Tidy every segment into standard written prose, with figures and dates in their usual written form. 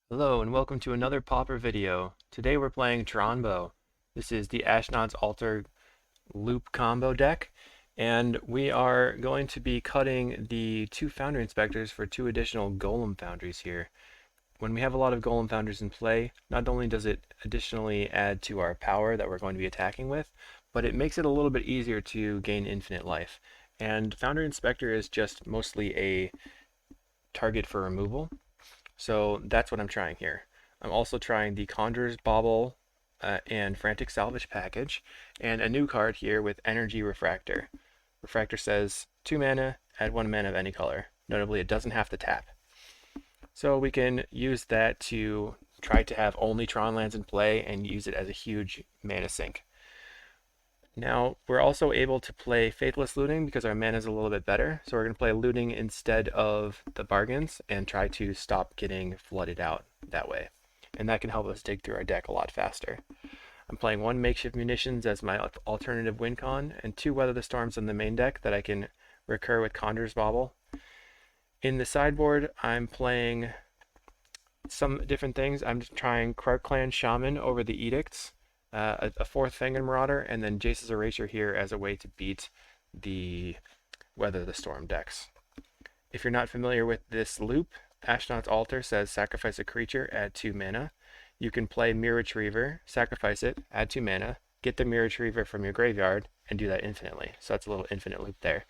Hello and welcome to another Pauper video. Today we're playing Tron. This is the Ashnod's Altar loop combo deck, and we are going to be cutting the two Foundry Inspectors for two additional Golem Foundries here. When we have a lot of Golem Foundries in play, not only does it additionally add to our power that we're going to be attacking with, but it makes it a little bit easier to gain infinite life. And Foundry Inspector is just mostly a target for removal. So that's what I'm trying here. I'm also trying the Conjurer's Bauble and Frantic Salvage package, and a new card here with Energy Refractor. Refractor says 2 mana, add 1 mana of any color. Notably, it doesn't have to tap. So we can use that to try to have only Tron lands in play and use it as a huge mana sink. Now, we're also able to play Faithless Looting because our mana is a little bit better. So we're going to play Looting instead of the Bargains and try to stop getting flooded out that way. And that can help us dig through our deck a lot faster. I'm playing 1 Makeshift Munitions as my alternative win con and 2 Weather the Storms in the main deck that I can recur with Conjurer's Bauble. In the sideboard, I'm playing some different things. I'm just trying Krark Clan Shaman over the Edicts. A 4th Fangren Marauder, and then Jace's Erasure here as a way to beat the Weather the Storm decks. If you're not familiar with this loop, Ashnod's Altar says sacrifice a creature, add 2 mana. You can play Mirror Retriever, sacrifice it, add 2 mana, get the Mirror Retriever from your graveyard, and do that infinitely. So that's a little infinite loop there.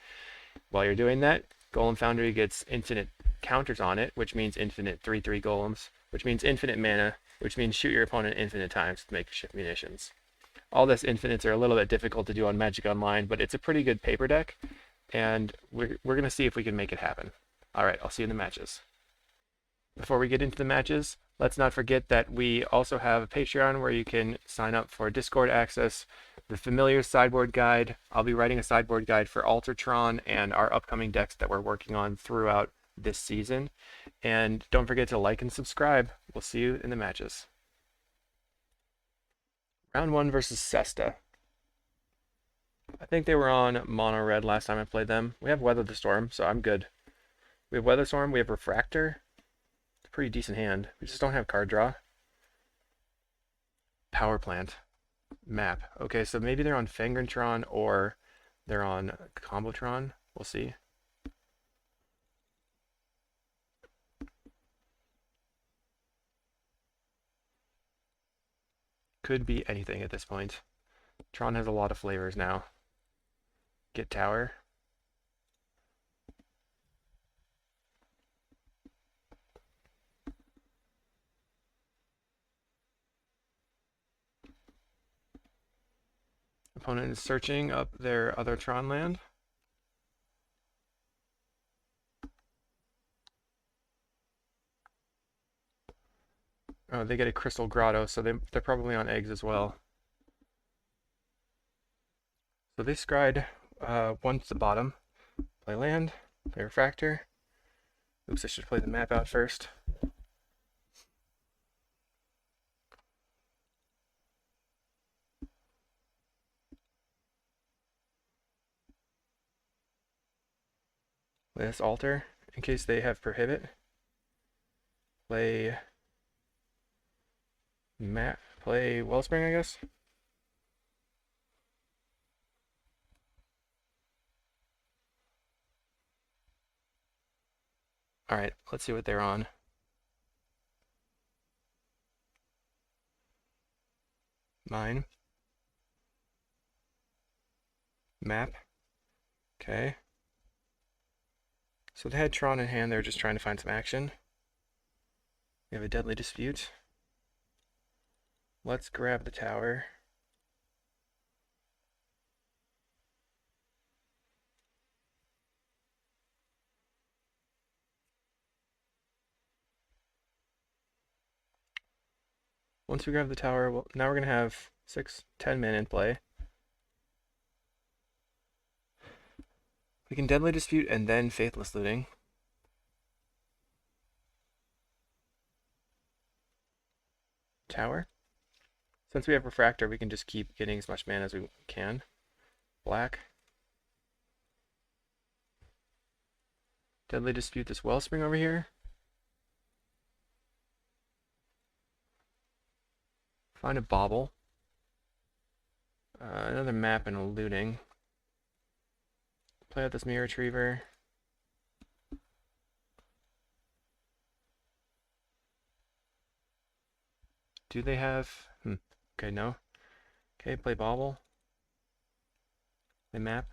While you're doing that, Golem Foundry gets infinite counters on it, which means infinite 3/3 golems, which means infinite mana, which means shoot your opponent infinite times with makeshift munitions. All this infinites are a little bit difficult to do on Magic Online, but it's a pretty good paper deck, and we're going to see if we can make it happen. Alright, I'll see you in the matches. Before we get into the matches, let's not forget that we also have a Patreon where you can sign up for Discord access, the Familiar sideboard guide. I'll be writing a sideboard guide for Altar Tron and our upcoming decks that we're working on throughout this season. And don't forget to like and subscribe. We'll see you in the matches. Round 1 versus Sesta. I think they were on mono red last time I played them. We have Weather the Storm, so I'm good. We have Weather Storm, we have Refractor. It's a pretty decent hand. We just don't have card draw. Power Plant. Map. Okay, so maybe they're on Fangren Tron or they're on Combotron. We'll see. Could be anything at this point. Tron has a lot of flavors now. Get tower. Opponent is searching up their other Tron land. Oh, they get a Crystal Grotto, so they're probably on eggs as well. So they scryed one to the bottom. Play land, play Refractor. Oops, I should play the map out first. Play this Altar in case they have Prohibit. Play map. Play Wellspring, I guess. Alright, let's see what they're on. Mine. Map. Okay. So they had Tron in hand, they're just trying to find some action. We have a Deadly Dispute. Let's grab the tower. Once we grab the tower, well, now we're going to have 10 men in play. We can Deadly Dispute and then Faithless Looting. Tower. Since we have Refractor, we can just keep getting as much mana as we can. Black. Deadly Dispute this Wellspring over here. Find a bauble. Another map and a looting. Play out this mirror retriever. Do they have... Okay, no. Okay, play bauble. Play map.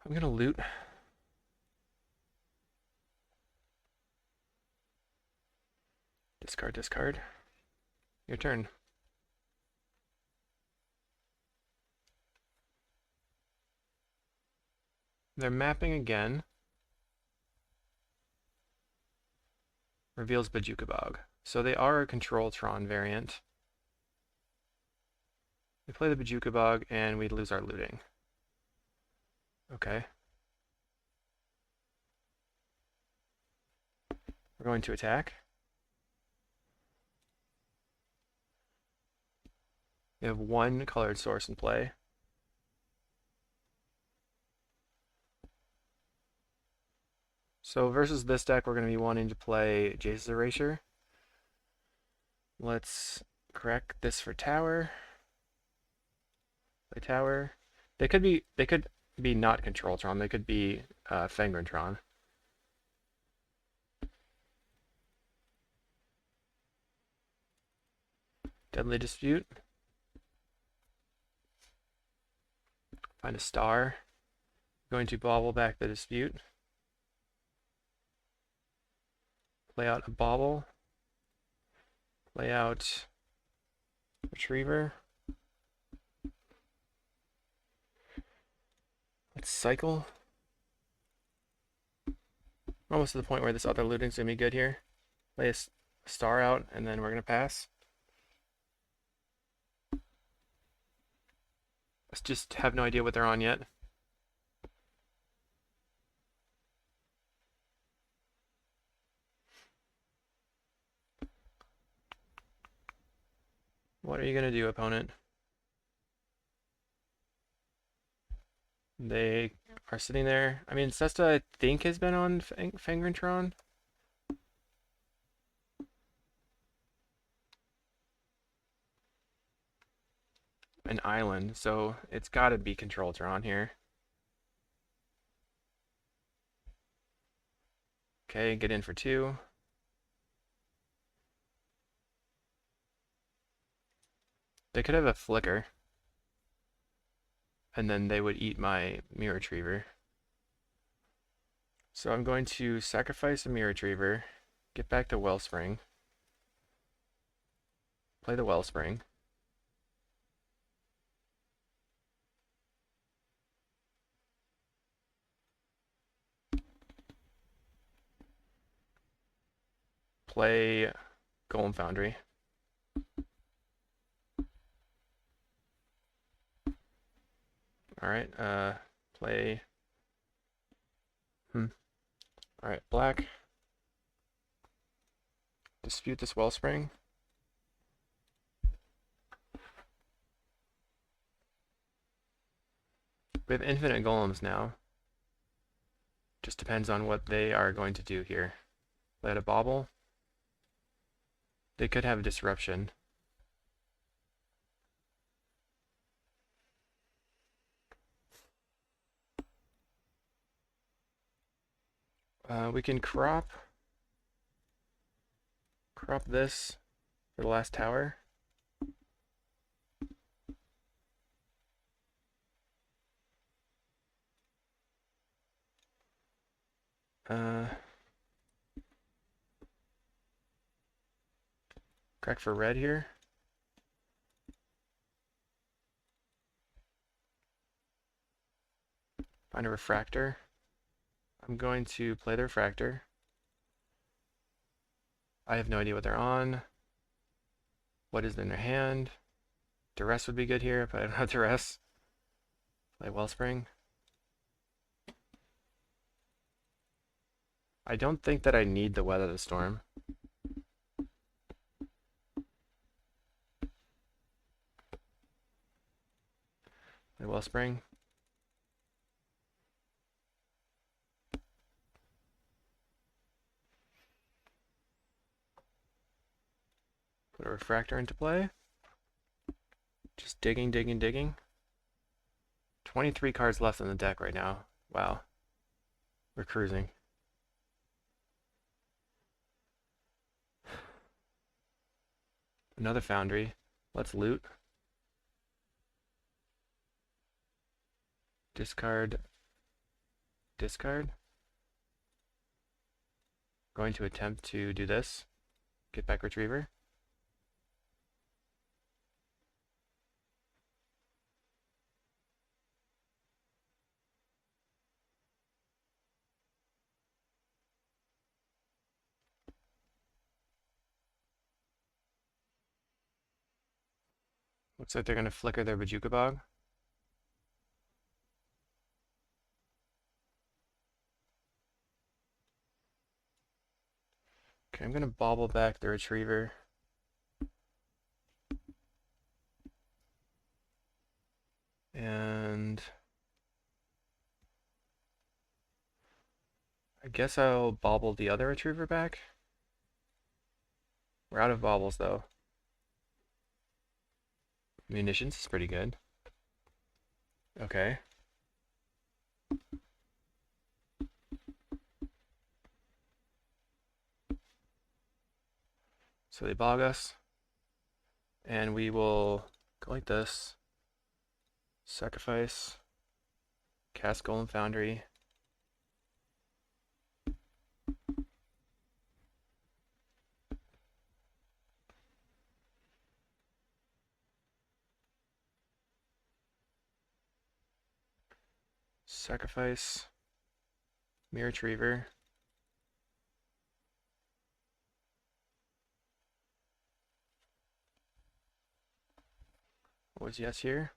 I'm gonna loot. Discard, discard. Your turn. They're mapping again. Reveals Bojuka Bog. So they are a Control Tron variant. We play the Bojuka Bog and we lose our looting. Okay. We're going to attack. We have one colored source in play. So versus this deck, we're going to be wanting to play Jace's Erasure. Let's correct this for tower. Play tower. They could be not Control Tron. They could be Tron. Deadly Dispute. Find a star. Going to bauble back the dispute. Play out a bauble. Play out retriever. Let's cycle. We're almost to the point where this other looting's gonna be good here. Play a star out, and then we're gonna pass. Let's just have no idea what they're on yet. What are you gonna do, opponent? They are sitting there. I mean, Sesta, I think, has been on Tron. An island, so it's got to be Control Tron here. Okay, get in for 2. They could have a flicker, and then they would eat my mirror retriever. So I'm going to sacrifice a mirror retriever, get back to Wellspring, play the Wellspring. Play Golem Foundry. Alright, play... Alright, black. Dispute this Wellspring. We have infinite golems now. Just depends on what they are going to do here. Let a bauble. They could have a disruption. We can crop this for the last tower. Crack for red here. Find a refractor. I'm going to play the refractor. I have no idea what they're on. What is in their hand? Duress would be good here, but I don't have Duress. Play Wellspring. I don't think that I need the Weather the Storm. Play Wellspring. Refractor into play. Just digging, digging, digging. 23 cards left in the deck right now. Wow. We're cruising. Another Foundry. Let's loot. Discard. Discard. Going to attempt to do this. Get back Retriever. Looks like they're going to flicker their Bojuka Bog. Okay, I'm going to bobble back the Retriever. And I guess I'll bobble the other Retriever back. We're out of bobbles though. Munitions is pretty good. Okay. So they bog us. And we will go like this. Sacrifice. Cast Golem Foundry. Sacrifice. Mirror Retriever. What was yes here?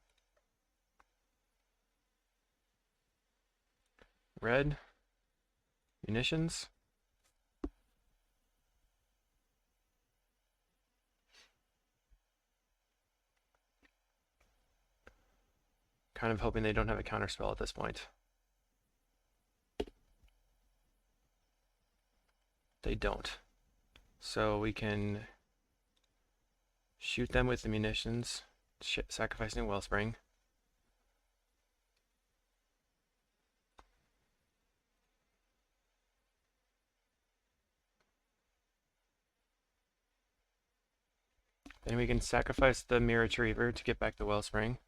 Red. Munitions. Kind of hoping they don't have a counterspell at this point. They don't. So we can shoot them with the munitions, sacrificing Wellspring. Then we can sacrifice the Mirror Retriever to get back the Wellspring.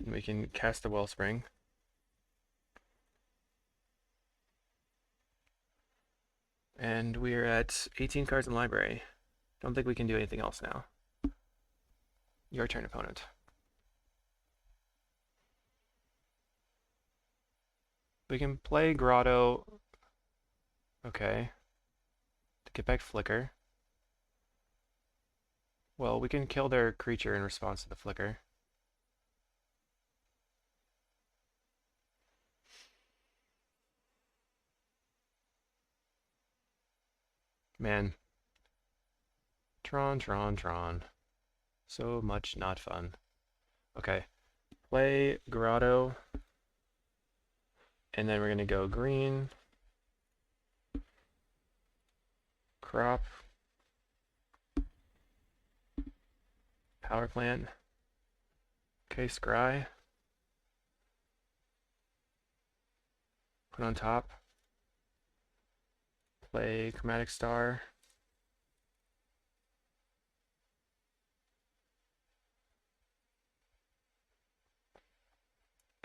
And we can cast the Wellspring. And we're at 18 cards in library. Don't think we can do anything else now. Your turn, opponent. We can play Grotto. Okay. To get back Flicker. Well, we can kill their creature in response to the Flicker. Man. Tron, Tron, Tron. So much not fun. Okay. Play Grotto. And then we're going to go green. Crop. Power plant. Okay, scry. Put on top. Play Chromatic Star.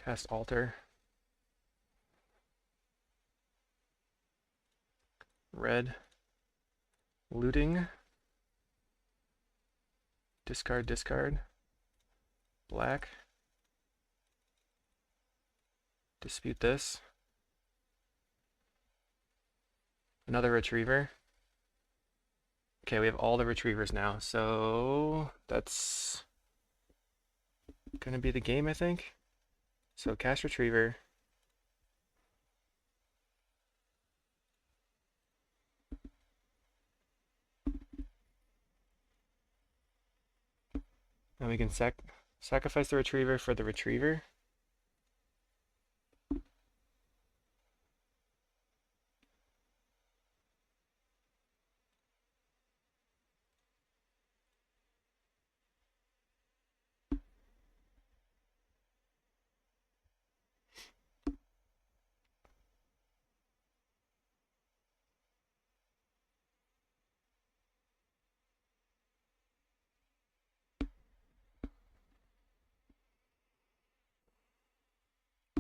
Cast Altar. Red. Looting. Discard, discard. Black. Dispute this. Another Retriever. Okay, we have all the Retrievers now, so that's gonna be the game, I think. So cast Retriever. And we can sacrifice the Retriever for the Retriever.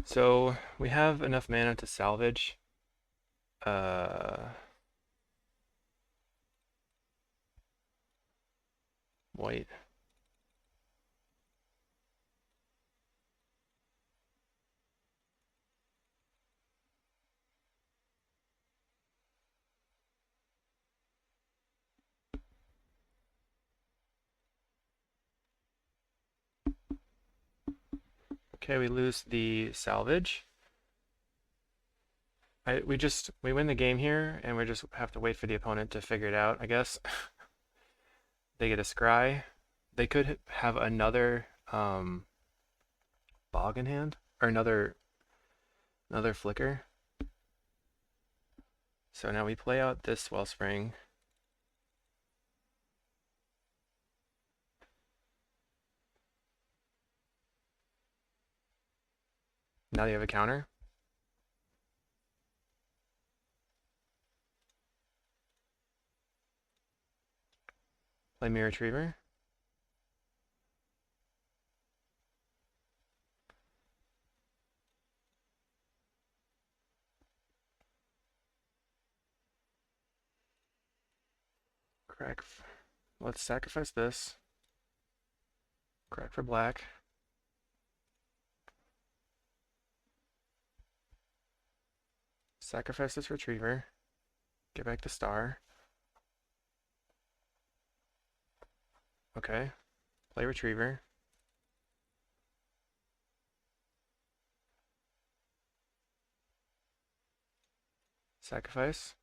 So we have enough mana to salvage. White. Okay, we lose the salvage. We win the game here, and we just have to wait for the opponent to figure it out, I guess. They get a scry. They could have another bog in hand, or another flicker. So now we play out this Wellspring. Now they have a counter. Play Mirror Retriever. Crack. Let's sacrifice this. Crack for black. Sacrifice this Retriever. Get back the star. Okay. Play Retriever. Sacrifice.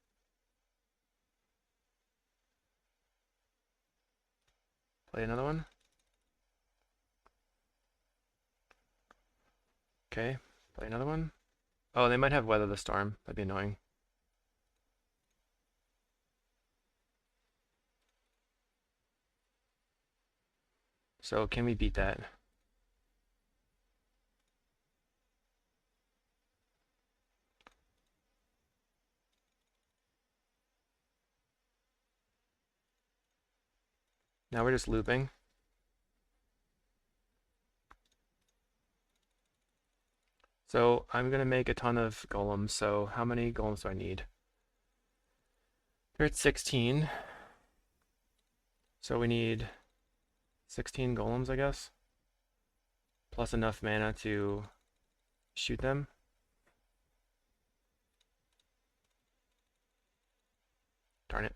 Play another one. Okay. Play another one. Oh, they might have Weather the Storm. That'd be annoying. So can we beat that? Now we're just looping. So I'm going to make a ton of golems. So how many golems do I need? They're at 16. So we need 16 golems, I guess. Plus enough mana to shoot them. Darn it.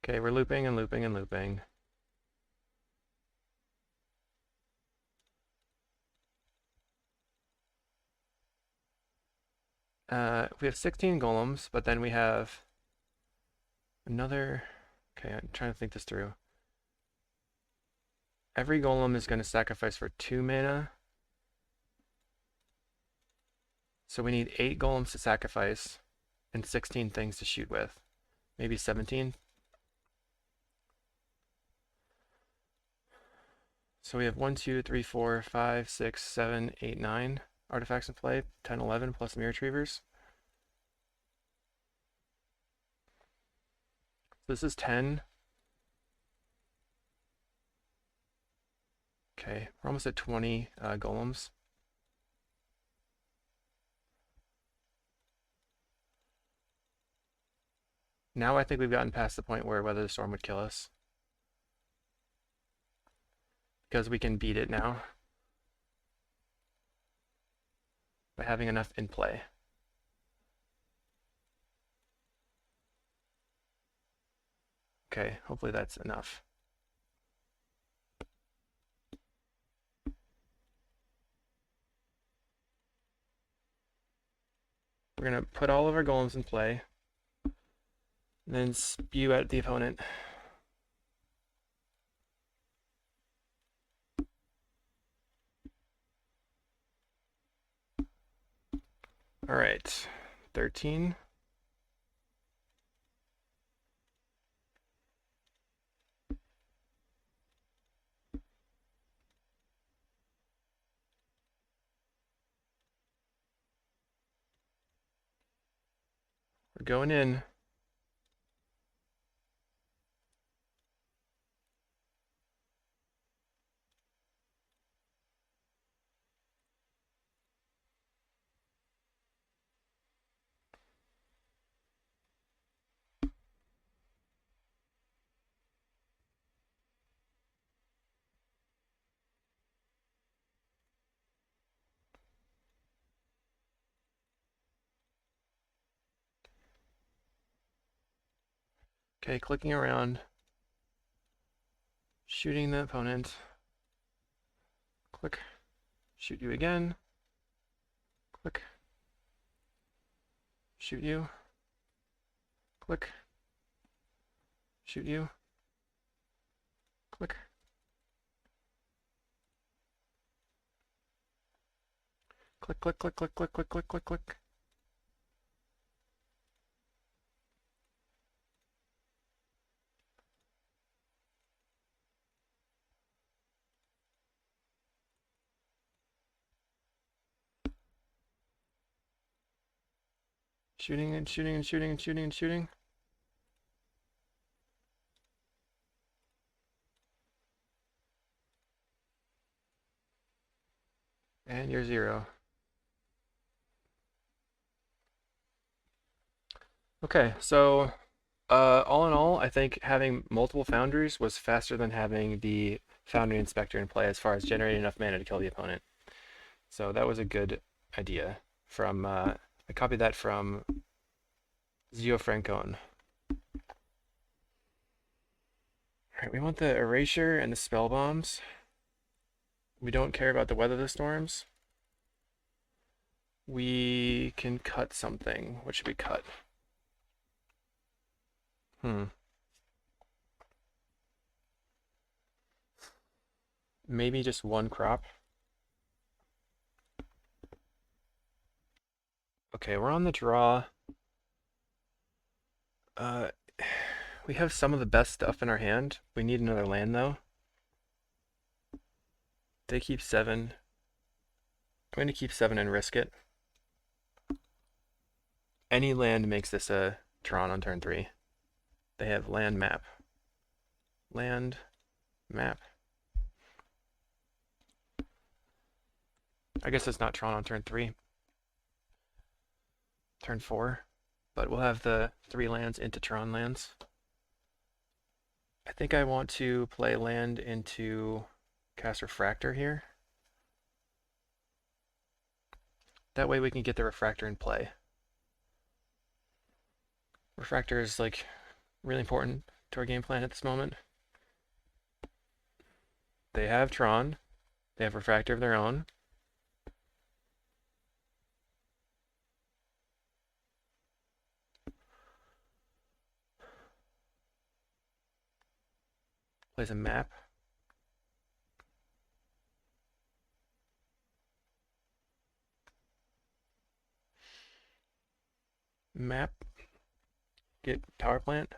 Okay, we're looping and looping and looping. We have 16 golems, but then we have another... Okay, I'm trying to think this through. Every golem is going to sacrifice for 2 mana. So we need 8 golems to sacrifice and 16 things to shoot with. Maybe 17. So we have 1, 2, 3, 4, 5, 6, 7, 8, 9 artifacts in play. 10, 11 plus Mirror Retrievers. This is 10. Okay, we're almost at 20 golems. Now I think we've gotten past the point where Weather the Storm would kill us. Because we can beat it now by having enough in play. Okay, hopefully that's enough. We're going to put all of our golems in play, and then spew at the opponent. All right, 13. going in. Okay, clicking around, shooting the opponent. Click, shoot you again. Click, shoot you. Click, shoot you. Click. Click, click, click, click, click, click, click, click, click. Shooting and shooting and shooting and shooting and shooting. And you're 0. Okay, so all in all, I think having multiple foundries was faster than having the foundry inspector in play as far as generating enough mana to kill the opponent. So that was a good idea. From I copied that from Zio Francone. Alright, we want the erasure and the spell bombs. We don't care about the weather the storms. We can cut something. What should we cut? Maybe just one crop. Okay, we're on the draw. We have some of the best stuff in our hand. We need another land though. They keep 7. I'm going to keep 7 and risk it. Any land makes this a Tron on turn 3. They have land map. Land map. I guess it's not Tron on turn 3. Turn 4. But we'll have the 3 lands into Tron lands. I think I want to play land into cast Refractor here. That way we can get the Refractor in play. Refractor is like really important to our game plan at this moment. They have Tron. They have Refractor of their own. Plays a map. Map. Get power plant.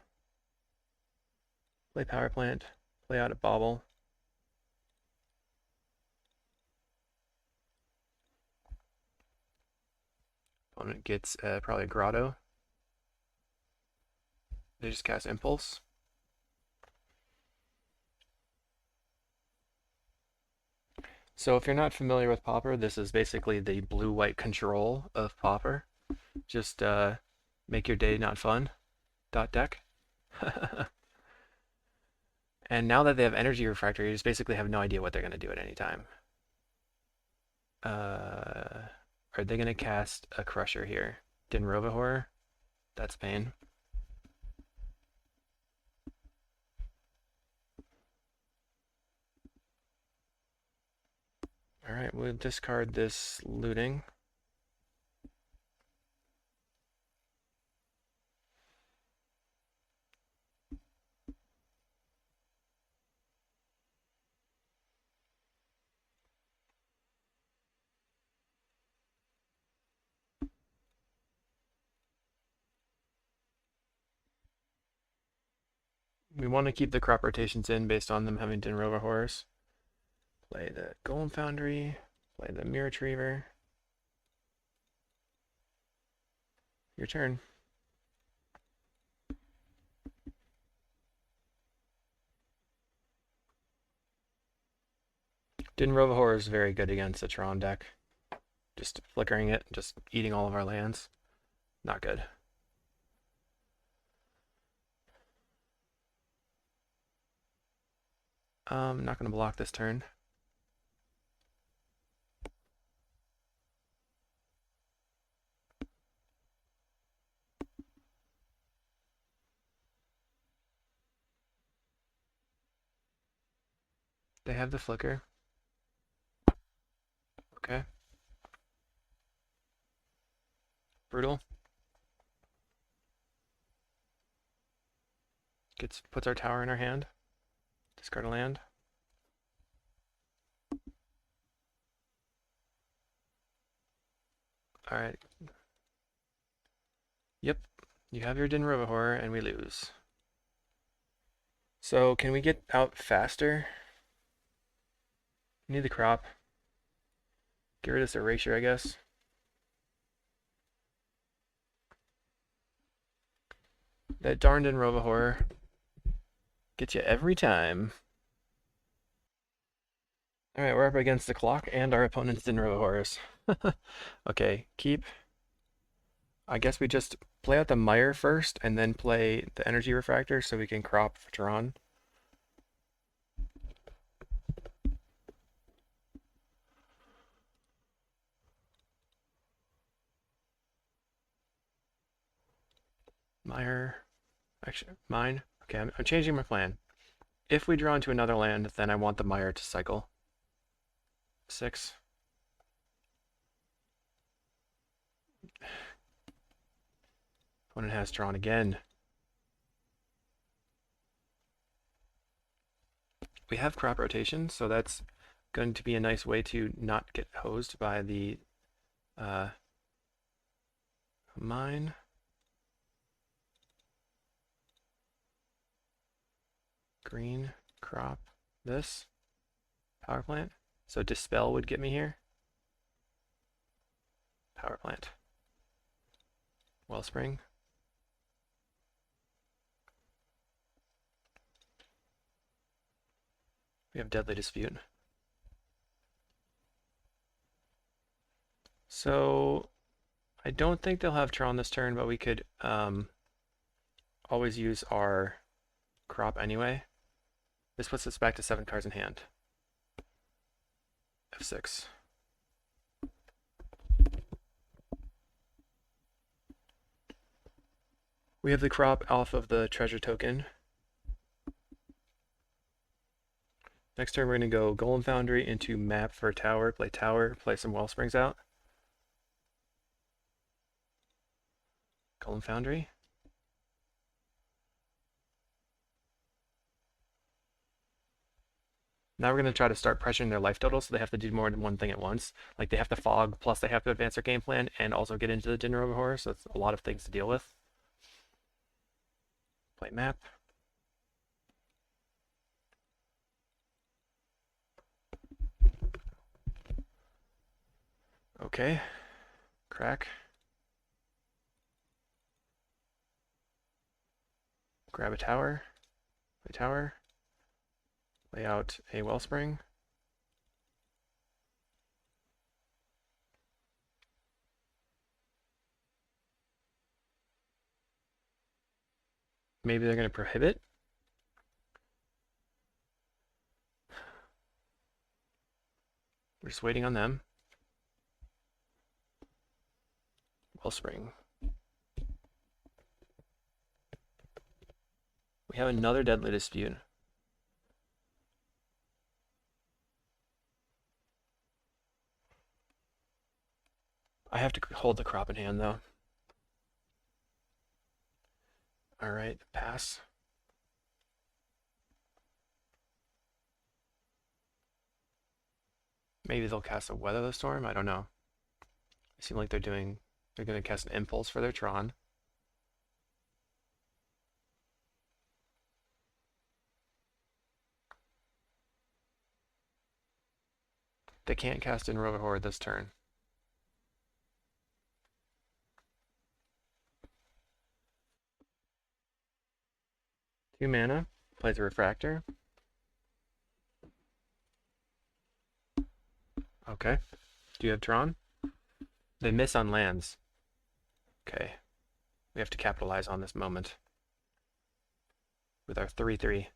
Play power plant. Play out a bauble. Opponent gets probably a grotto. They just cast impulse. So if you're not familiar with Pauper, this is basically the blue-white control of Pauper. Just make your day not fun. .deck. And now that they have Energy Refractor, you just basically have no idea what they're going to do at any time. Are they going to cast a Crusher here? Dinrova Horror? That's pain. Alright, we'll discard this looting. We want to keep the crop rotations in based on them having Dinrova Horrors. Play the Golem Foundry, play the Mirror Retriever. Your turn. Din Rovahor is very good against the Tron deck. Just flickering it, just eating all of our lands. Not good. Not going to block this turn. They have the flicker. Okay. Brutal. Puts our tower in our hand. Discard a land. Alright. Yep. You have your Din Rovahor and we lose. So can we get out faster? Need the crop. Get rid of this erasure, I guess. That darned Din Rovahor gets you every time. Alright, we're up against the clock and our opponent's Din Rovahors. Okay, keep. I guess we just play out the Mire first and then play the Energy Refractor so we can crop for Tron. Mire. Actually, mine. Okay, I'm changing my plan. If we draw into another land, then I want the Mire to cycle. 6. Opponent has Tron again. We have crop rotation, so that's going to be a nice way to not get hosed by the mine. Green, crop, this, power plant. So Dispel would get me here. Power plant. Wellspring. We have Deadly Dispute. So I don't think they'll have Tron this turn, but we could always use our crop anyway. This puts us back to 7 cards in hand. F6. We have the crop off of the treasure token. Next turn we're going to go Golem Foundry into map for tower, play some Wellsprings out. Golem Foundry. Now we're going to try to start pressuring their life total, so they have to do more than one thing at once. Like they have to fog, plus they have to advance their game plan, and also get into the Din Rovahor, so it's a lot of things to deal with. Play map. Okay. Crack. Grab a tower. Play tower. Lay out a Wellspring. Maybe they're going to prohibit. We're just waiting on them. Wellspring. We have another Deadly Dispute. I have to hold the crop in hand, though. Alright, pass. Maybe they'll cast a Weather the Storm? I don't know. It seems like they're going to cast an Impulse for their Tron. They can't cast in Rovahor this turn. Two mana, plays a Refractor. Okay. Do you have Tron? They miss on lands. Okay. We have to capitalize on this moment with our 3/3.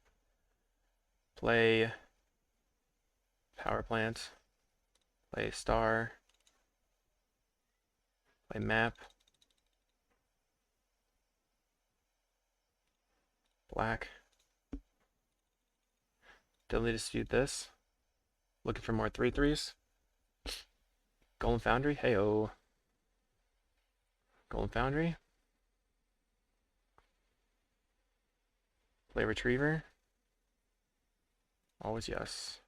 Play power plant. Play star. Play map. Black. Deadly Dispute this. Looking for more 3/3s. Golem Foundry. Heyo. Golem Foundry. Play Retriever. Always yes.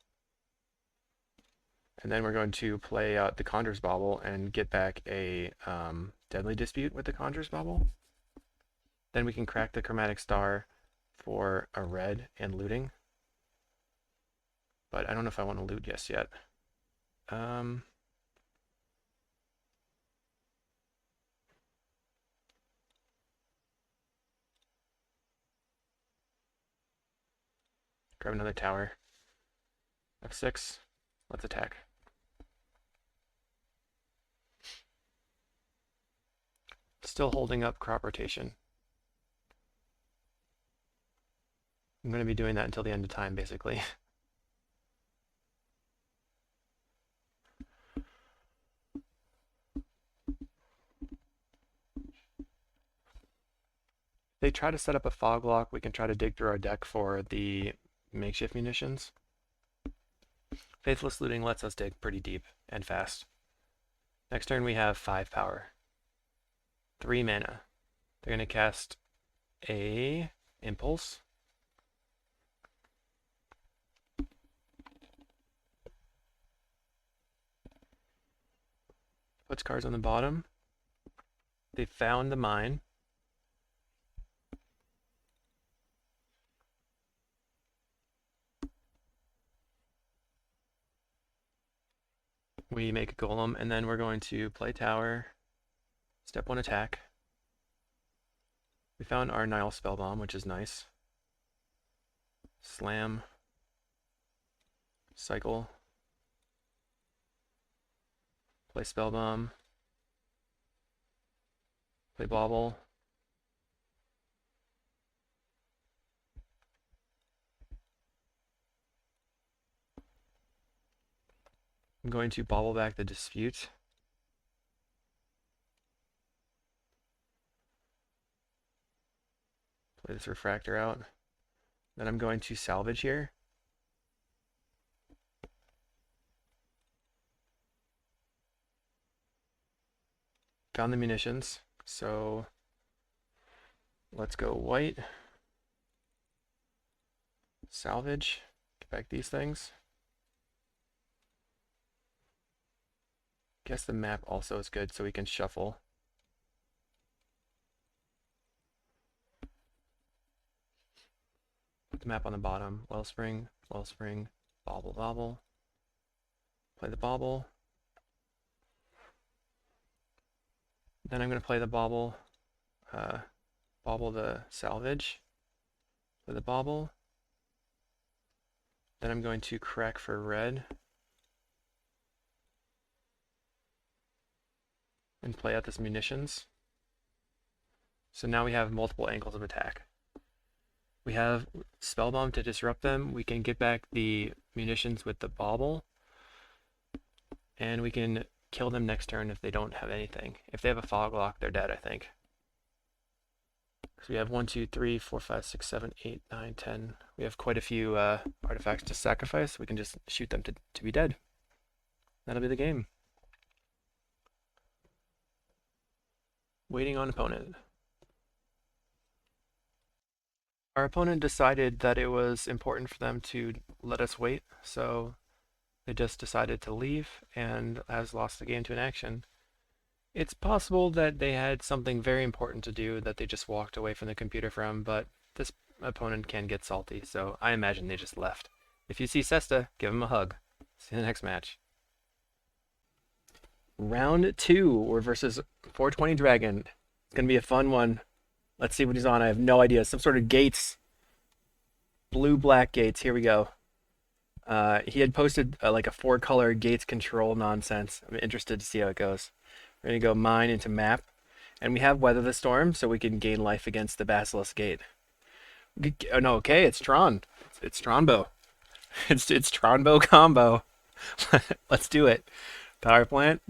And then we're going to play the Conjurer's Bauble and get back a Deadly Dispute with the Conjurer's Bauble. Then we can crack the Chromatic Star for a red and looting. But I don't know if I want to loot just yet. Grab another tower. F6. Let's attack. Still holding up crop rotation. I'm going to be doing that until the end of time, basically. They try to set up a fog lock, we can try to dig through our deck for the makeshift munitions. Faithless Looting lets us dig pretty deep and fast. Next turn we have 5 power. 3 mana. They're going to cast a Impulse. Puts cards on the bottom. They found the mine. We make a golem, and then we're going to play tower. Step 1 attack. We found our Nile Spellbomb, which is nice. Slam. Cycle. Play Spellbomb. Play Bauble. I'm going to Bauble back the Dispute. Play this Refractor out. Then I'm going to salvage here. Found the munitions, so let's go white. Salvage. Get back these things. Guess the map also is good, so we can shuffle. Put the map on the bottom. Wellspring, Wellspring, Bauble, Bauble. Play the Bauble. Then I'm going to play the Bauble. Bauble the Salvage. Play the Bauble. Then I'm going to crack for red. And play out this munitions. So now we have multiple angles of attack. We have Spellbomb to disrupt them. We can get back the munitions with the Bauble. And we can kill them next turn if they don't have anything. If they have a Fog Lock, they're dead, I think. So we have 1, 2, 3, 4, 5, 6, 7, 8, 9, 10. We have quite a few artifacts to sacrifice. We can just shoot them to be dead. That'll be the game. Waiting on opponent. Our opponent decided that it was important for them to let us wait, so they just decided to leave and has lost the game to inaction. It's possible that they had something very important to do that they just walked away from the computer from, but this opponent can get salty, so I imagine they just left. If you see Sesta, give him a hug. See you in the next match. Round 2, we're versus 420 Dragon. It's going to be a fun one. Let's see what he's on. I have no idea. Some sort of gates. Blue-black gates. Here we go. He had posted like a 4-color gates control nonsense. I'm interested to see how it goes. We're gonna go mine into map, and we have Weather the Storm, so we can gain life against the Basilisk Gate. Oh no, okay, it's Tron. It's Tronbo. It's Tronbo combo. Let's do it. Power plant.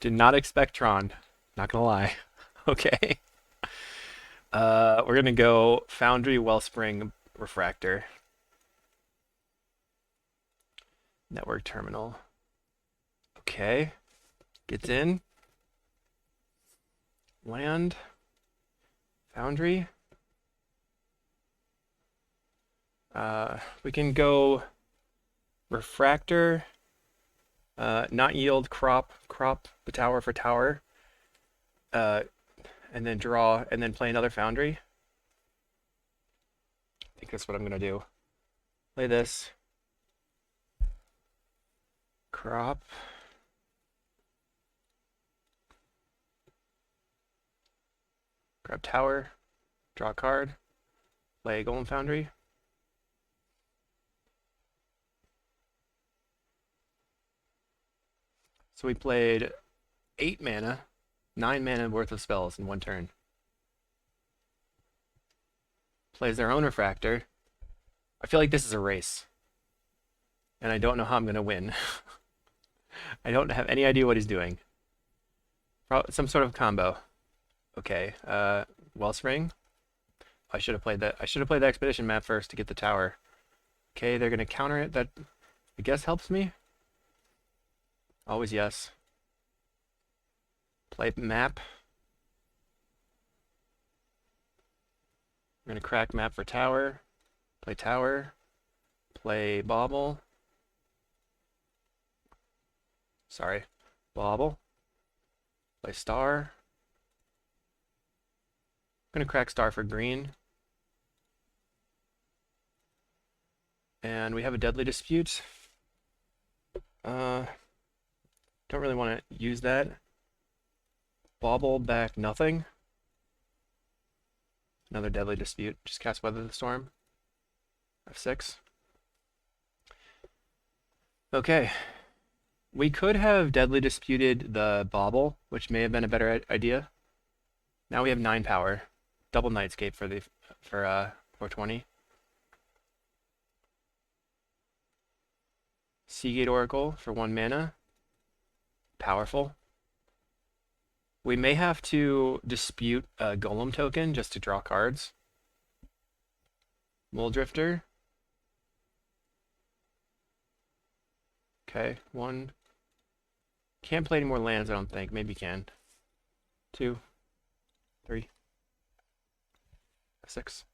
Did not expect Tron. Not gonna lie. Okay. We're gonna go Foundry, Wellspring, Refractor. Network terminal. Okay. Gets in. Land. Foundry. We can go Refractor. Not yield, crop the tower for tower. And then draw, and then play another Foundry. I think that's what I'm gonna do. Play this. Crop. Grab tower. Draw a card. Play Golem Foundry. So we played 8 mana, 9 mana worth of spells in one turn. Plays their own Refractor. I feel like this is a race. And I don't know how I'm going to win. I don't have any idea what he's doing. Some sort of combo. Okay, Wellspring. I should have played that. I should have played the Expedition map first to get the tower. Okay, they're going to counter it. That, I guess, helps me. Always yes. Play map. We're going to crack map for tower. Play tower. Play bauble. Sorry. Bauble. Play star. I'm going to crack star for green. And we have a Deadly Dispute. Don't really want to use that. Bauble back nothing. Another Deadly Dispute. Just cast Weather the Storm. F6. Okay. We could have Deadly Disputed the Bauble, which may have been a better idea. Now we have 9 power. Double Nightscape for 420. Seagate Oracle for 1 mana. Powerful. We may have to dispute a Golem token just to draw cards. Mole Drifter. Okay, 1. Can't play any more lands, I don't think. Maybe can. 2, 3, 6.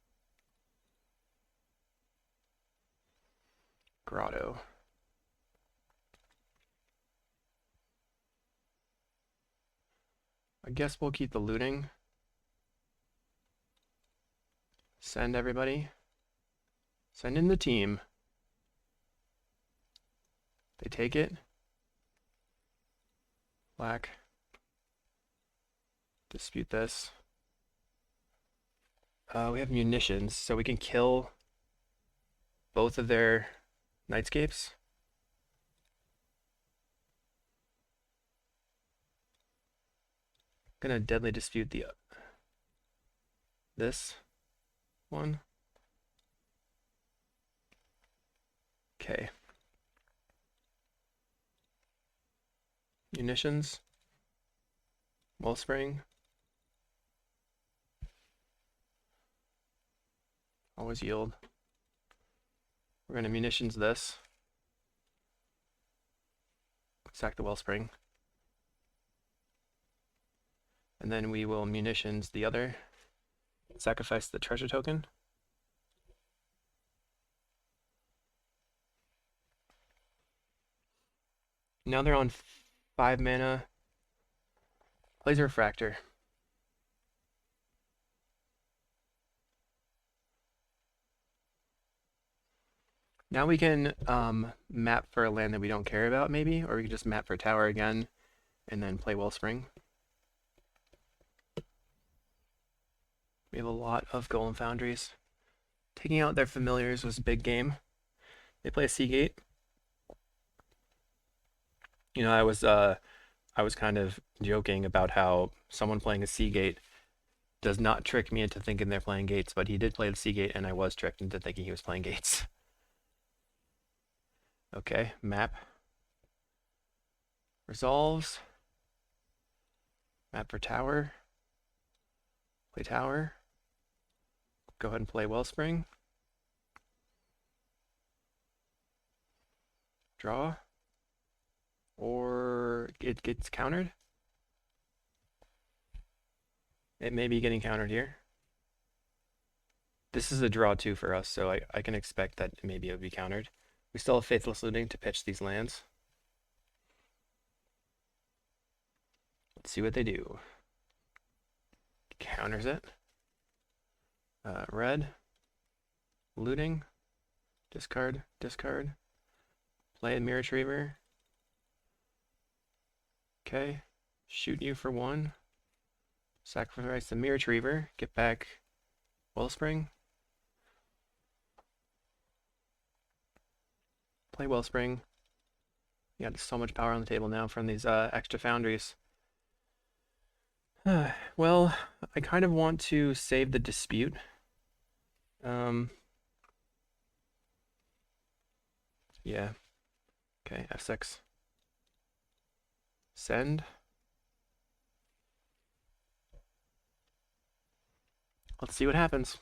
Grotto. I guess we'll keep the looting. Send everybody. Send in the team. They take it. Black. Dispute this. We have munitions, so we can kill both of their Nightscapes. Gonna Deadly Dispute the this one. Okay. Munitions. Wellspring. Always yield. We're gonna munitions this. Sack the Wellspring. And then we will munitions the other. Sacrifice the treasure token. Now they're on 5 mana. Plays a Refractor. Now we can map for a land that we don't care about, maybe, or we can just map for tower again, and then play Wellspring. We have a lot of Golem Foundries. Taking out their familiars was a big game. They play a Seagate. You know, I was kind of joking about how someone playing a Seagate does not trick me into thinking they're playing gates, but he did play the Seagate, and I was tricked into thinking he was playing gates. Okay, map. Resolves. Map for tower. Play tower. Go ahead and play Wellspring. Draw. Or it gets countered. It may be getting countered here. This is a draw too for us, so I can expect that maybe it would be countered. We still have Faithless Looting to pitch these lands. Let's see what they do. Counters it. Red. Looting. Discard. Discard. Play a Mirror Retriever. Okay. Shoot you for 1. Sacrifice the Mirror Retriever. Get back Wellspring. Play Wellspring. You got so much power on the table now from these extra foundries. Well, I kind of want to save the dispute. Yeah. Okay, F6. Send. Let's see what happens.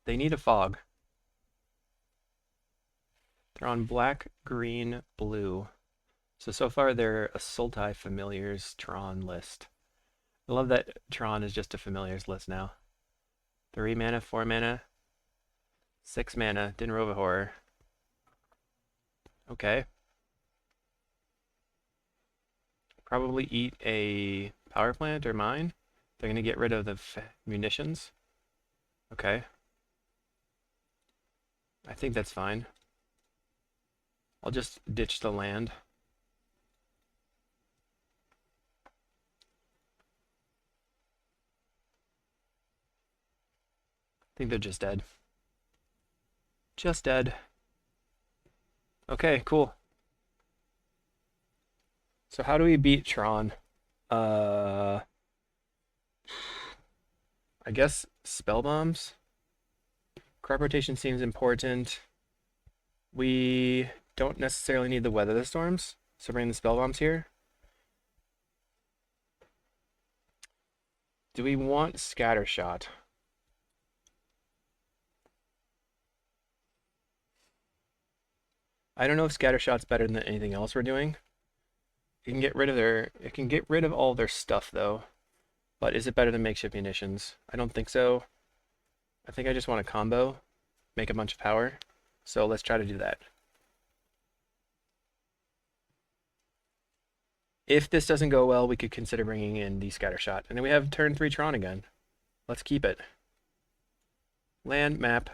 They need a fog. They're on black, green, blue. So far they're a Sultai Familiars Tron list. I love that Tron is just a Familiars list now. 3 mana, 4 mana, 6 mana, Dinrova Horror. Okay. Probably eat a power plant or mine. They're going to get rid of the munitions. Okay. I think that's fine. I'll just ditch the land. I think they're just dead. Just dead. Okay, cool. So how do we beat Tron? I guess spell bombs. Crop rotation seems important. We don't necessarily need the Weather the Storms, so bring the spell bombs here. Do we want Scattershot? I don't know if Scattershot's better than anything else we're doing. It can get rid of all their stuff though. But is it better than makeshift munitions? I don't think so. I think I just want a combo, make a bunch of power. So let's try to do that. If this doesn't go well, we could consider bringing in the Scattershot. And then we have turn 3 Tron again. Let's keep it. Land, map,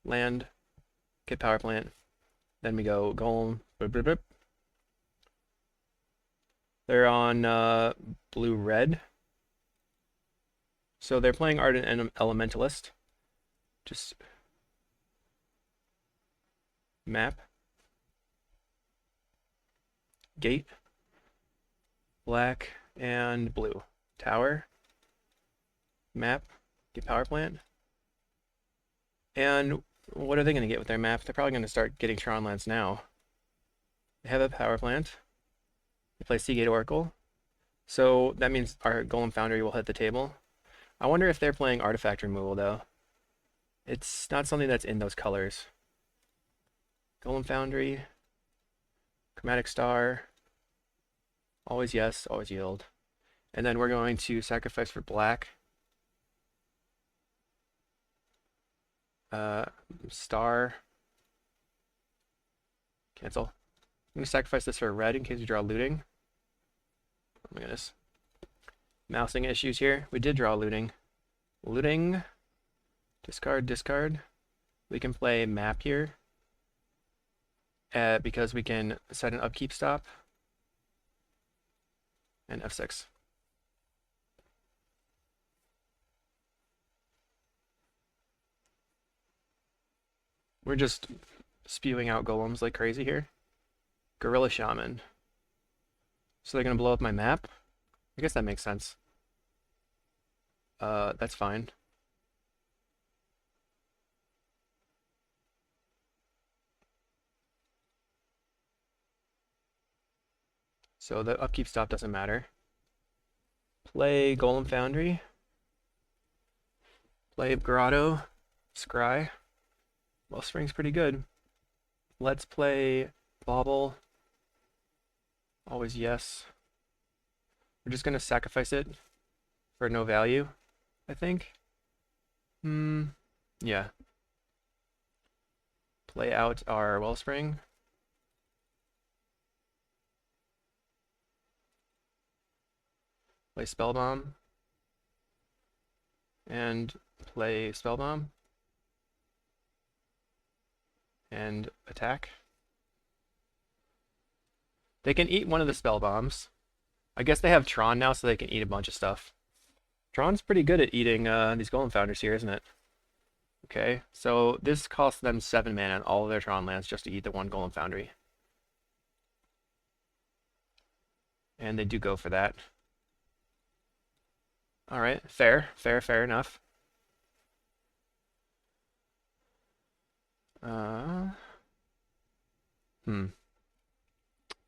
land, get power plant. Then we go Golem. They're on blue-red. So they're playing Ardent Elementalist. Just map. Gate. Black and blue. Tower. Map. Get power plant. And what are they going to get with their map? They're probably going to start getting Tron lands now. They have a power plant. They play Seagate Oracle. So that means our Golem Foundry will hit the table. I wonder if they're playing artifact removal though. It's not something that's in those colors. Golem Foundry. Chromatic Star. Always yes, always yield. And then we're going to sacrifice for black. Star. Cancel. I'm going to sacrifice this for red in case we draw looting. Oh my goodness. Mousing issues here. We did draw looting. Looting. Discard, discard. We can play map here. Because we can set an upkeep stop. And F6. We're just spewing out golems like crazy here. Gorilla Shaman. So they're gonna blow up my map? I guess that makes sense. That's fine. So the upkeep stop doesn't matter. Play Golem Foundry. Play Grotto. Scry. Wellspring's pretty good. Let's play Bauble. Always yes. We're just gonna sacrifice it for no value, I think. Yeah. Play out our Wellspring. Play Spellbomb. And play Spellbomb. And attack. They can eat one of the Spellbombs. I guess they have Tron now, so they can eat a bunch of stuff. Tron's pretty good at eating these Golem Founders here, isn't it? Okay, so this costs them 7 mana on all of their Tron lands just to eat the one Golem Foundry. And they do go for that. Alright, fair enough.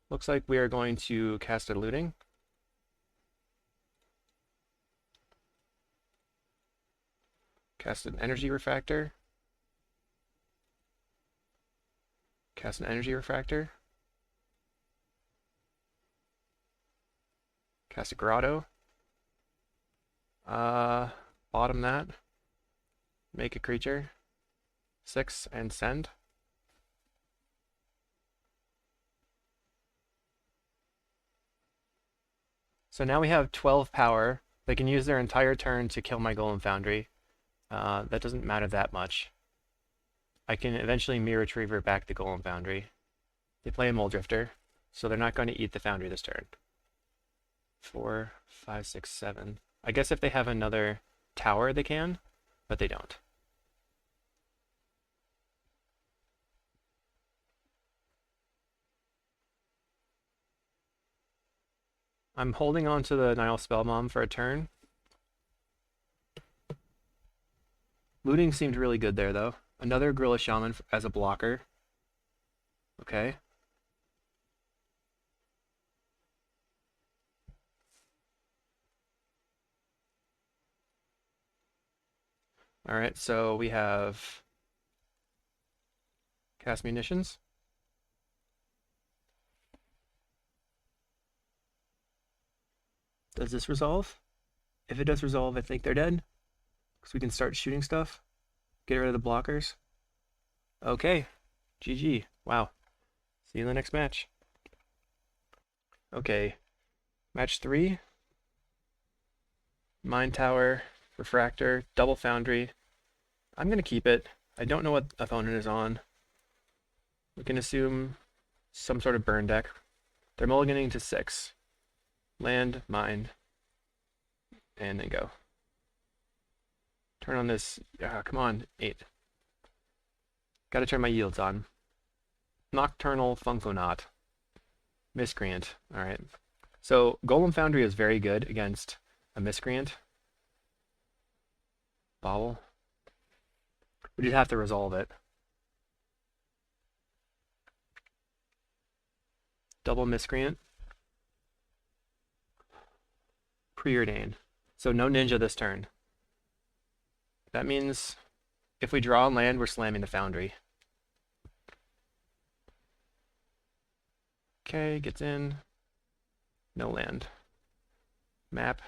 Looks like we are going to cast a Looting. Cast an Energy Refractor. Cast an Energy Refractor. Cast a Grotto. Bottom that. Make a creature. 6 and send. So now we have 12 power. They can use their entire turn to kill my Golem Foundry. That doesn't matter that much. I can eventually Mirror Retriever back the Golem Foundry. They play a Mole Drifter, so they're not going to eat the Foundry this turn. 4, 5, 6, 7. I guess if they have another tower they can, but they don't. I'm holding on to the Nile Spellbomb for a turn. Looting seemed really good there, though. Another Gorilla Shaman as a blocker. Okay. Alright, so we have cast munitions. Does this resolve? If it does resolve, I think they're dead. Because we can start shooting stuff. Get rid of the blockers. Okay. GG. Wow. See you in the next match. Okay. Match 3. Mine Tower, Refractor, Double Foundry. I'm going to keep it. I don't know what opponent is on. We can assume some sort of burn deck. They're mulliganing to 6. Land, mine, and then go. Turn on this. Come on, 8. Gotta turn my yields on. Nocturnal Funkonaut. Miscreant. Alright. So, Golem Foundry is very good against a Miscreant. Bobble. We just have to resolve it. Double Miscreant. Preordain. So no Ninja this turn. That means if we draw on land, we're slamming the Foundry. Okay, gets in. No land. Map.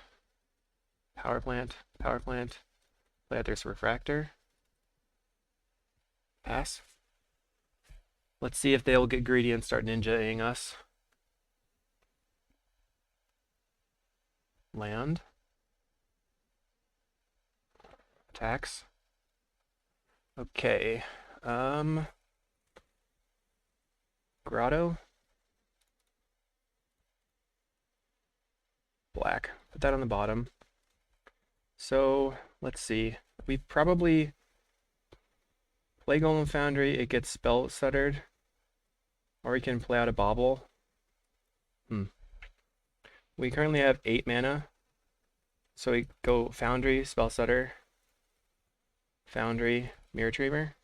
Power plant. Power plant. Play out this Refractor. Pass. Let's see if they'll get greedy and start ninjaing us. Land. Attacks. Okay. Grotto. Black. Put that on the bottom. So, let's see. We probably play Golem Foundry, it gets spell stuttered. Or we can play out a bauble. We currently have 8 mana. So we go Foundry, spell stutter, Foundry, Mirror Retriever.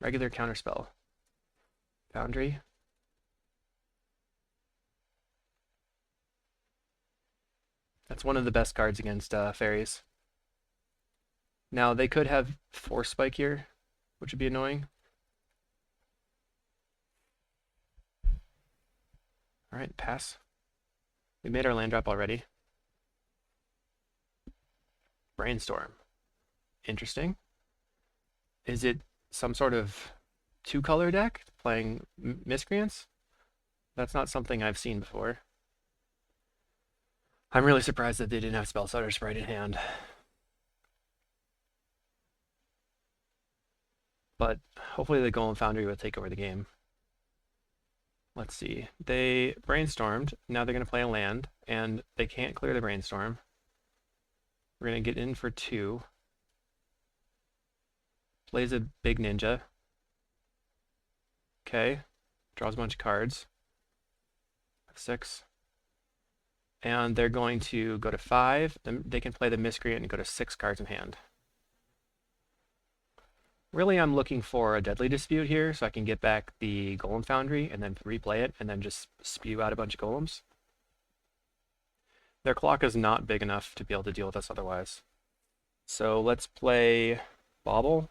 Regular counterspell. Foundry. That's one of the best cards against fairies. Now they could have Force Spike here, which would be annoying. Alright, pass. We made our land drop already. Brainstorm. Interesting. Is it some sort of 2-color deck playing Miscreants? That's not something I've seen before. I'm really surprised that they didn't have Spell Stutter Sprite in hand. But hopefully the Golem Foundry will take over the game. Let's see. They brainstormed. Now they're going to play a land, and they can't clear the brainstorm. We're going to get in for 2. Plays a big ninja. Okay. Draws a bunch of cards. 6. And they're going to go to 5. Then they can play the Miscreant and go to 6 cards in hand. Really, I'm looking for a Deadly Dispute here so I can get back the Golem Foundry and then replay it and then just spew out a bunch of golems. Their clock is not big enough to be able to deal with us otherwise. So let's play Bauble.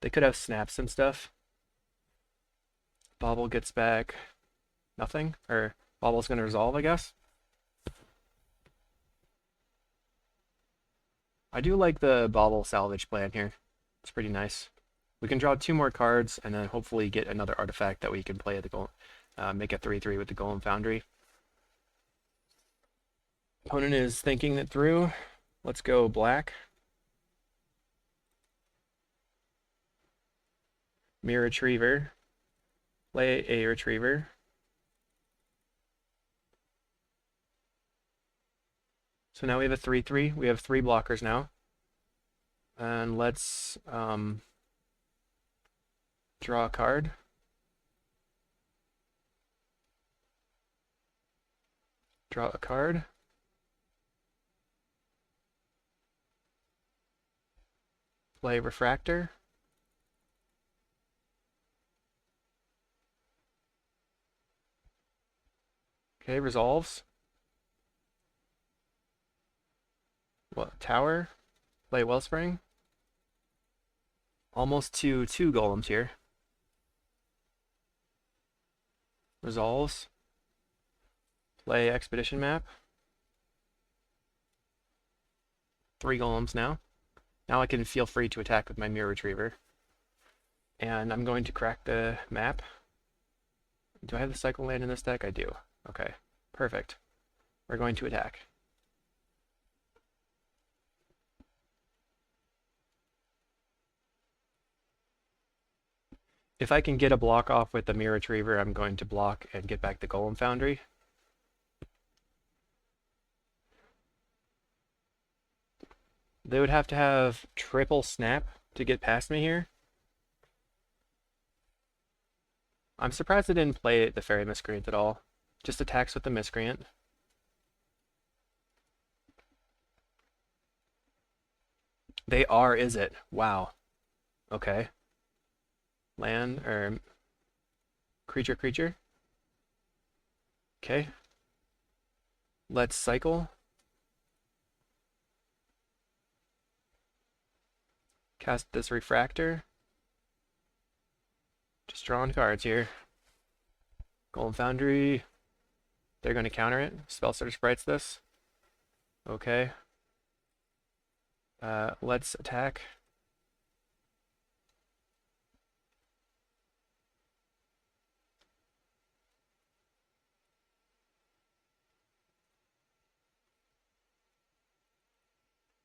They could have snaps and stuff. Bauble gets back nothing, or Bauble's going to resolve, I guess. I do like the Bauble salvage plan here. It's pretty nice. We can draw 2 more cards and then hopefully get another artifact that we can play at the goal. Make a 3/3 with the Golem Foundry. Opponent is thinking it through. Let's go black. Mirror Retriever. Play a Retriever. So now we have a 3/3. We have 3 blockers now. And let's draw a card. Draw a card. Play Refractor. Okay, resolves. What, Tower? Play Wellspring. Almost to 2 golems here. Resolves. Play Expedition Map. 3 golems now. Now I can feel free to attack with my Mirror Retriever. And I'm going to crack the map. Do I have the cycle land in this deck? I do. Okay, perfect. We're going to attack. If I can get a block off with the Mirror Retriever, I'm going to block and get back the Golem Foundry. They would have to have triple snap to get past me here. I'm surprised they didn't play the Fairy Miscreant at all. Just attacks with the Miscreant. They are, is it? Wow. Okay. Land, or creature. Okay. Let's cycle. Cast this Refractor. Just drawing cards here. Golem Foundry. They're going to counter it. Spell Starter Sprites this. Okay. Let's attack.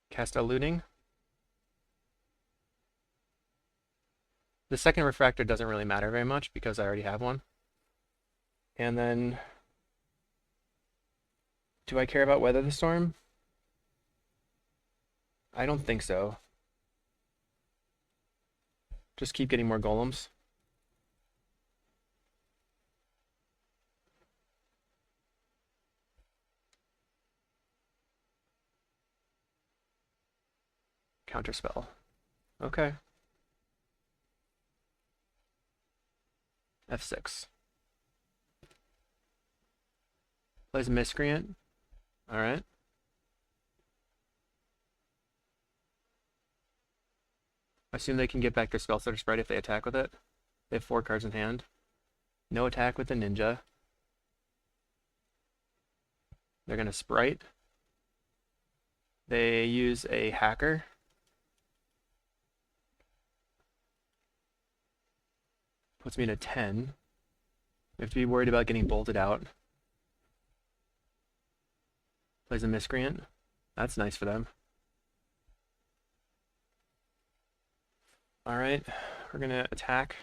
Cast a Looting. The second refractor doesn't really matter very much because I already have one. And then, do I care about Weather the Storm? I don't think so. Just keep getting more golems. Counterspell. Okay. F6. Plays Miscreant. Alright. I assume they can get back their Spell Stutter Sprite if they attack with it. They have 4 cards in hand. No attack with the ninja. They're going to Sprite. They use a Hacker. Puts me to 10. We have to be worried about getting bolted out. Plays a Miscreant. That's nice for them. Alright, we're going to attack.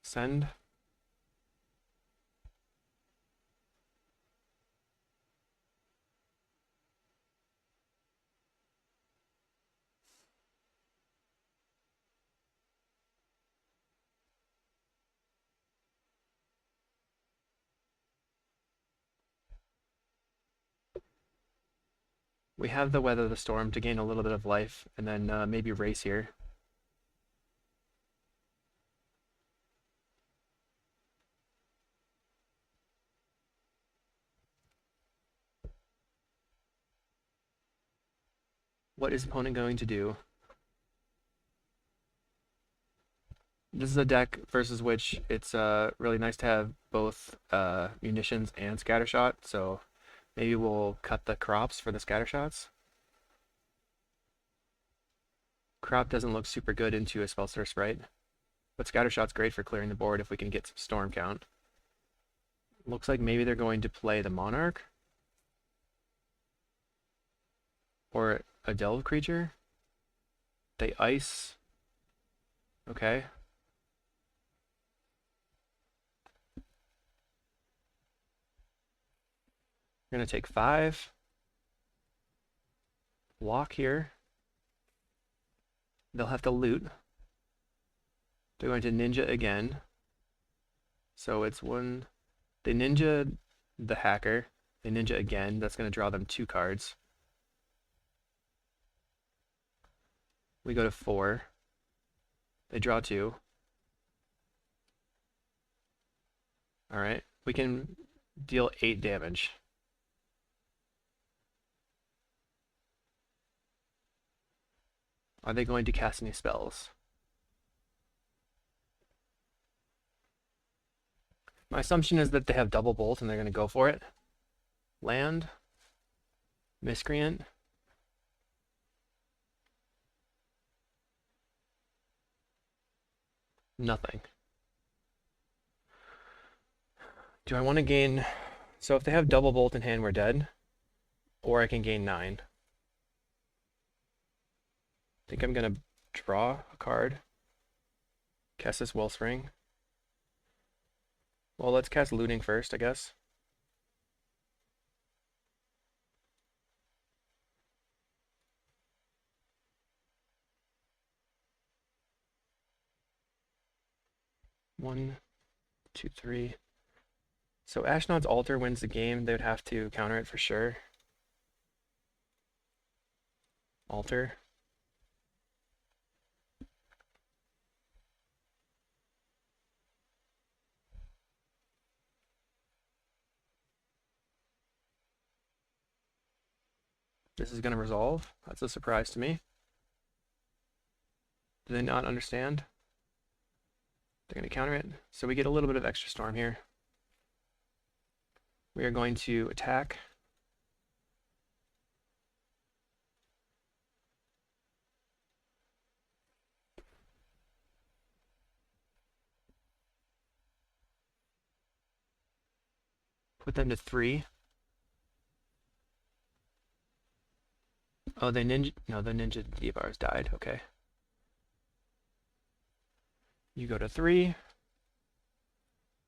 Send. We have the Weather the Storm to gain a little bit of life, and then maybe race here. What is opponent going to do? This is a deck versus which it's really nice to have both munitions and scattershot, so maybe we'll cut the crops for the scattershots. Crop doesn't look super good into a Spellstutter Sprite, but scattershot's great for clearing the board if we can get some storm count. Looks like maybe they're going to play the Monarch or a Delve creature. They ice. Okay. We're going to take 5. Block here. They'll have to loot. They're going to ninja again. So it's one. They ninja the hacker. They ninja again. That's going to draw them 2 cards. We go to 4. They draw 2. Alright. We can deal 8 damage. Are they going to cast any spells? My assumption is that they have double bolt and they're going to go for it. Land. Miscreant. Nothing. Do I want to gain... So if they have double bolt in hand, we're dead. Or I can gain 9. I think I'm going to draw a card. Cast this Wellspring. Well, let's cast Looting first, I guess. One, two, three. So Ashnod's Altar wins the game. They would have to counter it for sure. Altar. This is going to resolve. That's a surprise to me. Do they not understand? They're going to counter it. So we get a little bit of extra storm here. We are going to attack. Put them to 3. Oh, the ninja D-bars died. Okay. You go to 3.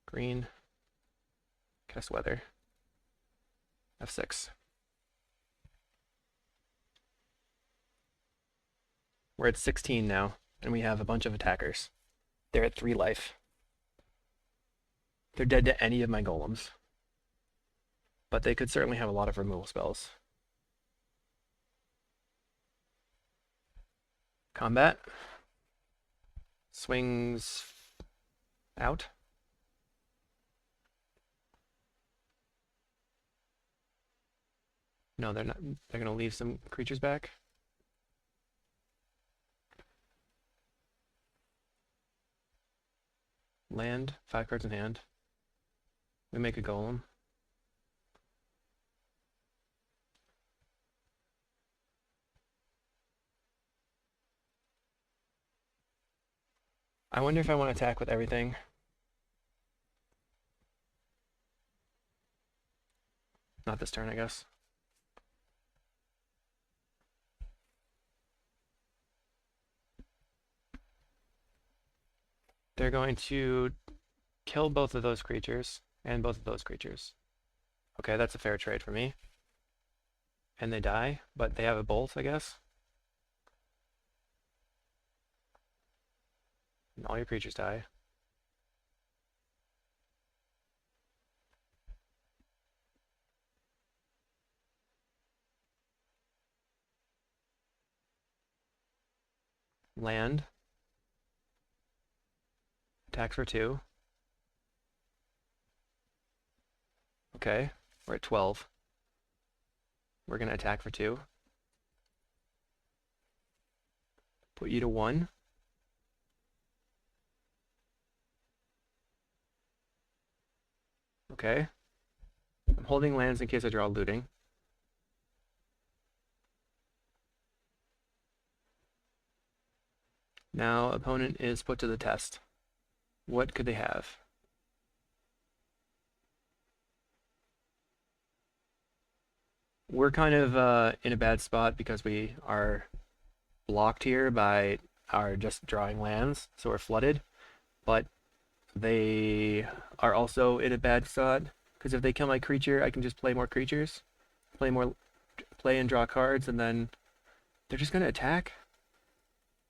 Green. Cast weather. F6. We're at 16 now, and we have a bunch of attackers. They're at 3 life. They're dead to any of my golems. But they could certainly have a lot of removal spells. Combat. Swings out. No, they're not. They're going to leave some creatures back. Land, 5 cards in hand. We make a golem. I wonder if I want to attack with everything. Not this turn, I guess. They're going to kill both of those creatures and both of those creatures. Okay, that's a fair trade for me. And they die, but they have a bolt, I guess. And all your creatures die. Land. Attacks for 2. Okay, we're at 12. We're going to attack for 2. Put you to 1. Okay. I'm holding lands in case I draw looting. Now, opponent is put to the test. What could they have? We're kind of in a bad spot because we are blocked here by our just drawing lands, so we're flooded. But they are also in a bad spot because if they kill my creature, I can just play more creatures, play and draw cards, and then they're just gonna attack.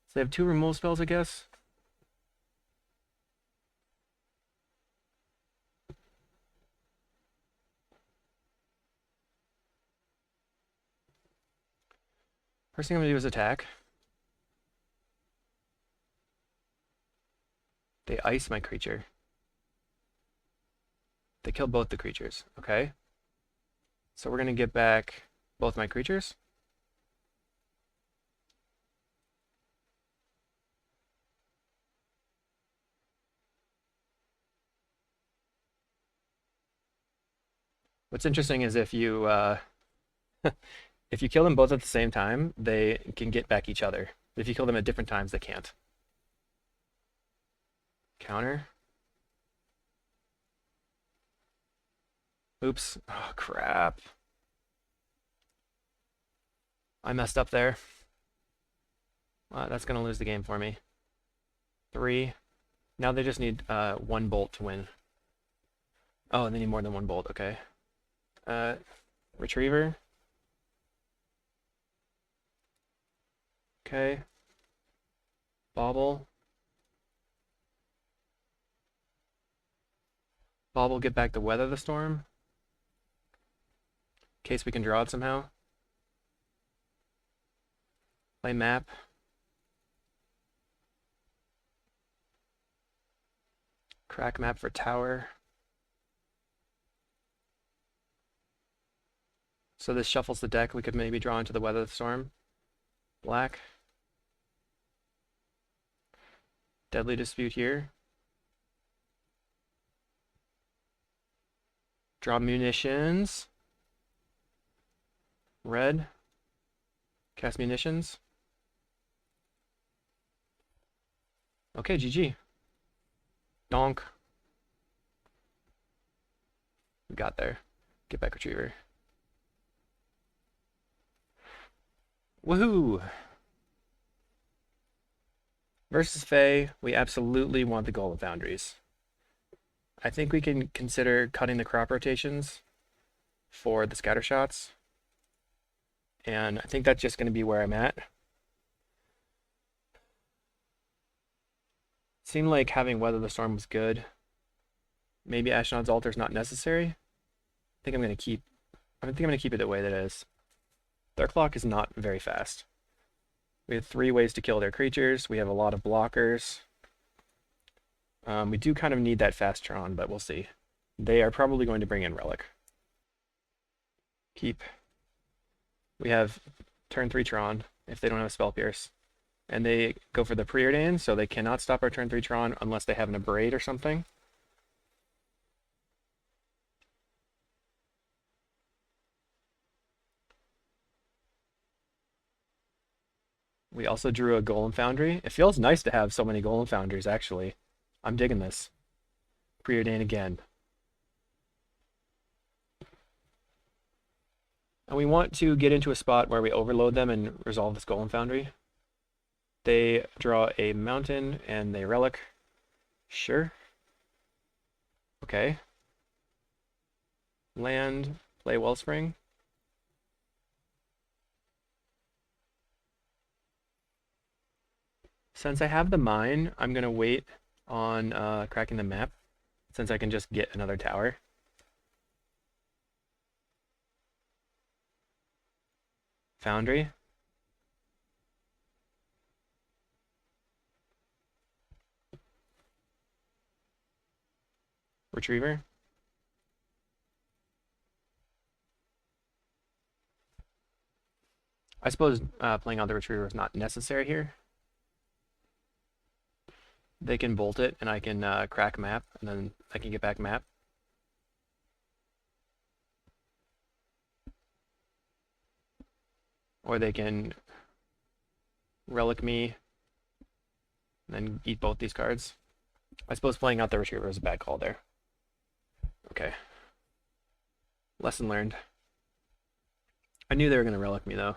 So they have 2 removal spells, I guess. First thing I'm gonna do is attack. They ice my creature. They kill both the creatures. Okay. So we're gonna get back both my creatures. What's interesting is if you if you kill them both at the same time, they can get back each other. If you kill them at different times, they can't. Counter. Oops. Oh, crap. I messed up there. That's going to lose the game for me. 3. Now they just need 1 bolt to win. Oh, and they need more than 1 bolt. Okay. Retriever. Okay. Bauble. Bauble, get back to weather the storm. In case we can draw it somehow. Play map. Crack map for tower. So this shuffles the deck. We could maybe draw into the weather the storm. Black. Deadly Dispute here. Draw munitions. Red. Cast munitions. Okay, GG. Donk. We got there. Get back Retriever. Woohoo! Versus Fae, we absolutely want the Golem Foundries. I think we can consider cutting the crop rotations for the scatter shots. And I think that's just going to be where I'm at. Seemed like having Weather the Storm was good. Maybe Ashnod's Altar is not necessary. I think I'm going to keep it the way that it is. Their clock is not very fast. We have 3 ways to kill their creatures. We have a lot of blockers. We do kind of need that fast Tron, but we'll see. They are probably going to bring in Relic. Keep. We have turn 3 Tron if they don't have a Spell Pierce. And they go for the Preordain, so they cannot stop our turn 3 Tron unless they have an Abrade or something. We also drew a Golem Foundry. It feels nice to have so many Golem Foundries, actually. I'm digging this. Preordain again. And we want to get into a spot where we overload them and resolve this Golem Foundry. They draw a mountain and they relic. Sure. Okay. Land, play Wellspring. Since I have the mine, I'm going to wait on cracking the map, since I can just get another tower. Foundry. Retriever. I suppose playing out the Retriever is not necessary here. They can bolt it, and I can crack map, and then I can get back map. Or they can relic me, and then eat both these cards. I suppose playing out the Retriever is a bad call there. Okay. Lesson learned. I knew they were going to relic me, though.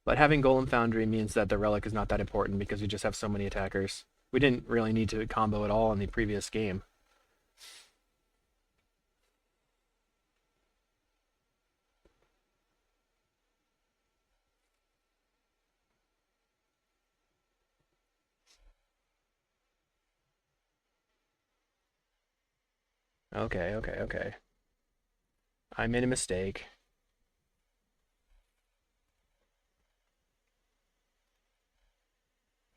But having Golem Foundry means that the relic is not that important because we just have so many attackers. We didn't really need to combo at all in the previous game. Okay. I made a mistake.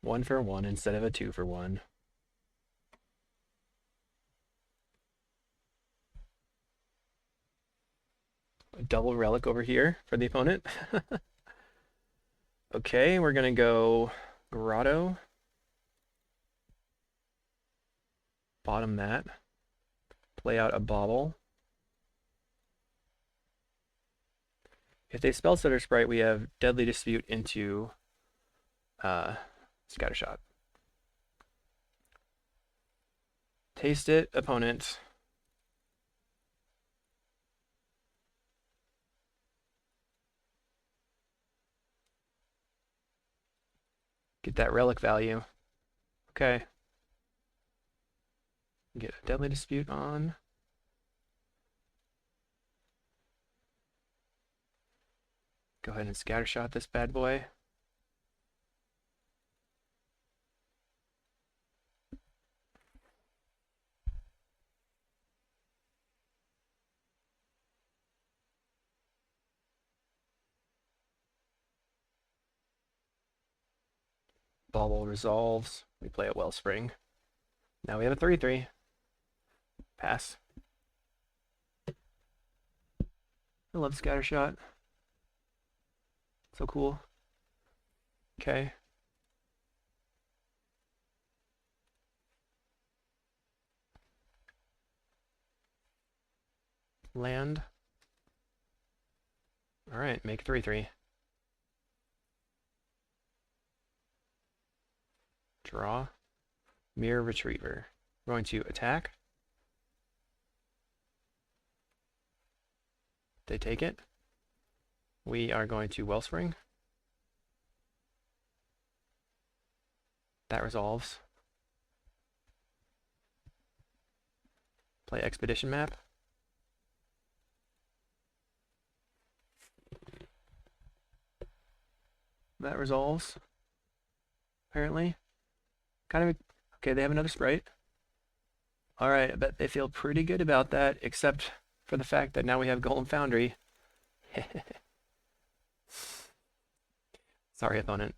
One for one instead of a 2 for 1. A double relic over here for the opponent. Okay, we're gonna go Grotto. Bottom that. Play out a Bauble. If they spell Stutter Sprite, we have Deadly Dispute into Scattershot. Taste it, opponent. Get that relic value. Okay. Get a Deadly Dispute on. Go ahead and Scattershot this bad boy. Bauble resolves. We play a Wellspring. Now we have a 3/3. Pass. I love Scattershot. So cool. Okay. Land. Alright, make 3/3. Draw. Mirror Retriever. We're going to attack. They take it. We are going to Wellspring. That resolves. Play Expedition Map. That resolves. Apparently. Kind of... Okay, they have another sprite. Alright, I bet they feel pretty good about that, except for the fact that now we have Golem Foundry. Sorry, opponent.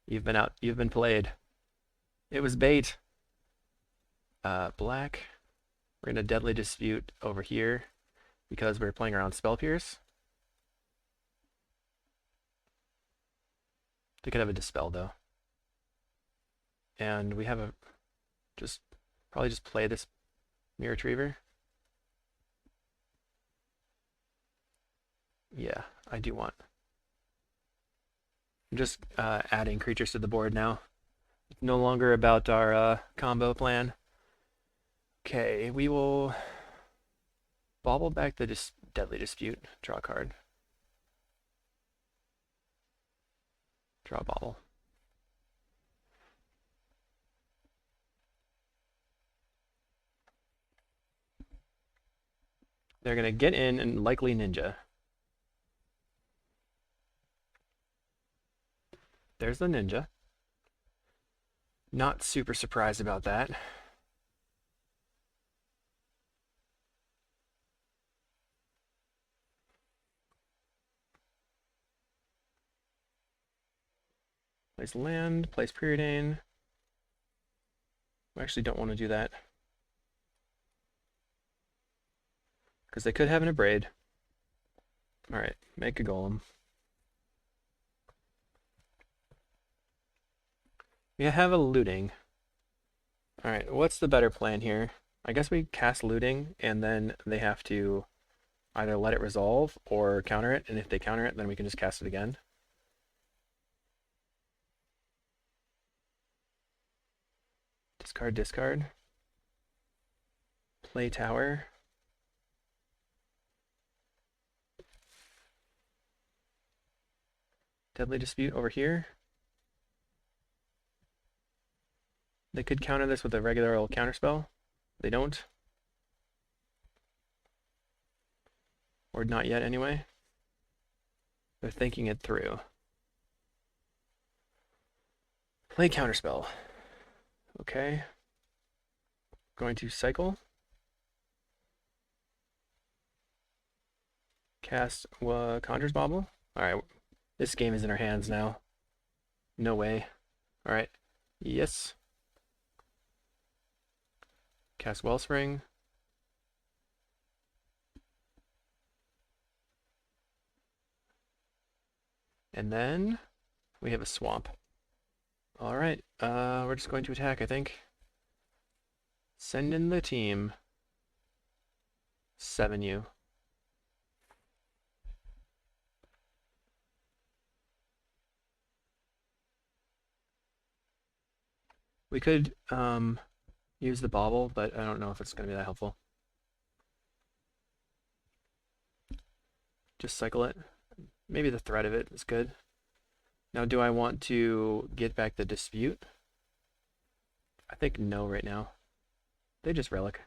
You've been played. It was bait. Black. We're gonna Deadly Dispute over here because we're playing around Spell Pierce. They could have a Dispel though. And we have a probably just play this Mirror Retriever. Yeah, I do want. I'm just adding creatures to the board now. No longer about our combo plan. Okay, we will bobble back the Deadly Dispute. Draw a card. Draw a bobble. They're going to get in and likely Ninja. There's the Ninja. Not super surprised about that. Place land, place Preordain. We actually don't want to do that, because they could have an Abrade. Alright, make a Golem. We have a Looting. Alright, what's the better plan here? I guess we cast Looting, and then they have to either let it resolve or counter it, and if they counter it, then we can just cast it again. Discard, discard. Play tower. Deadly Dispute over here. They could counter this with a regular old counterspell. They don't. Or not yet anyway. They're thinking it through. Play counterspell. Okay. Going to cycle. Cast Conjurer's Bauble. Alright, this game is in our hands now. No way. Alright. Yes. Cast Wellspring. And then we have a Swamp. Alright, we're just going to attack, I think. Send in the team. 7U. We could use the Bauble, but I don't know if it's going to be that helpful. Just cycle it. Maybe the threat of it is good. Now, do I want to get back the Dispute? I think no right now. They just Relic.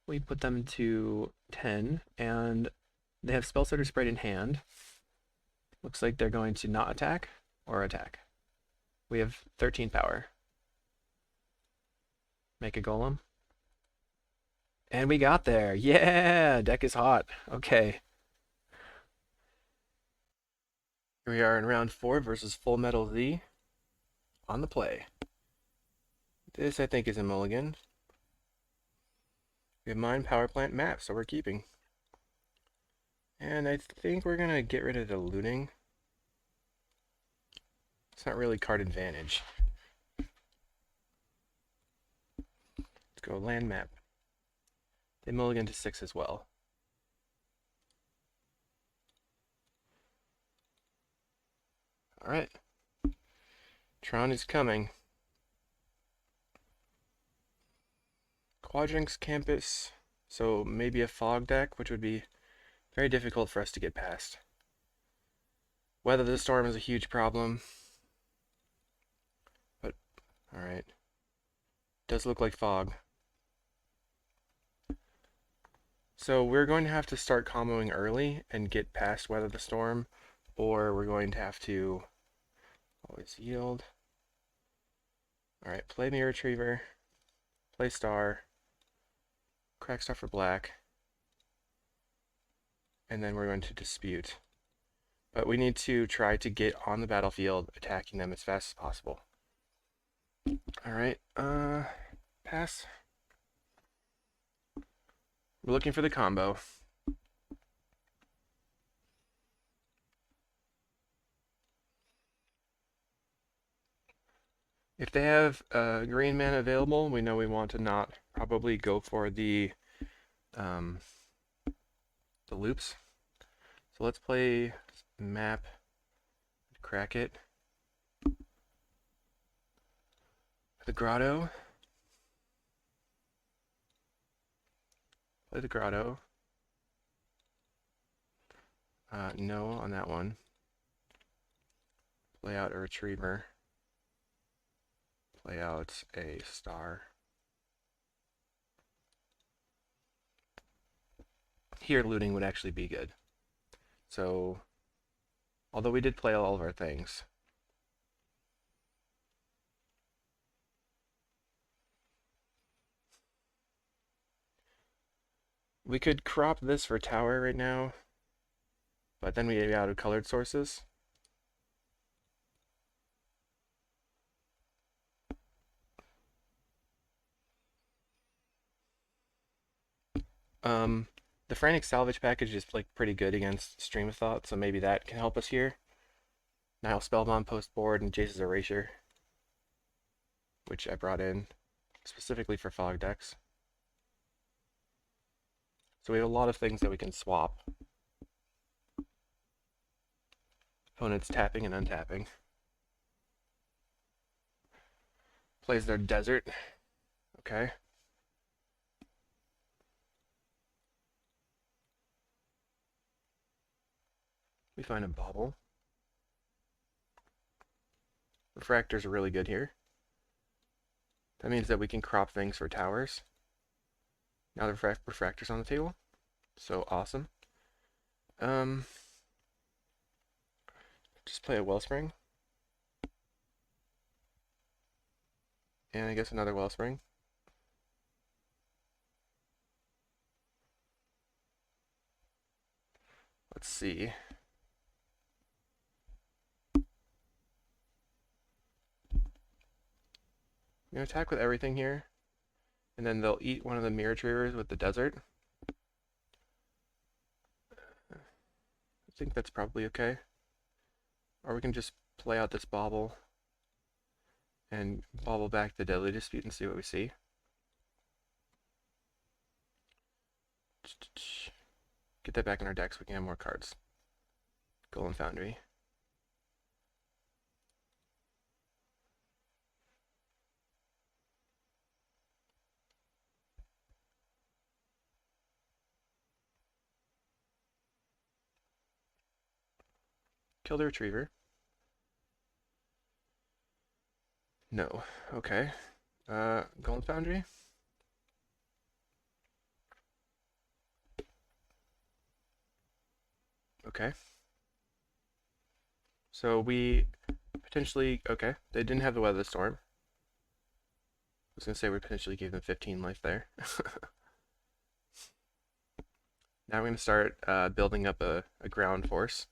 We put them to 10, and they have Spellsorter Sprite in hand. Looks like they're going to not attack or attack. We have 13 power. Make a Golem. And we got there. Yeah, deck is hot. Okay. Here we are in round 4 versus Full Metal Z on the play. This, I think, is a mulligan. We have Mine Power Plant map, so we're keeping. And I think we're going to get rid of the Looting. It's not really card advantage. Let's go land map. They mulligan to 6 as well. Alright. Tron is coming. Quadrinx Campus, so maybe a Fog deck, which would be very difficult for us to get past. Weather the storm is a huge problem. But, alright. Does look like fog. So we're going to have to start comboing early and get past Weather the Storm, or we're going to have to always yield. Alright, play Mirror Retriever, play Star, crack Star for black, and then we're going to dispute. But we need to try to get on the battlefield, attacking them as fast as possible. Alright, pass. We're looking for the combo. If they have green mana available, we know we want to not probably go for the loops. So let's play map, crack it. The grotto. Play the grotto. No on that one. Play out a retriever. Play out a star. Here looting would actually be good. So, although we did play all of our things. We could crop this for tower right now, but then we'd be out of colored sources. The Frantic Salvage package is like pretty good against Stream of Thought, so maybe that can help us here. Nile Spellbomb post board and Jace's Erasure, which I brought in specifically for fog decks. So we have a lot of things that we can swap. Opponents tapping and untapping. Plays their desert. Okay. We find a bauble. Refractors are really good here. That means that we can crop things for towers. Now the refractor's on the table. So awesome. Just play a Wellspring. And I guess another Wellspring. Let's see. I'm going to attack with everything here. And then they'll eat one of the Mirror Retrievers with the desert. I think that's probably okay. Or we can just play out this bauble and bauble back the Deadly Dispute and see what we see. Get that back in our deck so we can have more cards. Golem Foundry. Kill the Retriever. No. Okay. Golem Foundry. Okay. So we potentially, okay, they didn't have the Weather Storm. I was going to say we potentially gave them 15 life there. Now we're going to start building up a ground force.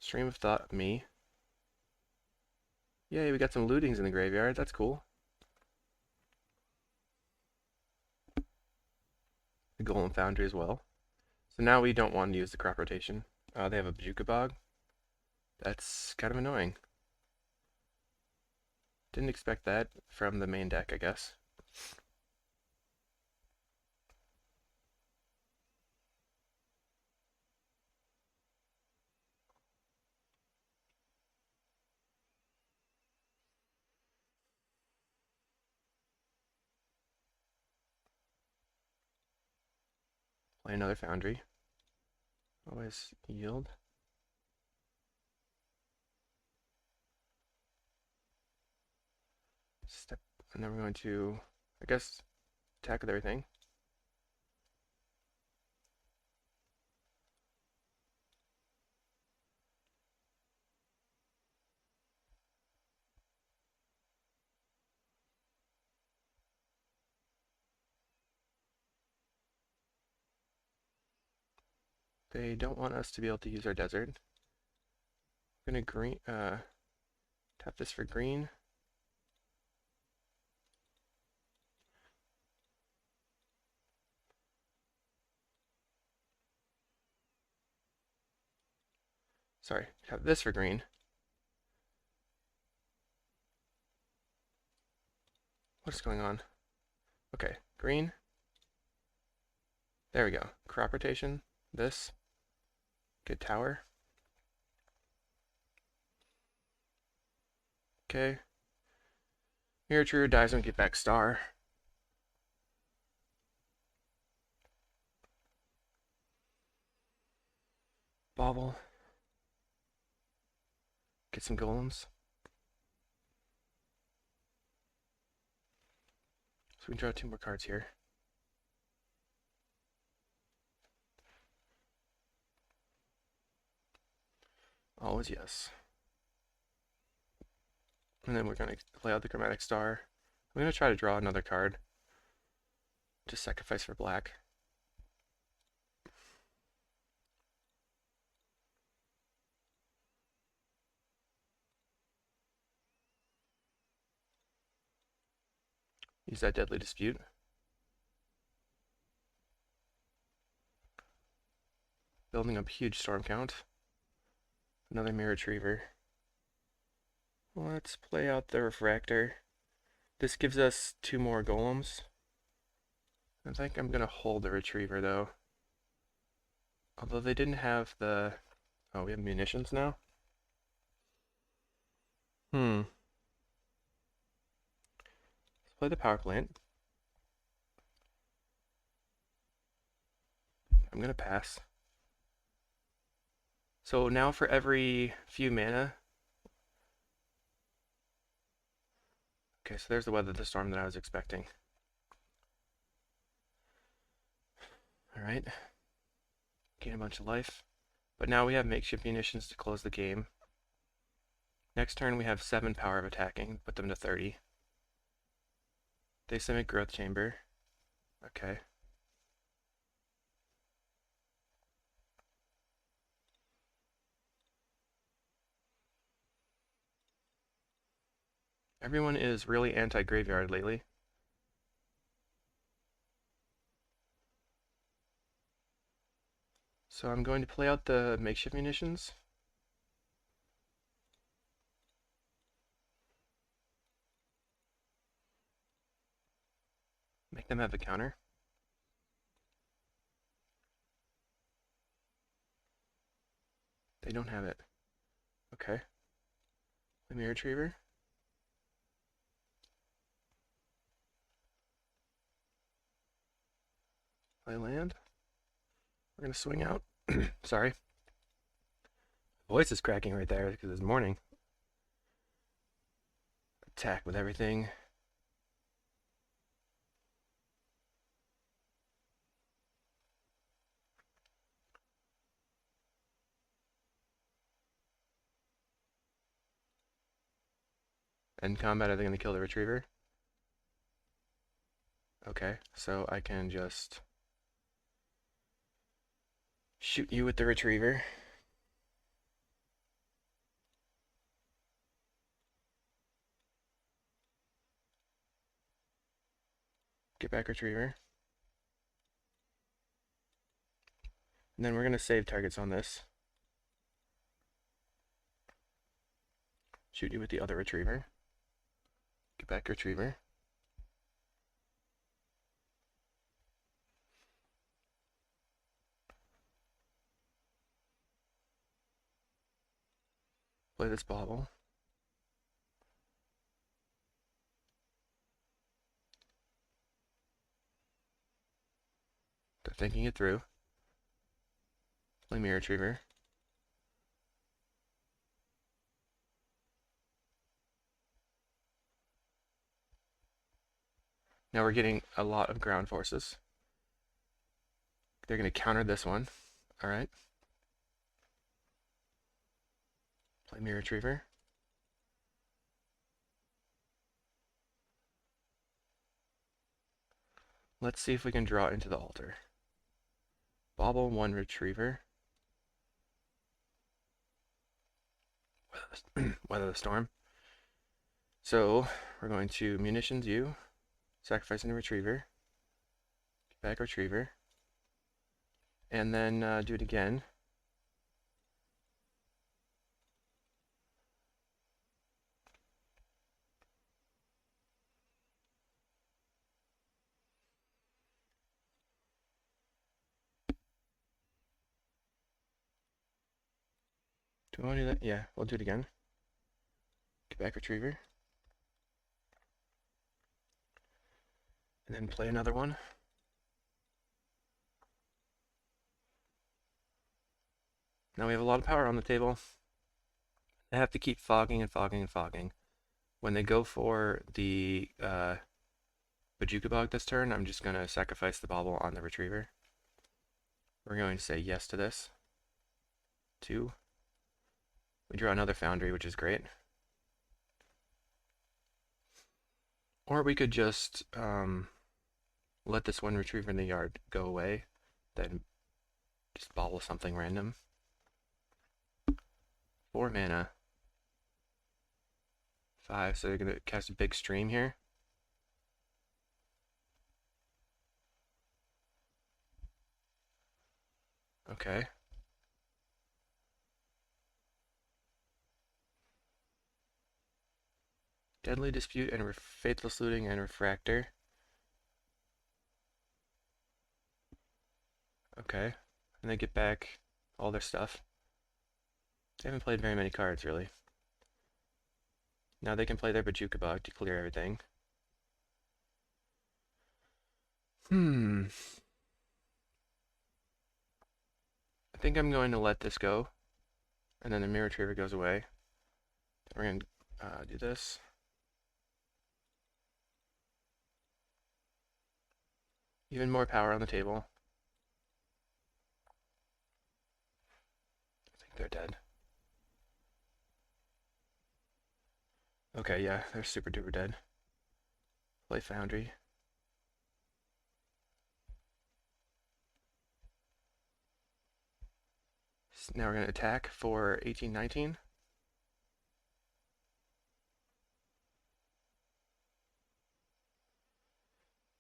Stream of Thought, me. Yay, we got some lootings in the graveyard. That's cool. The Golem Foundry as well. So now we don't want to use the crop rotation. They have a Bajuka Bog. That's kind of annoying. Didn't expect that from the main deck, I guess. Play another Foundry. Always yield. Step, and then we're going to, I guess, attack with everything. They don't want us to be able to use our desert. I'm gonna tap this for green. Sorry, tap this for green. What's going on? Okay, green. There we go. Crop rotation. This. Good tower. Okay. Mirror True dies when we get back star. Bobble. Get some golems. So we can draw 2 more cards here. Always yes. And then we're going to play out the Chromatic Star. I'm going to try to draw another card. Just sacrifice for black. Use that Deadly Dispute. Building up huge storm count. Another Mirror Retriever. Let's play out the Refractor. This gives us 2 more golems. I think I'm going to hold the Retriever though. Although they didn't have the... Oh, we have munitions now? Let's play the power plant. I'm going to pass. So now for every few mana... Okay, so there's the Weather the Storm that I was expecting. Alright. Gain a bunch of life. But now we have makeshift munitions to close the game. Next turn we have 7 power of attacking, put them to 30. They Simic Growth Chamber. Okay. Everyone is really anti-graveyard lately. So I'm going to play out the makeshift munitions. Make them have a counter. They don't have it. Okay. The Mirror Retriever. Play land. We're going to swing out. Sorry. Voice is cracking right there because it's morning. Attack with everything. End combat, are they going to kill the Retriever? Okay, so I can just shoot you with the Retriever. Get back Retriever. And then we're going to save targets on this. Shoot you with the other Retriever. Get back Retriever. Play this bauble. They're thinking it through. Play Mirror Retriever. Now we're getting a lot of ground forces. They're going to counter this one. All right. Play Mirror Retriever. Let's see if we can draw into the altar. Bobble 1 Retriever. Weather the Storm. So we're going to Munitions U, sacrificing a Retriever, get back Retriever, and then do it again. Do we want to do that? Yeah, we'll do it again. Get back Retriever. And then play another one. Now we have a lot of power on the table. I have to keep fogging and fogging and fogging. When they go for the Bojuka Bog this turn, I'm just going to sacrifice the Bobble on the Retriever. We're going to say yes to this. 2. We draw another Foundry, which is great. Or we could just let this one Retriever in the yard go away, then just bobble something random. 4 mana. 5, so they're going to cast a big stream here. Okay. Deadly Dispute and Faithless Looting and Refractor. Okay. And they get back all their stuff. They haven't played very many cards, really. Now they can play their Bojuka Bog to clear everything. I think I'm going to let this go. And then the Mirror Retriever goes away. We're going to do this. Even more power on the table. I think they're dead. Okay, yeah, they're super duper dead. Play Foundry. So now we're going to attack for 18-19.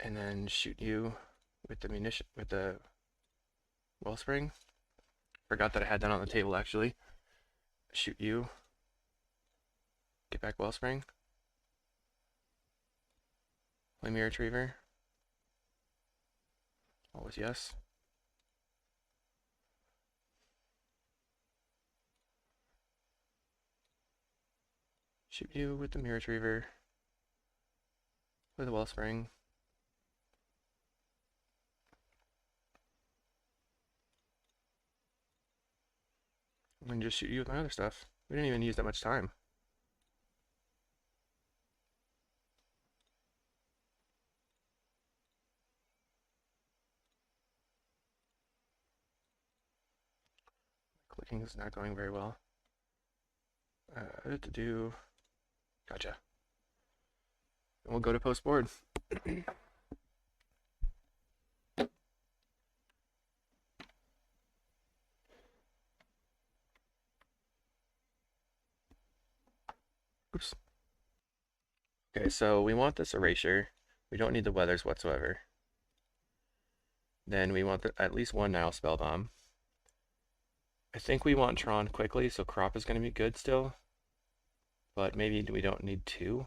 And then shoot you with the Wellspring. Forgot that I had that on the table actually. Shoot you. Get back Wellspring. Play Mirror Retriever. Always yes. Shoot you with the Mirror Retriever. Play the Wellspring. I'm gonna just shoot you with my other stuff. We didn't even use that much time. Clicking is not going very well. To do. Gotcha. And we'll go to post board. Oops. Okay, so we want this erasure. We don't need the weathers whatsoever. Then we want at least one Nile Spellbomb. I think we want Tron quickly, so crop is going to be good still. But maybe we don't need 2.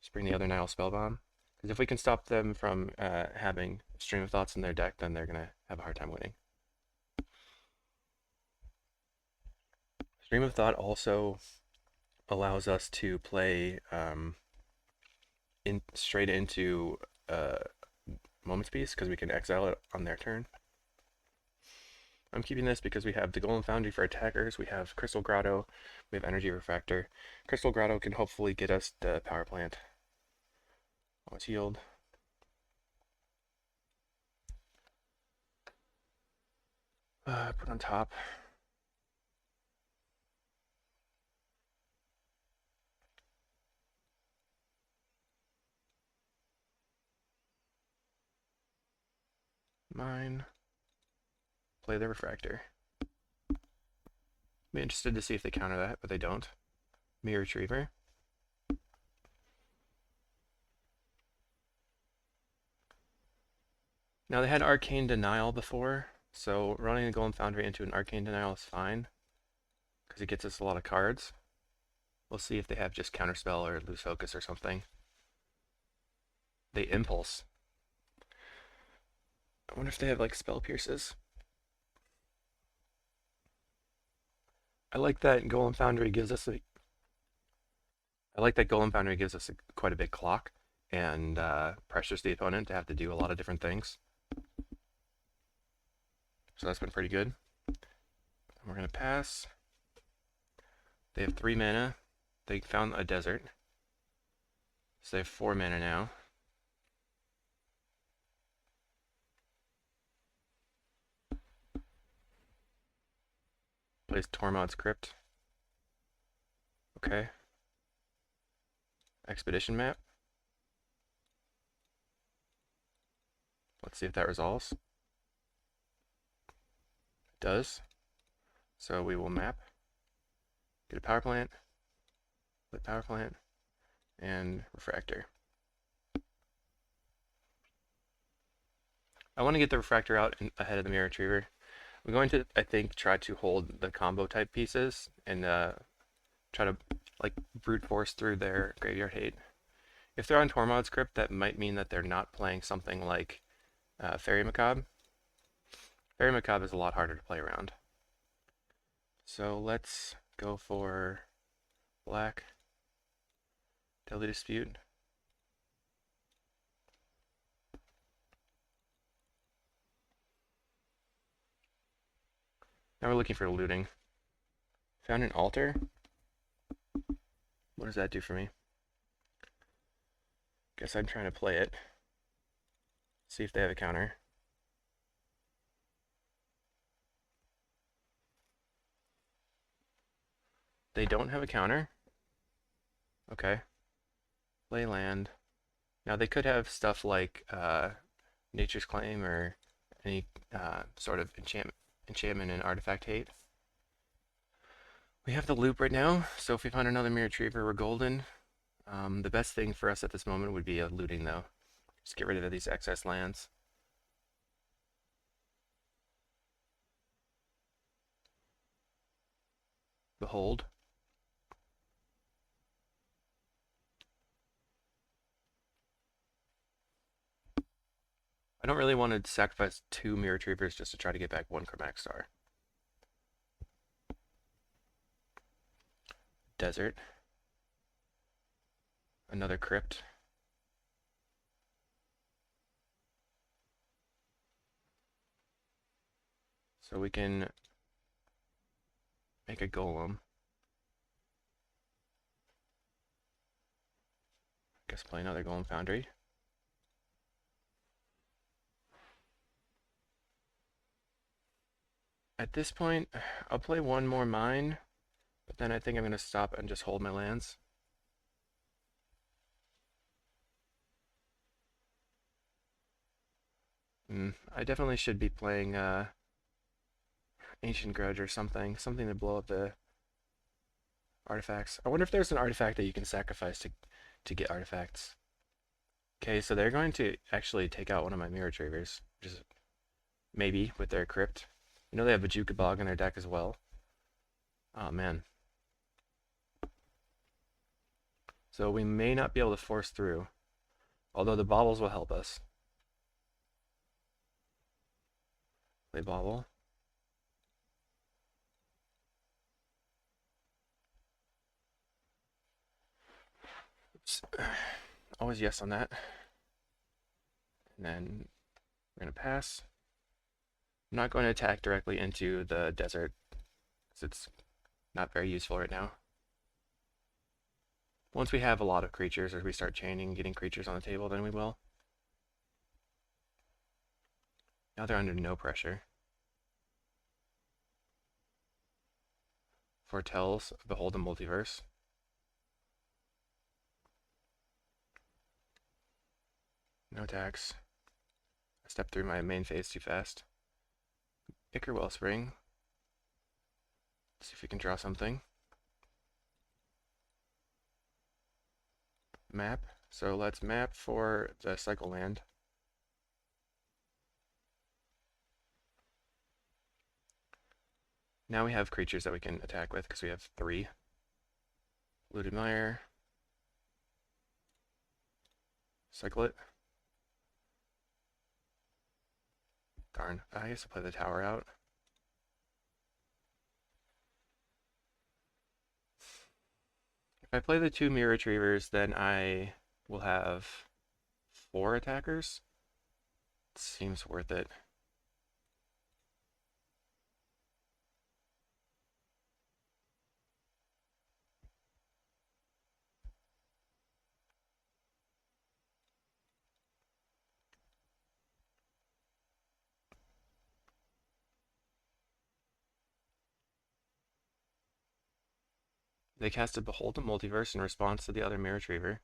Just bring the other Nile Spellbomb. Because if we can stop them from having Stream of Thoughts in their deck, then they're going to have a hard time winning. Stream of Thought also allows us to play straight into Moment's Peace, because we can exile it on their turn. I'm keeping this because we have the Golem Foundry for attackers, we have Crystal Grotto, we have Energy Refractor. Crystal Grotto can hopefully get us the power plant. Oh, it's healed. Put on top. Mine. Play the Refractor. Be interested to see if they counter that, but they don't. Mirror Retriever. Now they had Arcane Denial before, so running the Golem Foundry into an Arcane Denial is fine, because it gets us a lot of cards. We'll see if they have just Counterspell or Loose Focus or something. They Impulse. I wonder if they have like Spell Pierces. I like that Golem Foundry gives us quite a big clock and pressures the opponent to have to do a lot of different things. So that's been pretty good. We're gonna pass. They have 3 mana. They found a desert. So they have 4 mana now. Plays Tormod's Crypt. Okay. Expedition map. Let's see if that resolves. It does. So we will map. Get a power plant. Lit power plant. And Refractor. I want to get the Refractor out ahead of the Mirror Retriever. I'm going to, I think, try to hold the combo type pieces and try to like brute force through their graveyard hate. If they're on Tormod's Crypt, that might mean that they're not playing something like Fairy Macabre. Fairy Macabre is a lot harder to play around. So let's go for black. Deadly Dispute. Now we're looking for looting. Found an altar. What does that do for me? Guess I'm trying to play it. See if they have a counter. They don't have a counter. Okay. Play land. Now they could have stuff like Nature's Claim or any sort of enchantment and artifact hate. We have the loop right now, so if we find another Mirror Retriever, we're golden. The best thing for us at this moment would be a looting, though. Just get rid of these excess lands. Behold. I don't really want to sacrifice 2 Mirror Retrievers just to try to get back 1 Chromatic Star. Desert. Another Crypt. So we can make a Golem. Guess play another Golem Foundry. At this point, I'll play 1 more Mine, but then I think I'm going to stop and just hold my lands. I definitely should be playing Ancient Grudge or something to blow up the artifacts. I wonder if there's an artifact that you can sacrifice to get artifacts. Okay, so they're going to actually take out one of my Mirror Retrievers, which is maybe with their Crypt. You know they have a Juka Bog in their deck as well. Oh man. So we may not be able to force through, although the baubles will help us. Play bauble. Oops. Always yes on that. And then we're going to pass. I'm not going to attack directly into the desert, because it's not very useful right now. Once we have a lot of creatures, or we start chaining, getting creatures on the table, then we will. Now they're under no pressure. foretells Behold the Multiverse. No attacks. I stepped through my main phase too fast. Ichor Wellspring. See if we can draw something. Map. So let's map for the cycle land. Now we have creatures that we can attack with because we have 3. Looted Mire. Cycle it. Darn, I guess I'll play the tower out. If I play the 2 Mirror Retrievers, then I will have 4 attackers. It seems worth it. They casted Behold the Multiverse in response to the other Mirror Retriever.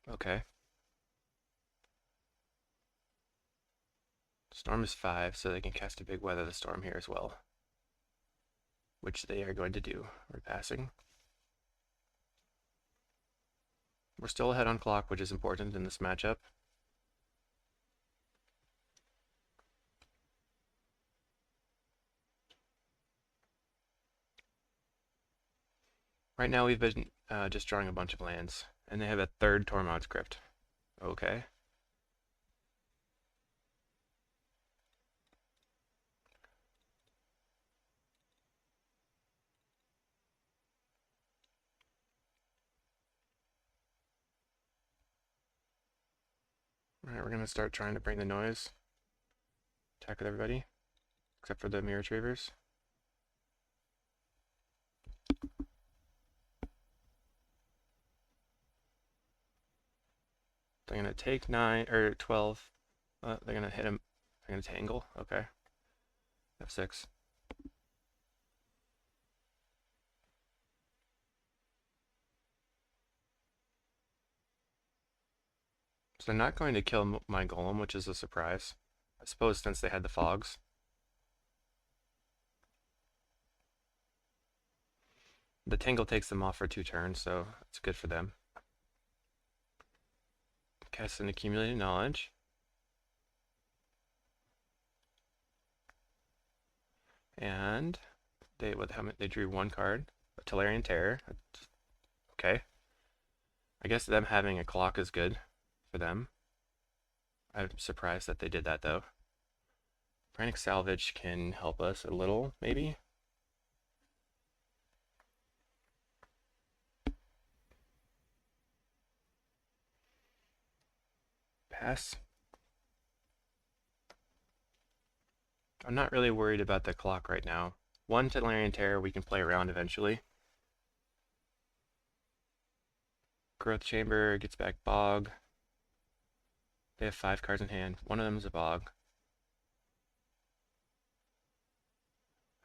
Okay. Storm is 5, so they can cast a big Weather the Storm here as well. Which they are going to do. We're passing. We're still ahead on clock, which is important in this matchup. Right now we've been just drawing a bunch of lands, and they have a 3rd Tormod's Crypt. Okay. Alright, we're going to start trying to bring the noise. Attack with everybody, except for the Mirror Retrievers. They're going to take 9 or 12. They're going to hit him. They're going to tangle. Okay. F6. So they're not going to kill my golem, which is a surprise. I suppose since they had the fogs. The tangle takes them off for 2 turns, so it's good for them. Cast an Accumulated Knowledge. And they drew 1 card, a Tolarian Terror. Okay. I guess them having a clock is good for them. I'm surprised that they did that though. Frantic Salvage can help us a little, maybe. Pass. I'm not really worried about the clock right now. 1 Tolarian Terror we can play around eventually. Growth Chamber gets back Bog. They have 5 cards in hand. One of them is a Bog.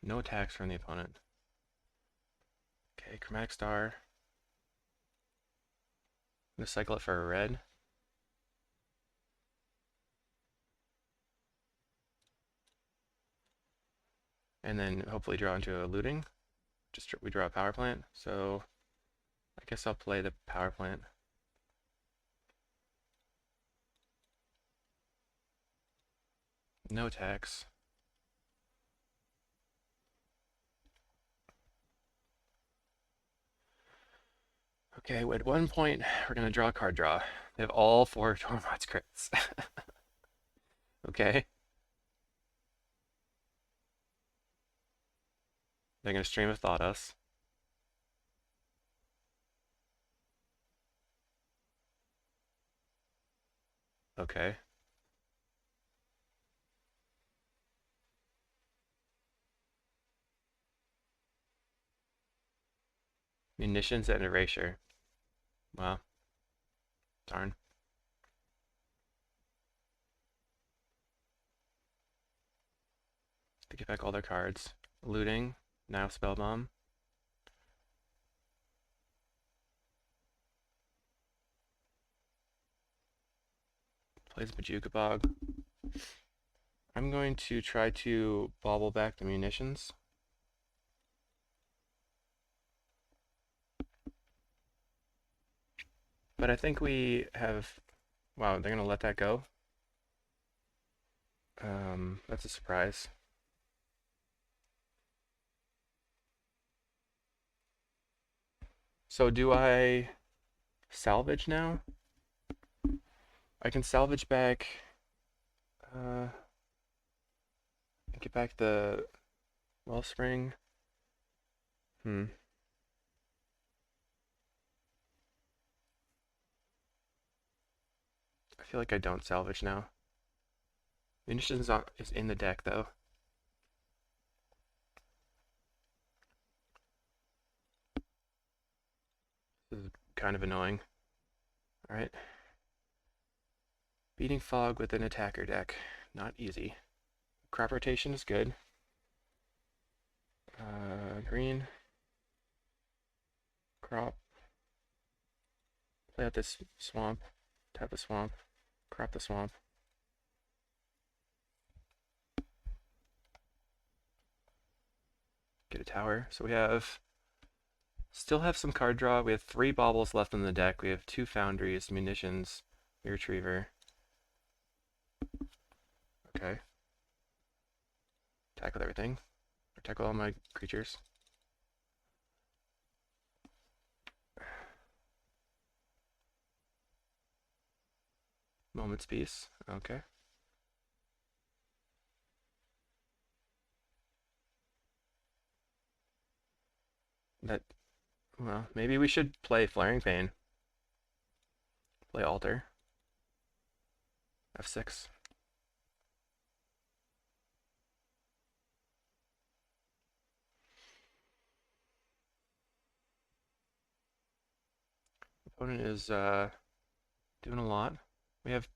No attacks from the opponent. Okay, Chromatic Star. I'm going to cycle it for a red. And then hopefully draw into a looting. We draw a power plant, so I guess I'll play the power plant. No attacks. Okay, at one point we're gonna draw a card draw. They have all 4 Tormod's crits. Okay. They're gonna Stream of Thought us. Okay. Munitions and Erasure. Wow. Darn. to get back all their cards. Looting, now Spellbomb. Plays Majuka Bog. I'm going to try to bobble back the munitions. But I think we have... Wow, they're going to let that go? That's a surprise. So do I salvage now? I can salvage back... get back the Wellspring. I feel like I don't salvage now. Munitions is in the deck, though. This is kind of annoying. Alright. Beating Fog with an attacker deck. Not easy. Crop rotation is good. Green. Crop. Play out this swamp. Tap the swamp. Crop the swamp. Get a tower. So we have... Still have some card draw. We have 3 baubles left in the deck. We have 2 foundries, munitions, retriever. Okay. Attack with everything. Attack with all my creatures. Moment's Peace. Okay. That... Well, maybe we should play Flaring Pain. Play Altar. F6. Opponent is doing a lot. We have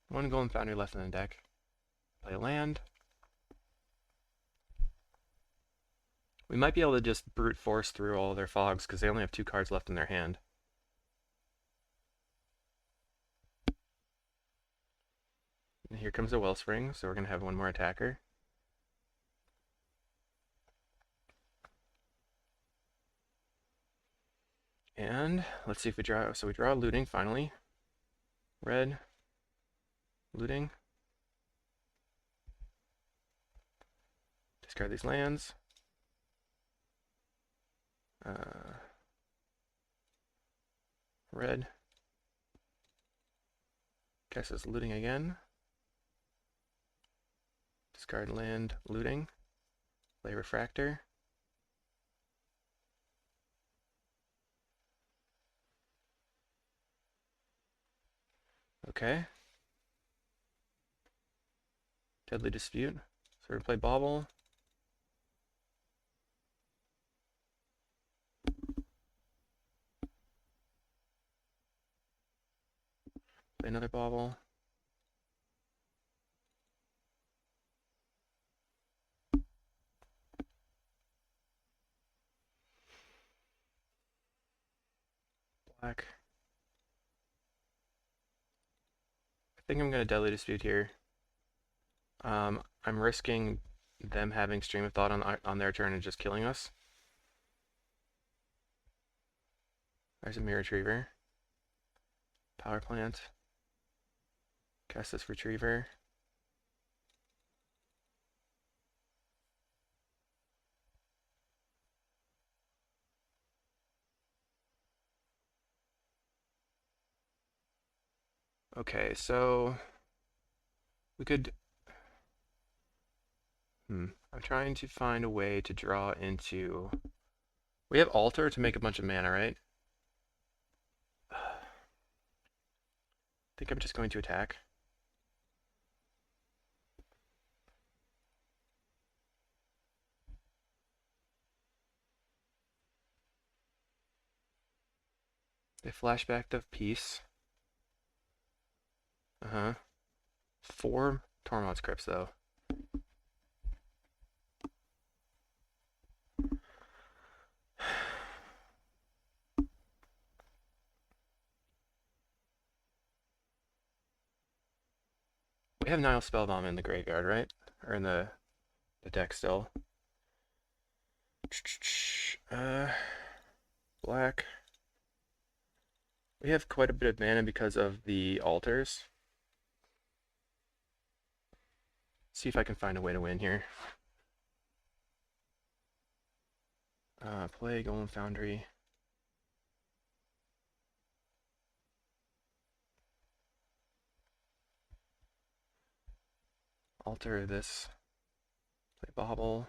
1 Golem Foundry left in the deck. Play land. We might be able to just brute force through all of their fogs because they only have 2 cards left in their hand. And here comes a Wellspring, so we're going to have 1 more attacker. And let's see if we draw. So we draw Looting finally. Red. Looting. Discard these lands. Red. Guess it's Looting again. Discard land, Looting. Play Refractor. Okay. Deadly Dispute. So we're going to play Bauble. Play another Bauble. Black. I think I'm going to Deadly Dispute here. I'm risking them having Stream of Thought on their turn and just killing us. There's a Mirror Retriever. Power Plant. Cast this Retriever. Okay, so we could... I'm trying to find a way to draw into... We have Altar to make a bunch of mana, right? I think I'm just going to attack. They flash back the piece. 4 Tormod's Crypts, though. We have Nile Spellbomb in the graveyard, right? Or in the deck still. Black. We have quite a bit of mana because of the altars. See if I can find a way to win here. Play Golem Foundry. Alter this. Play Bobble.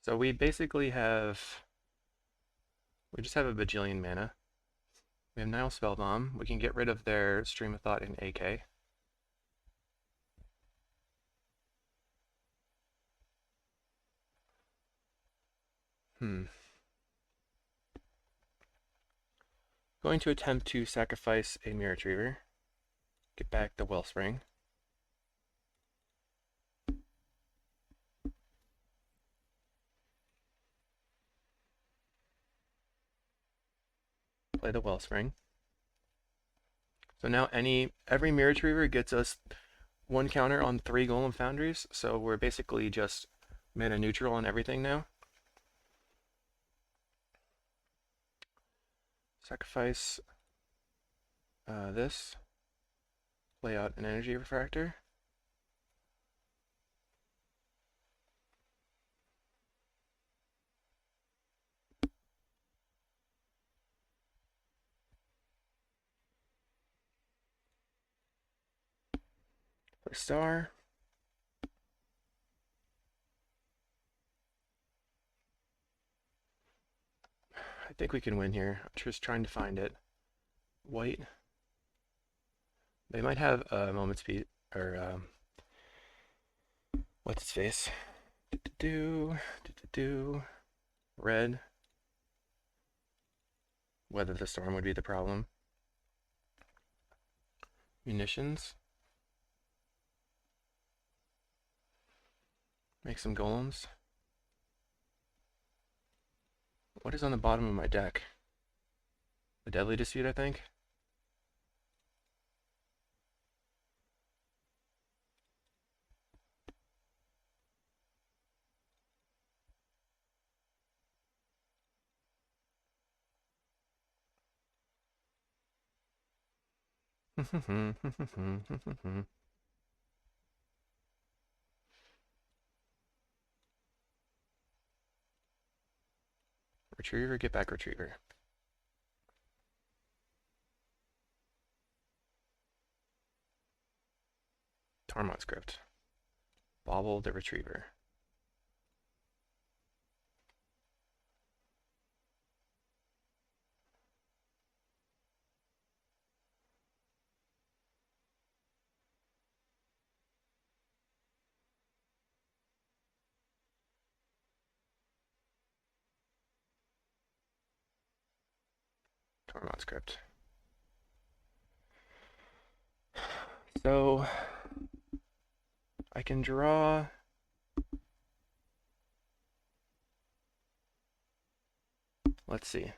So we basically have, we just have a bajillion mana. We have Nile Spellbomb. We can get rid of their Stream of Thought in AK. Going to attempt to sacrifice a Mirror Retriever. Get back the Wellspring. Play the Wellspring. So now every Mirror Retriever gets us one counter on 3 Golem Foundries, so we're basically just mana neutral on everything now. Sacrifice this. Play out an Energy Refractor. Play Star. I think we can win here. I'm just trying to find it. White. They might have a Moment Speed, or what's its face? Red. Weather the Storm would be the problem. Munitions. Make some golems. What is on the bottom of my deck? The Deadly Dispute, I think. Retriever, get back Retriever. Tormod script. Bobble the Retriever. Tormod script. So I can draw let's see.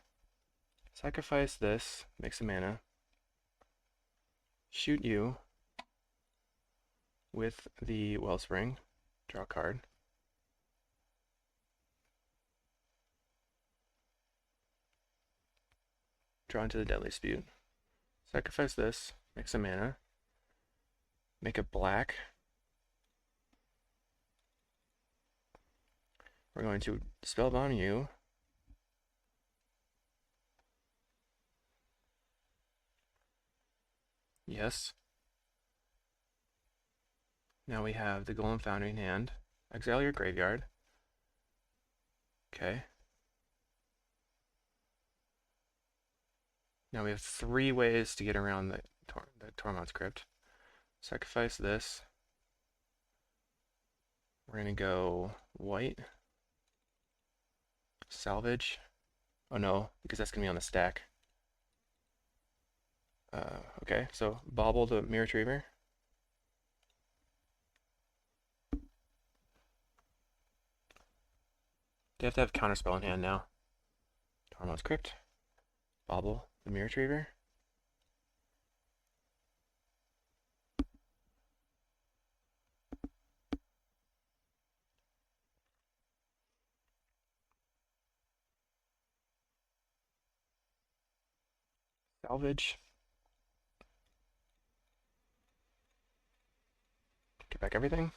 Sacrifice this, make some mana. Shoot you with the Wellspring. Draw a card. Draw into the Deadly Dispute. Sacrifice this, make some mana. Make it black. We're going to Spellbomb you. Yes. Now we have the Golem Foundry in hand. Exile your graveyard. Okay. Now we have 3 ways to get around the Tormod script. Sacrifice this. We're going to go white. Salvage. Oh no, because that's going to be on the stack. Okay, so bobble the Mirror Retriever. They have to have counterspell in hand now. Tormod's Crypt. Bobble, the Mirror Retriever. Salvage. Get back everything.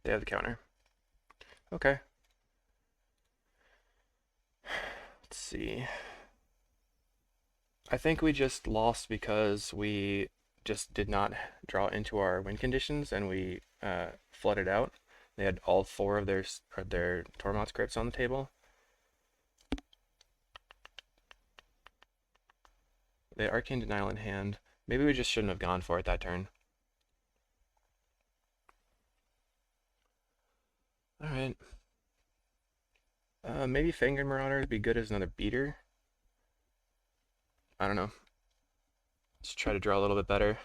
They have the counter. Okay. Let's see. I think we just lost because we just did not draw into our win conditions and we flooded out. They had all 4 of their Tormod's Crypts on the table. They had Arcane Denial in hand. Maybe we just shouldn't have gone for it that turn. Alright. Maybe Fangren Marauder would be good as another beater. I don't know. Let's try to draw a little bit better.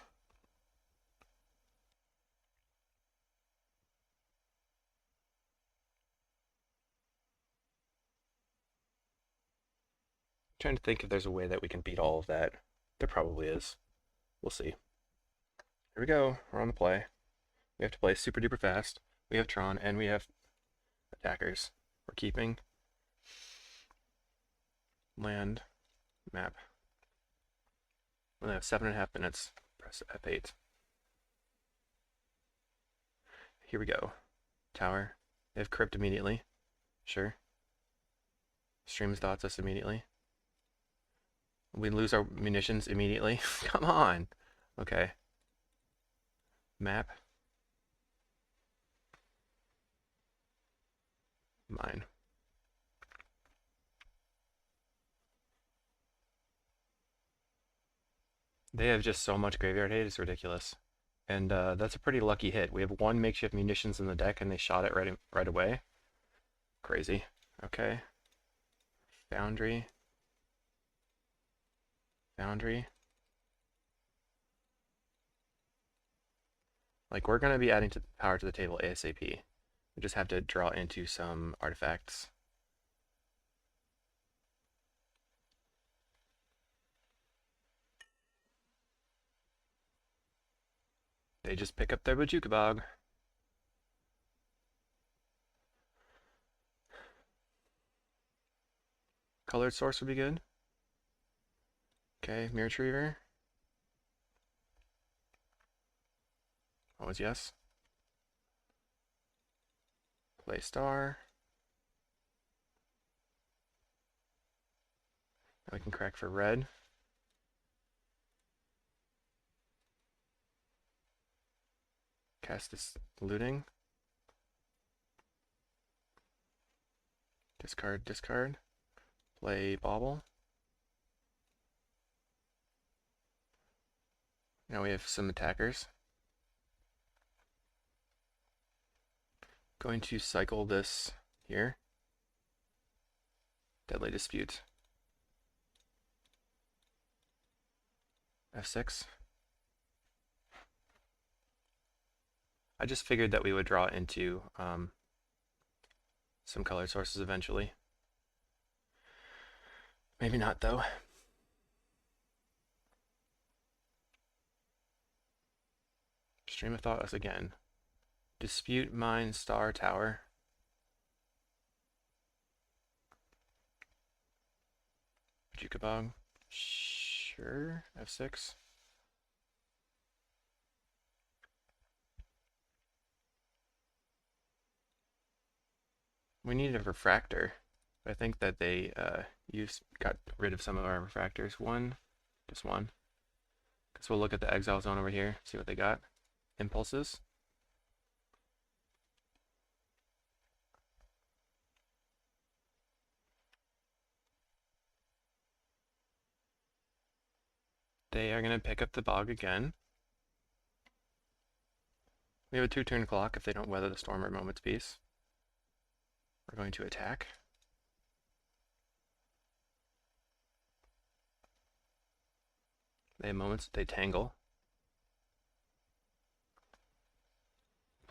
Trying to think if there's a way that we can beat all of that. There probably is. We'll see. Here we go. We're on the play. We have to play super duper fast. We have Tron and we have attackers. We're keeping land map. We only have 7.5 minutes. Press F8. Here we go. Tower. They have Crypt immediately. Sure. Streams dots us immediately. We lose our munitions immediately. Come on. Okay. Map. Mine. They have just so much graveyard hate, it's ridiculous. And that's a pretty lucky hit. We have 1 makeshift munitions in the deck and they shot it right away. Crazy. Okay. Foundry. Foundry. Like, we're going to be adding power to the table ASAP. We just have to draw into some artifacts. They just pick up their Bojuka Bog. Colored source would be good. Okay, Mirror Retriever. Always yes. Play star. Now we can crack for red. Cast this looting. Discard, discard. Play bauble. Now we have some attackers. Going to cycle this here. Deadly Dispute. F6. I just figured that we would draw into some color sources eventually. Maybe not, though. Stream of Thought again. Dispute, Mine, Star, Tower. Jukabog. Sure. F6. We need a refractor. I think that they got rid of some of our refractors. Just one. Because we'll look at the exile zone over here, see what they got. Impulses. They are going to pick up the bog again. We have a 2-turn clock if they don't weather the storm or Moment's Peace. We're going to attack. They have moments, they tangle.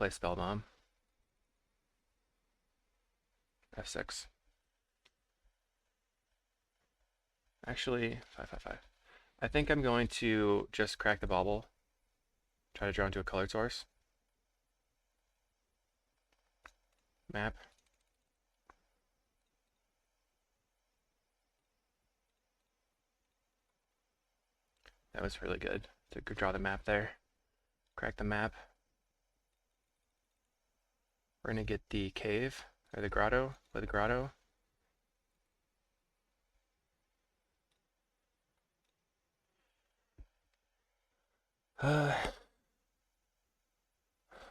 play Spellbomb. F6. Actually, 5/5/5. I think I'm going to just crack the bauble. Try to draw into a colored source. Map. That was really good to draw the map there. Crack the map. We're going to get the cave, or the grotto, play the grotto.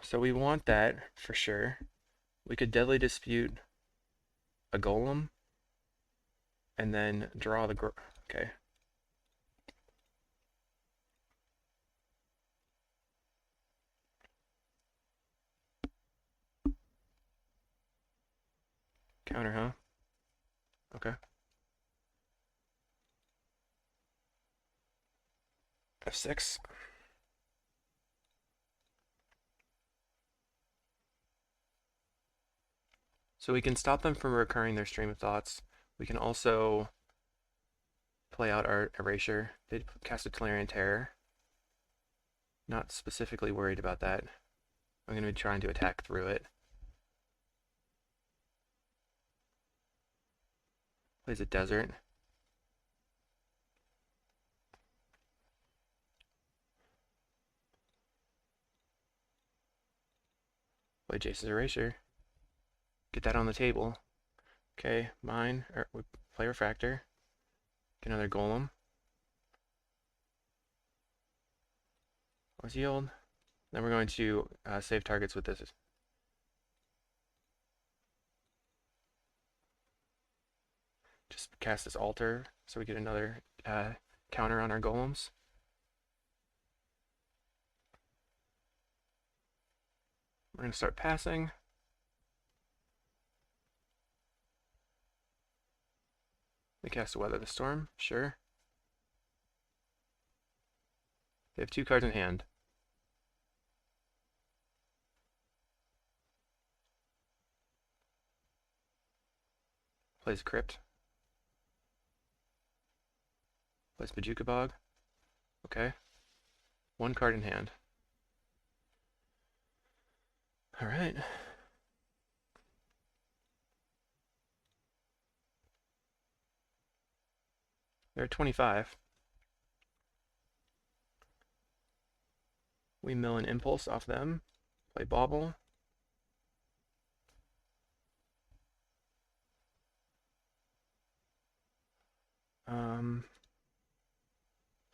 So we want that for sure. We could Deadly Dispute a golem and then draw the okay. Counter, huh? Okay. F6. So we can stop them from recurring their stream of thoughts. We can also play out our erasure. They cast a Tolarian Terror. Not specifically worried about that. I'm going to be trying to attack through it. Plays a desert. Play Jace's Erasure. Get that on the table. Okay, mine. We play Refractor. Get another Golem. Let's yield. Then we're going to save targets with this. Just cast this altar so we get another counter on our golems. We're going to start passing. We cast a Weather the Storm, sure. They have 2 cards in hand. Plays Crypt. Plays Bajuka Bog. Okay. 1 card in hand. Alright. They're at 25. We mill an Impulse off them. Play Bauble.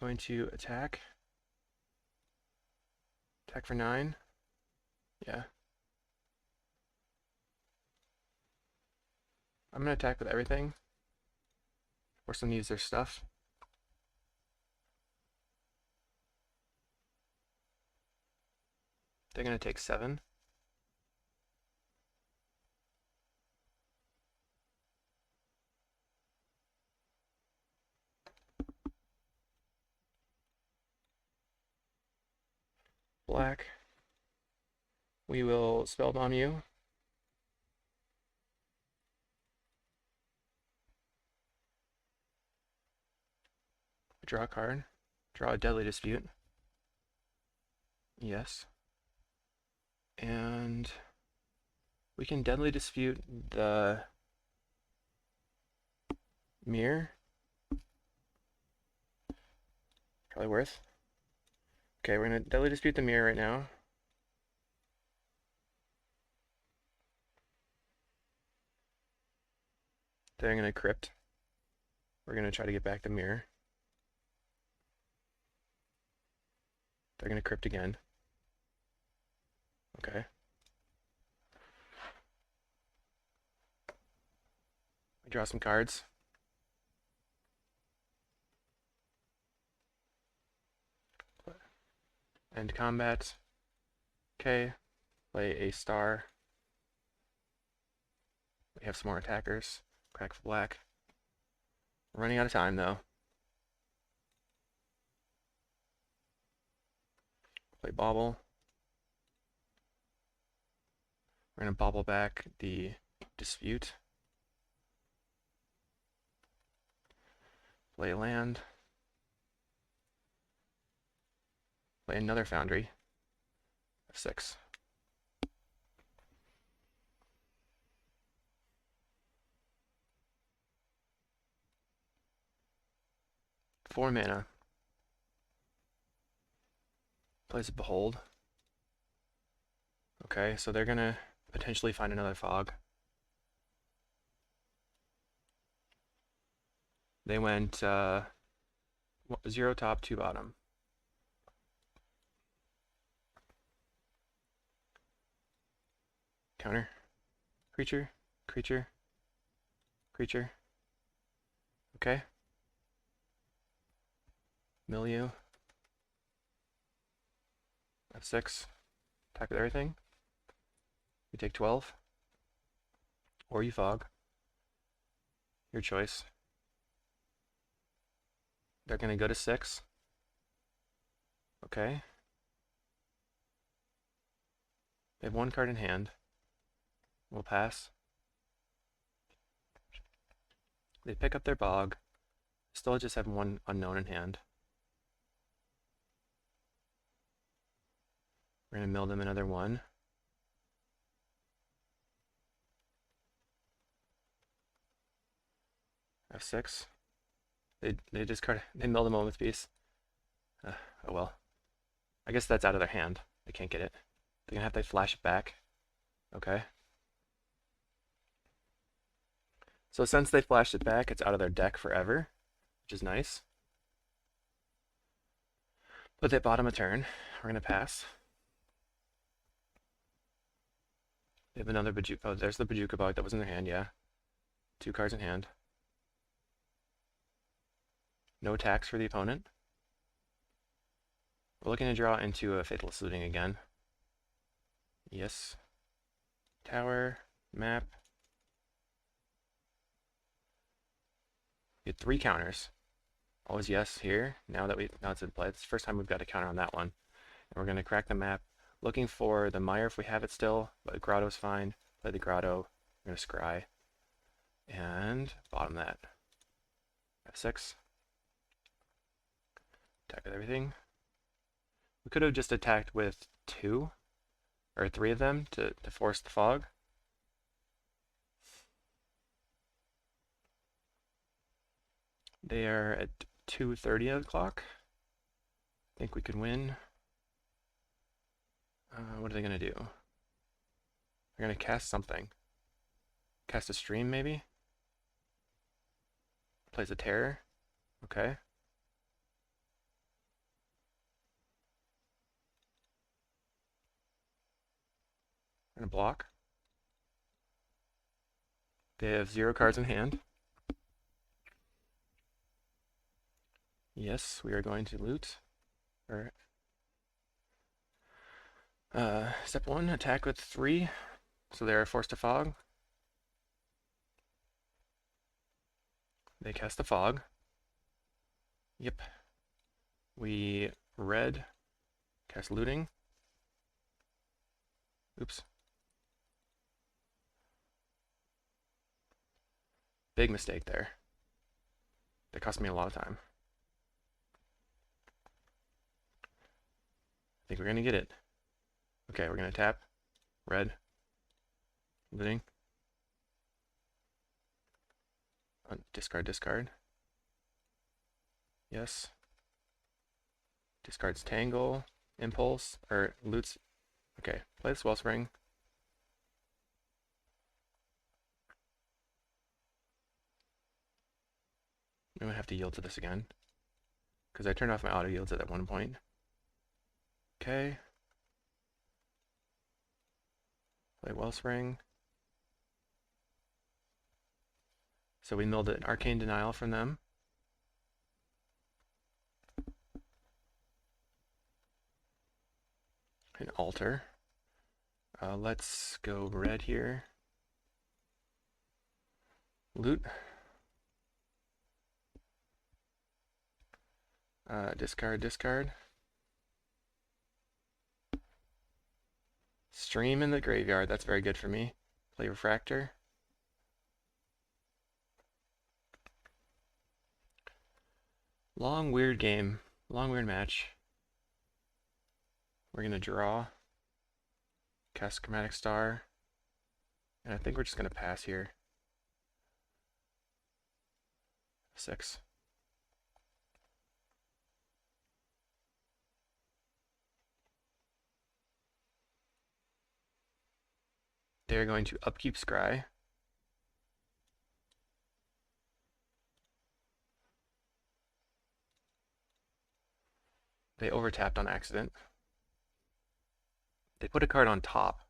Going to attack. Attack for 9. Yeah. I'm going to attack with everything. Force them to use their stuff. They're going to take 7. Black. We will Spellbomb you. Draw a card. Draw a Deadly Dispute. Yes. And we can Deadly Dispute the mirror. Probably worth. Okay, we're going to Deadly Dispute the mirror right now. Then I'm going to Crypt. We're going to try to get back the mirror. They're going to Crypt again. Okay. We draw some cards. End combat. Okay. Play a star. We have some more attackers. Crack for black. We're running out of time though. Play Bauble. We're going to bobble back the Dispute. Play land. Play another Foundry. F6. Four mana. Plays a Behold. Okay, so they're gonna potentially find another Fog. They went 0 top, 2 bottom. Counter. Creature. Creature. Creature. Okay. Milieu. F6. Attack with everything. You take 12. Or you Fog. Your choice. They're going to go to 6. Okay. They have one card in hand. We'll pass. They pick up their Bog. Still just have one unknown in hand. We're going to mill them another one. F6. They discard. They mill the Mammoth Piece. Oh well. I guess that's out of their hand. They can't get it. They're gonna have to flash it back. Okay. So since they flashed it back, it's out of their deck forever, which is nice. Put that bottom a turn. We're gonna pass. They have another Bajuka. Oh, there's the Bajuka Bog that was in their hand. Yeah. 2 cards in hand. No attacks for the opponent. We're looking to draw into a Faithless Looting again. Yes. Tower, map. Get 3 counters. Always yes here. Now it's in play. It's the first time we've got a counter on that one. And we're gonna crack the map. Looking for the Mire if we have it still, but the Grotto's fine. Play the Grotto. We're gonna scry. And bottom that. F6. Attack with everything. We could have just attacked with 2 or 3 of them to force the Fog. They are at 2:30 of the clock. I think we could win. What are they going to do? They're going to cast something. Cast a Stream, maybe? Plays a Terror. Okay. We're going to block. They have 0 cards in hand. Yes, we are going to loot. Or, step 1, attack with 3. So they are forced to Fog. They cast the Fog. Yep. We red, cast Looting. Oops. Big mistake there. That cost me a lot of time. I think we're going to get it. Okay, we're going to tap. Red. Looting. Discard, discard. Yes. Discards Tangle. Impulse. Or loots. Okay, play this Wellspring. We might have to yield to this again, because I turned off my auto yields at that one point. Okay. Play Wellspring. So we milled an Arcane Denial from them. An Altar. Let's go red here. Loot. Discard, discard. stream in the graveyard. That's very good for me. Play Refractor. Long, weird game. Long, weird match. We're going to draw. Cast Chromatic Star. And I think we're just going to pass here. 6. They're going to upkeep Scry. They overtapped on accident. They put a card on top.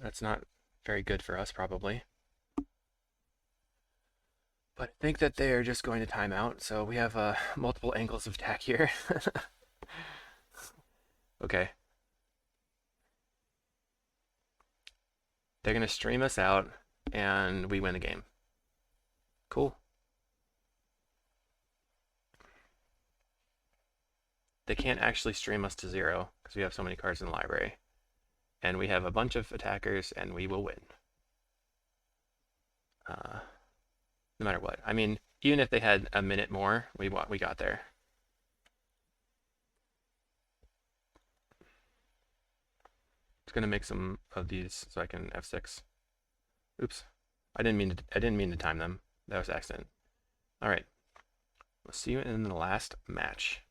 That's not very good for us, probably. But I think that they are just going to time out, so we have multiple angles of attack here. Okay. They're going to stream us out, and we win the game. Cool. They can't actually stream us to 0, because we have so many cards in the library. And we have a bunch of attackers, and we will win. No matter what. I mean, even if they had a minute more, we got there. Just gonna make some of these so I can F6. Oops, I didn't mean to time them. That was an accident. All right, we'll see you in the last match.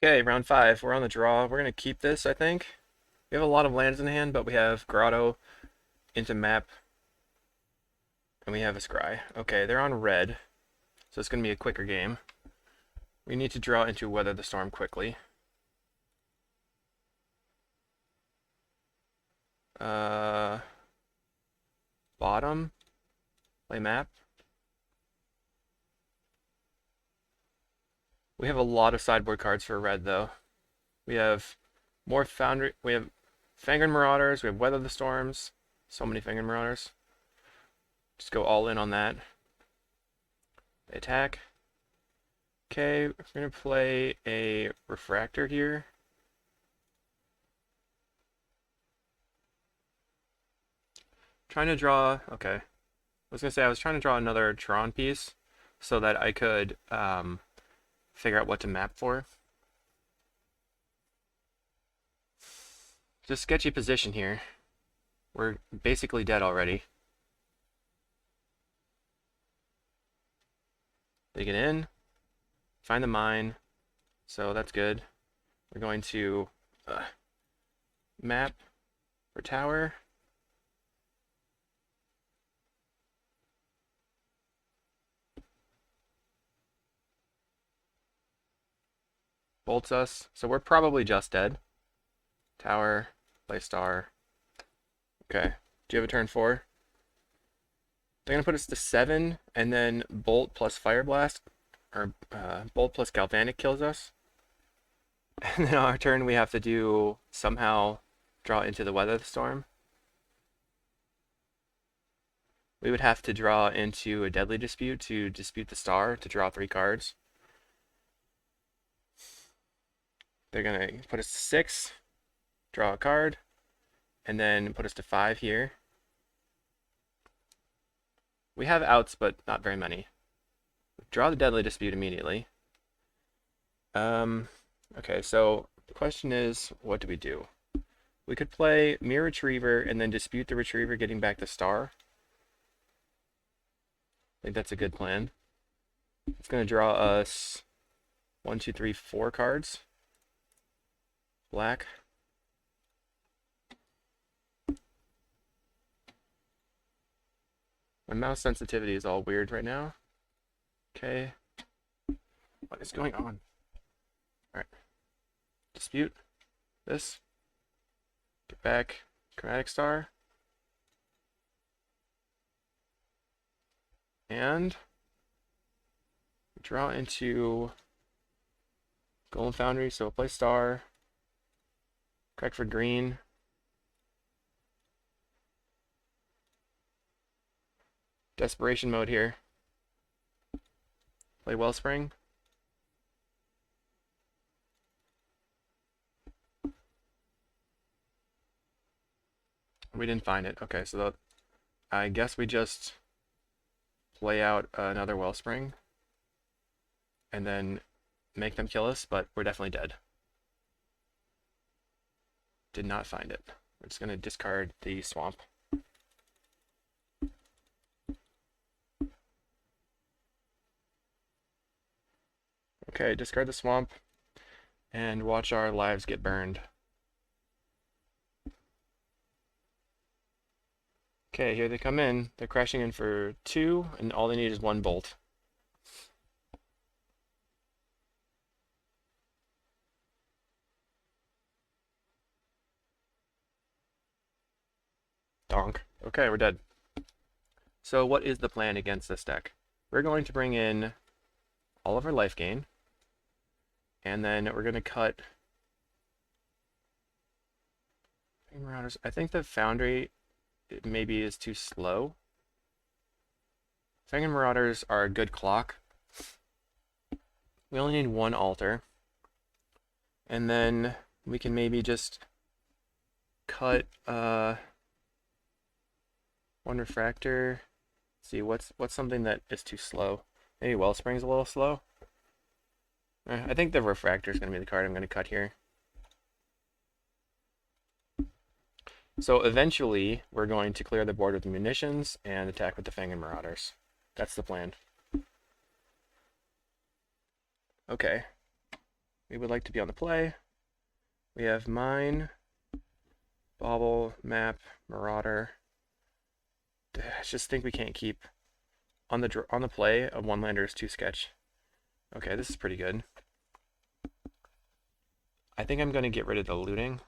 Okay, round 5. We're on the draw. We're gonna keep this, I think. We have a lot of lands in hand, but we have Grotto into map, and we have a Scry. Okay, they're on red, so it's gonna be a quicker game. We need to draw into Weather the Storm quickly. Bottom, play map. We have a lot of sideboard cards for red, though. We have more Foundry. We have Fangren Marauders. We have Weather the Storms. So many Fangren Marauders. Just go all in on that. They attack. Okay, we're gonna play a Refractor here. Trying to draw. Okay, I was gonna say I was trying to draw another Tron piece so that I could figure out what to map for. Just sketchy position here. We're basically dead already. They get in, find the mine, so that's good. We're going to map for tower. Bolts us, so we're probably just dead. Tower, play star. Okay, do you have a turn 4? They're gonna put us to 7, and then Bolt plus Fire Blast, or Bolt plus Galvanic kills us. And then our turn we have to do somehow draw into the Weather Storm. We would have to draw into a Deadly Dispute to dispute the star to draw 3 cards. They're gonna put us to 6, draw a card, and then put us to 5 here. We have outs, but not very many. Draw the Deadly Dispute immediately. Okay, so the question is, what do we do? We could play Mirror Retriever and then dispute the Retriever getting back the star. I think that's a good plan. It's going to draw us 1, 2, 3, 4 cards. Black. My mouse sensitivity is all weird right now. Okay. What is going on? Alright. Dispute. This. Get back. Chromatic Star. And draw into Golem Foundry, so we'll play star. Correct for green. Desperation mode here. Play Wellspring. We didn't find it. Okay, so I guess we just play out another Wellspring and then make them kill us, but we're definitely dead. Did not find it. We're just going to discard the swamp. Okay, discard the swamp and watch our lives get burned. Okay, here they come in. They're crashing in for 2, and all they need is 1 bolt. Donk. Okay, we're dead. So what is the plan against this deck? We're going to bring in all of our life gain, and then we're going to cut Marauders. I think the Foundry maybe is too slow. Fang and Marauders are a good clock. We only need 1 altar. And then we can maybe just cut 1 refractor. Let's see, what's something that is too slow? Maybe Wellspring's a little slow. I think the refractor is going to be the card I'm going to cut here. So eventually, we're going to clear the board with the munitions and attack with the Fang and Marauders. That's the plan. Okay. We would like to be on the play. We have Mine, Bauble, Map, Marauder. I just think we can't keep on the play. A 1-lander is too sketch. Okay, this is pretty good. I think I'm going to get rid of the looting.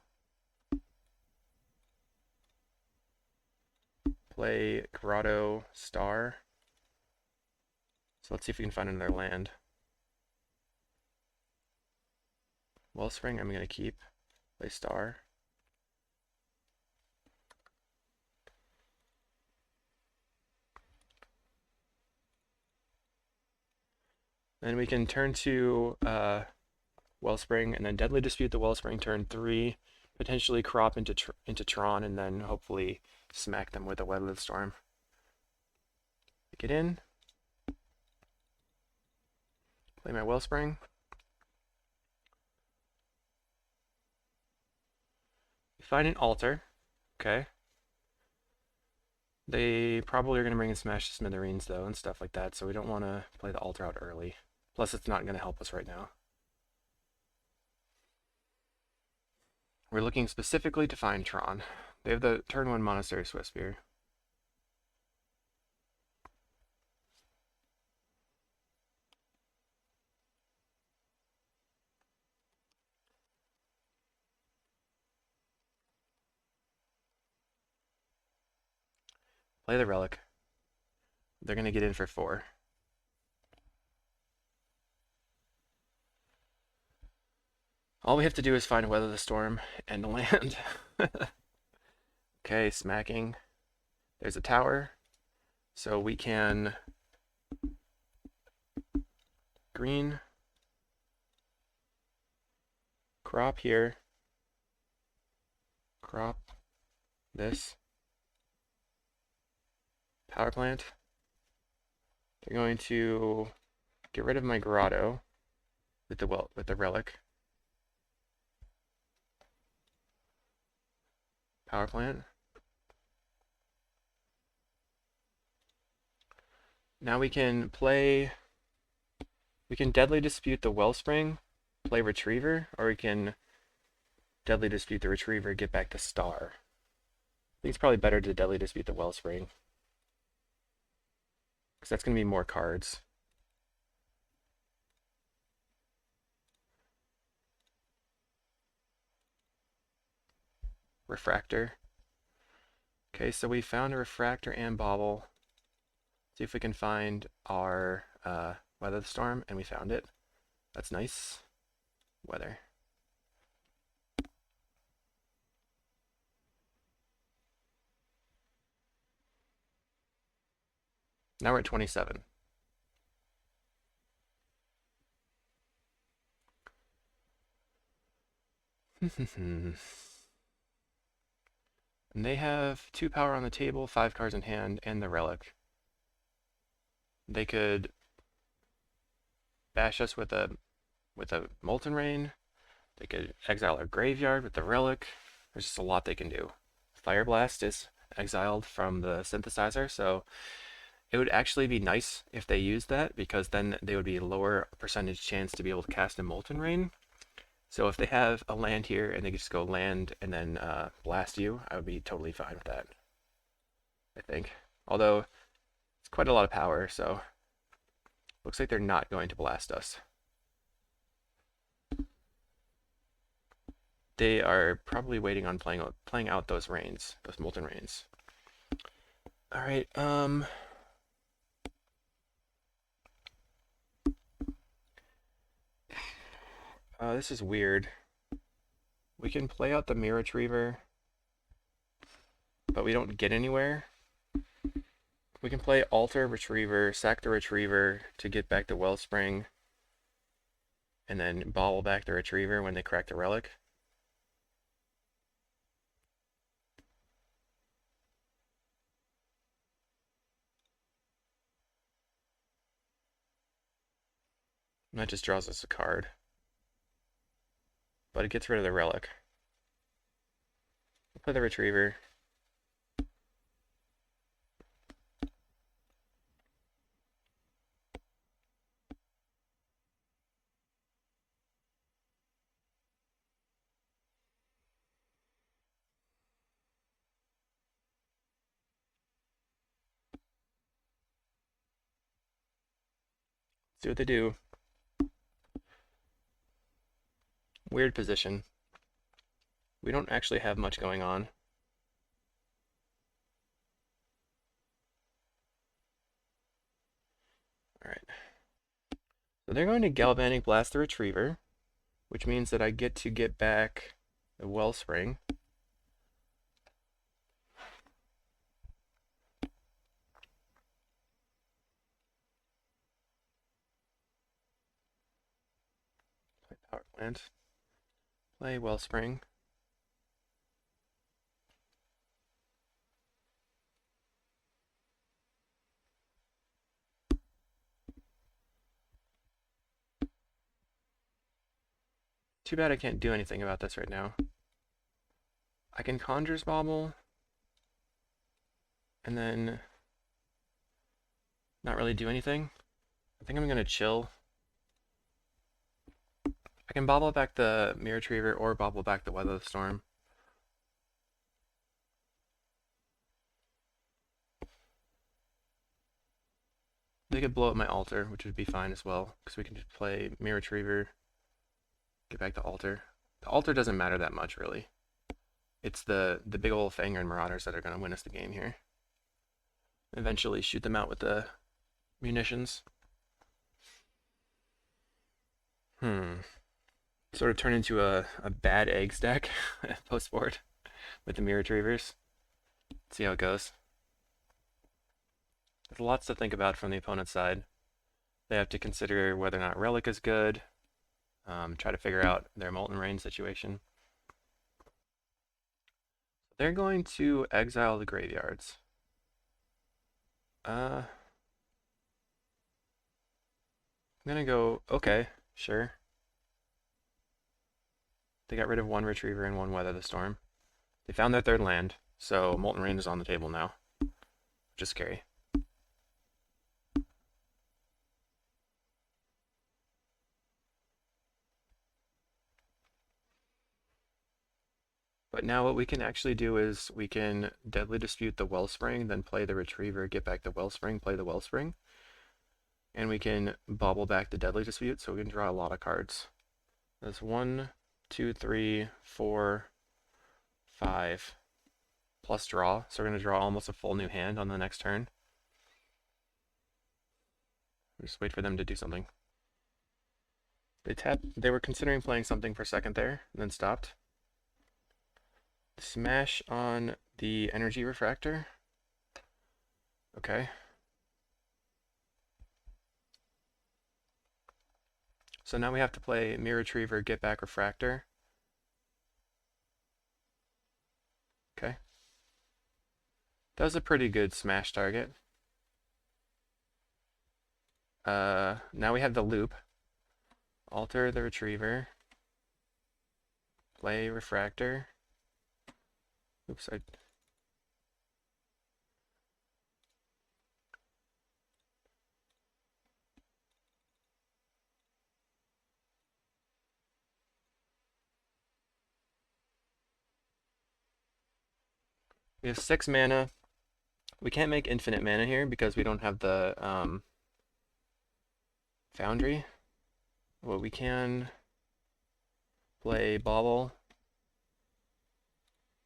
Play Grotto Star. So let's see if we can find another land. Wellspring, I'm going to keep. Play Star. Then we can turn to Wellspring and then Deadly Dispute the Wellspring turn 3. Potentially crop into Tron and then hopefully smack them with a Weather the Storm. Get in. Play my Wellspring. Find an altar. Okay. They probably are going to bring in Smash the Smithereens though and stuff like that, so we don't want to play the altar out early. Plus it's not going to help us right now. We're looking specifically to find Tron. They have the turn 1 Monastery Swiftspear. Play the Relic. They're going to get in for 4. All we have to do is find Weather the Storm and land. Okay, smacking. There's a tower. So we can green, crop here, crop this, power plant. They're going to get rid of my grotto with the relic. Power plant. Now we can Deadly Dispute the Wellspring, play Retriever, or we can Deadly Dispute the Retriever, get back to Star. I think it's probably better to Deadly Dispute the Wellspring, because that's going to be more cards. Refractor. Okay, so we found a Refractor and Bauble. See if we can find our Weather the Storm, and we found it. That's nice. Weather. Now we're at 27. And they have 2 power on the table, 5 cards in hand, and the relic. They could bash us with a Molten Rain. They could exile our graveyard with the relic. There's just a lot they can do. Fire Blast is exiled from the synthesizer, so it would actually be nice if they used that, because then they would be a lower percentage chance to be able to cast a Molten Rain. So if they have a land here and they could just go land and then blast you, I would be totally fine with that, I think. Although, it's quite a lot of power, so looks like they're not going to blast us. They are probably waiting on playing out those rains, those Molten Rains. All right, this is weird. We can play out the Mirror Retriever, but we don't get anywhere. We can play Alter Retriever, sack the Retriever to get back the Wellspring, and then bobble back the Retriever when they crack the Relic. And that just draws us a card. But it gets rid of the Relic. We'll play the Retriever. See what they do. Weird position. We don't actually have much going on. Alright. So they're going to Galvanic Blast the Retriever, which means that I get to get back the Wellspring. Play Power Plant. Play Wellspring. Too bad I can't do anything about this right now. I can Conjur's Bauble, and then not really do anything. I think I'm going to chill. I can bobble back the Mirror Retriever or bobble back the Weather the Storm. They could blow up my Altar, which would be fine as well, because we can just play Mirror Retriever, get back the Altar. The Altar doesn't matter that much, really. It's the big old Fanger and Marauders that are going to win us the game here. Eventually shoot them out with the munitions. Sort of turn into a bad eggs deck post-board with the Mirror Retrievers. See how it goes. There's lots to think about from the opponent's side. They have to consider whether or not Relic is good, try to figure out their Molten Rain situation. They're going to exile the graveyards. I'm gonna go, okay, sure. They got rid of 1 Retriever and 1 Weather the Storm. They found their 3rd land, so Molten Rain is on the table now, which is scary. But now what we can actually do is we can Deadly Dispute the Wellspring, then play the Retriever, get back the Wellspring, play the Wellspring. And we can bobble back the Deadly Dispute, so we can draw a lot of cards. That's 1, 2, 3, 4, 5, plus draw. So we're going to draw almost a full new hand on the next turn. Just wait for them to do something. They were considering playing something for second there, and then stopped. Smash on the Energy Refractor. Okay. So now we have to play Mirror Retriever, Get Back Refractor. Okay. That was a pretty good smash target. Now we have the loop. Alter the Retriever. Play Refractor. Oops, we have 6 mana. We can't make infinite mana here because we don't have the Foundry. Well, we can play Bauble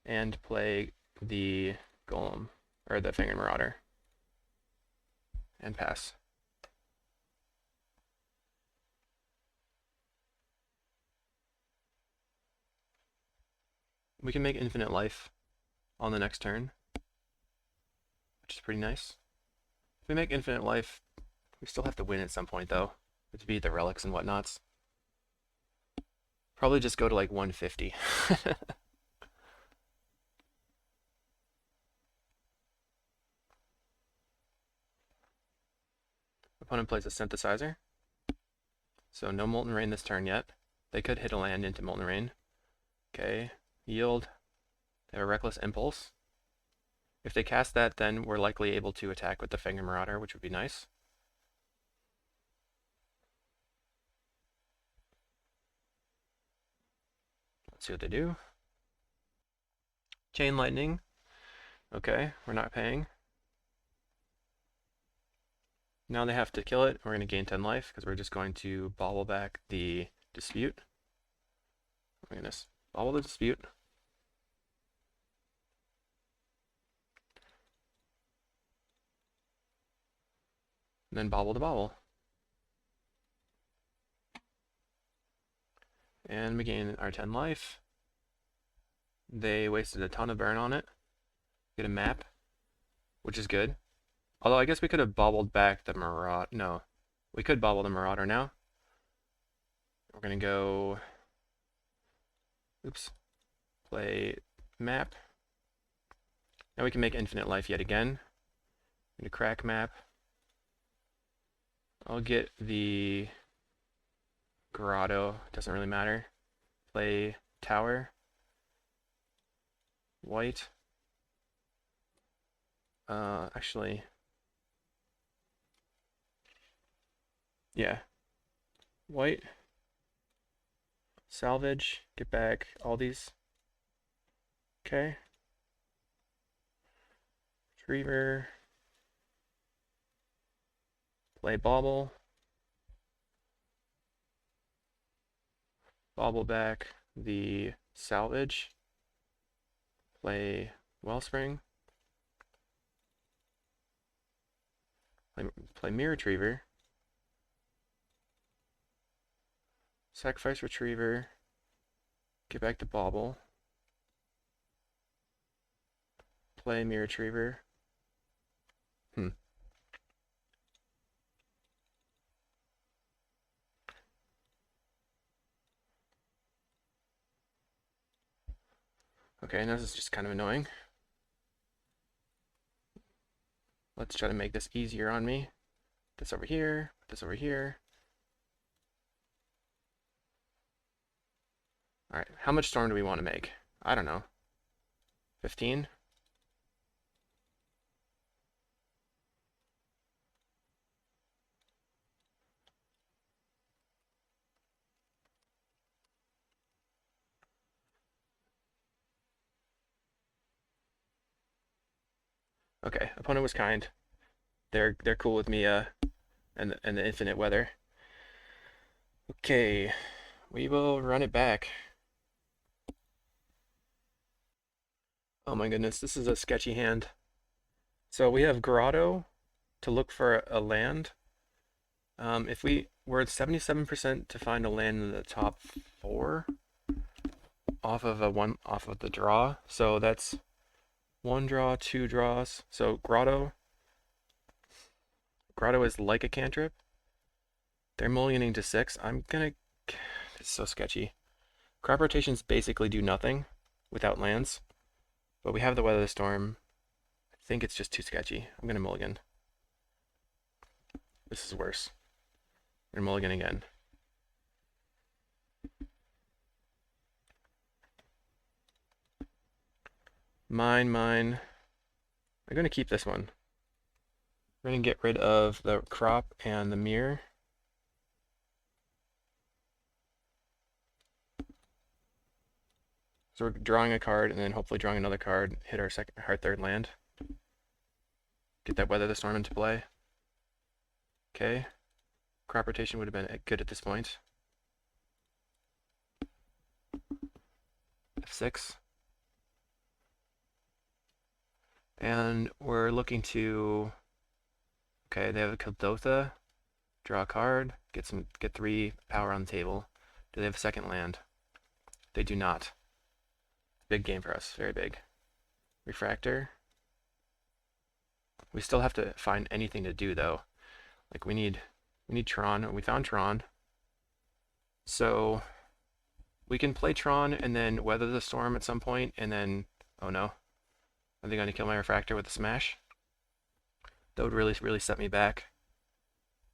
and play the Golem, or the Finger Marauder, and pass. We can make infinite life on the next turn, which is pretty nice. If we make infinite life, we still have to win at some point, though, to beat the relics and whatnots. Probably just go to like 150. Opponent plays a Synthesizer. So no Molten Rain this turn yet. They could hit a land into Molten Rain. Okay, yield. They have a Reckless Impulse. If they cast that, then we're likely able to attack with the Finger Marauder, which would be nice. Let's see what they do. Chain Lightning. Okay, we're not paying. Now they have to kill it. We're going to gain 10 life because we're just going to bobble back the Dispute. We're going to bobble the Dispute. And then bobble the bobble. And we gain our 10 life. They wasted a ton of burn on it. Get a map, which is good. Although I guess we could have bobbled back the Marauder. No, we could bobble the Marauder now. We're going to go... Oops. Play map. Now we can make infinite life yet again. I'm going to crack map. I'll get the Grotto. Doesn't really matter. Play tower. White. Actually... Yeah. White. Salvage. Get back all these. Okay. Retriever. Play Bauble. Bauble back the Salvage. Play Wellspring. Play Mirror Retriever. Sacrifice Retriever. Get back to Bauble. Play Mirror Retriever. Okay, now this is just kind of annoying. Let's try to make this easier on me. Put this over here, put this over here. Alright, how much storm do we want to make? I don't know. 15? Okay, opponent was kind. They're cool with me and the infinite weather. Okay, we will run it back. Oh my goodness, this is a sketchy hand. So we have Grotto to look for a land. If we're at 77% to find a land in the top 4 off of the draw. So that's 1 draw, 2 draws. So Grotto is like a cantrip. They're mulliganing to 6. I'm gonna... It's so sketchy. Crop rotations basically do nothing without lands, but we have the Weather the Storm. I think it's just too sketchy. I'm gonna mulligan. This is worse. We're mulligan again. Mine. I'm gonna keep this one. We're gonna get rid of the crop and the mirror. So we're drawing a card and then hopefully drawing another card, hit our third land. Get that Weather the Storm into play. Okay. Crop rotation would have been good at this point. F6. And we're looking to... Okay, they have a Kuldotha. Draw a card. Get 3 power on the table. Do they have a second land? They do not. Big game for us. Very big. Refractor. We still have to find anything to do though. Like we need Tron. We found Tron. So we can play Tron and then Weather the Storm at some point and then, oh no. Are they going to kill my Refractor with a smash? That would really set me back.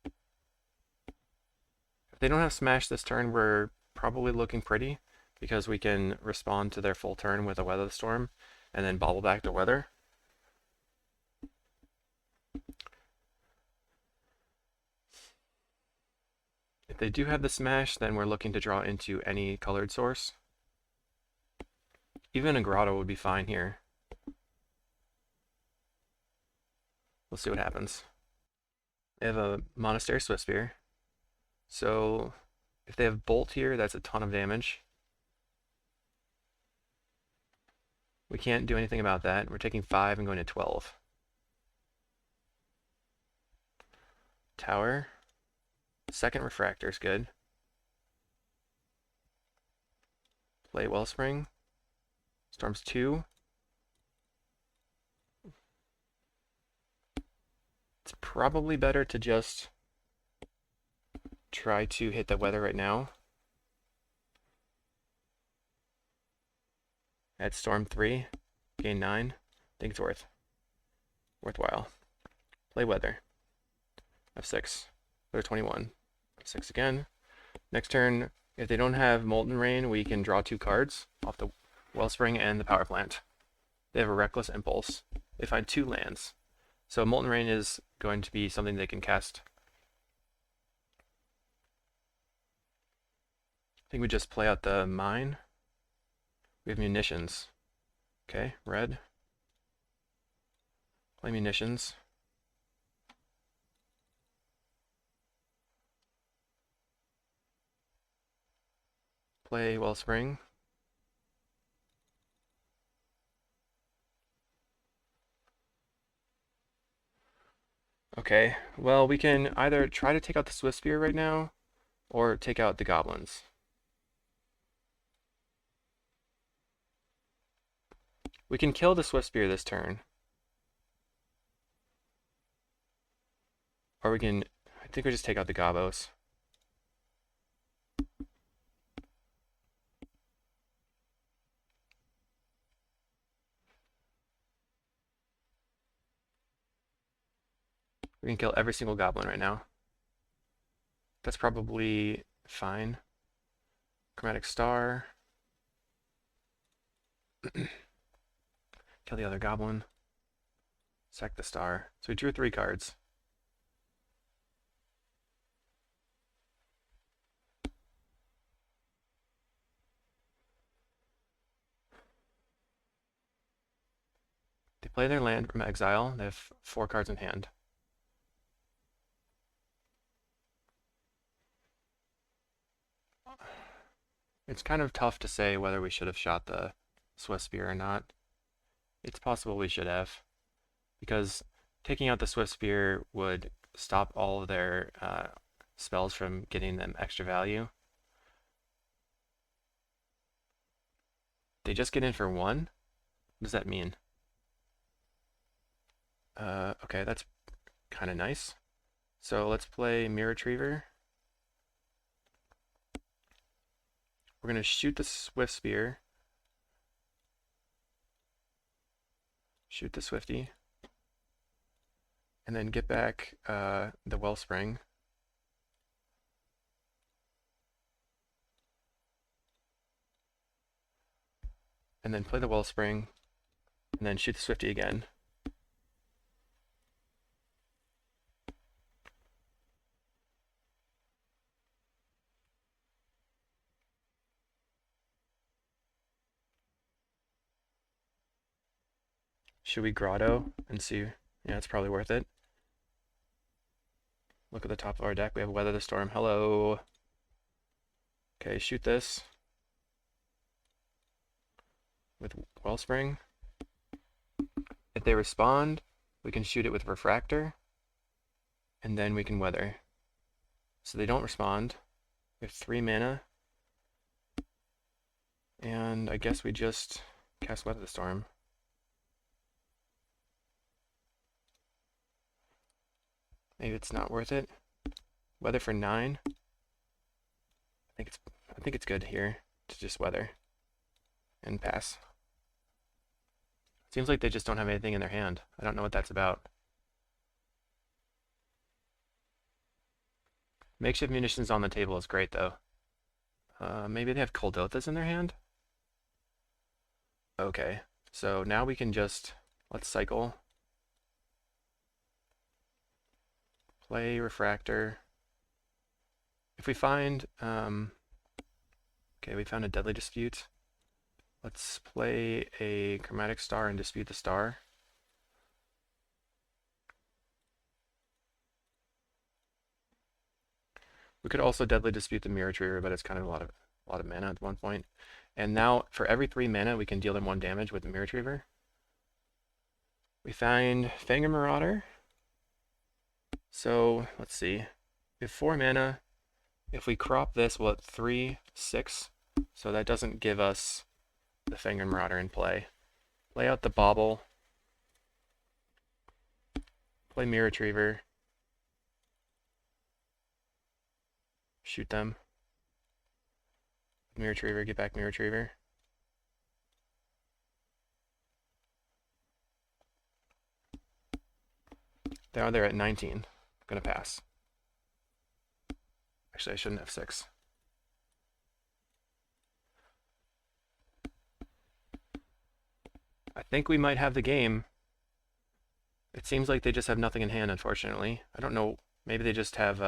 If they don't have smash this turn, we're probably looking pretty because we can respond to their full turn with a Weather the Storm and then bobble back to Weather. If they do have the smash, then we're looking to draw into any colored source. Even a grotto would be fine here. We'll see what happens. They have a Monastery Swiftspear. So if they have Bolt here, that's a ton of damage. We can't do anything about that. We're taking 5 and going to 12. Tower. Second Refractor is good. Play Wellspring. Storms 2. It's probably better to just try to hit the Weather right now. At Storm 3, gain 9. I think it's worthwhile. Play Weather. F6. Go to 21. F6 again. Next turn, if they don't have Molten Rain, we can draw 2 cards off the Wellspring and the Power Plant. They have a Reckless Impulse. They find 2 lands. So Molten Rain is going to be something they can cast. I think we just play out the Mine. We have Munitions. Okay, red. Play Munitions. Play Wellspring. Okay, well we can either try to take out the Swiftspear right now, or take out the Goblins. We can kill the Swiftspear this turn. Or we can, I think we just take out the Gobos. We can kill every single Goblin right now. That's probably fine. Chromatic Star. Kill the other Goblin. Sack the Star. So we drew 3 cards. They play their land from exile. They have 4 cards in hand. It's kind of tough to say whether we should have shot the Swiftspear or not. It's possible we should have, because taking out the Swiftspear would stop all of their spells from getting them extra value. They just get in for 1? What does that mean? Okay, that's kind of nice. So let's play Mirror Retriever. we're going to shoot the Swift Spear. Shoot the Swifty. And then get back the Wellspring. And then play the Wellspring. And then shoot the Swifty again. Should we Grotto and see? Yeah, it's probably worth it. Look at the top of our deck. We have Weather the Storm. Hello. Okay, shoot this with Wellspring. If they respond, we can shoot it with Refractor, and then we can Weather. So they don't respond. We have 3 mana. And I guess we just cast Weather the Storm. Maybe it's not worth it. Weather for 9. I think it's good here to just Weather and pass. Seems like they just don't have anything in their hand. I don't know what that's about. Makeshift munitions on the table is great though. Maybe they have Kuldothas in their hand? Okay, so now we can just, let's cycle. Play Refractor. If we find, okay, we found a Deadly Dispute. Let's play a Chromatic Star and dispute the star. We could also Deadly Dispute the Mirror Retriever, but it's kind of a lot of mana at one point. And now, for every 3 mana, we can deal them 1 damage with the Mirror Retriever. We find Fangor Marauder. So, let's see. We have 4 mana. If we crop this, we'll at 3, 6. So that doesn't give us the Fangor Marauder in play. Lay out the Bauble. Play Mirror Retriever. Shoot them. Mirror Retriever, get back Mirror Retriever. Now they're at 19. I'm gonna pass. Actually, I shouldn't have 6. I think we might have the game. It seems like they just have nothing in hand, unfortunately. I don't know. Maybe they just have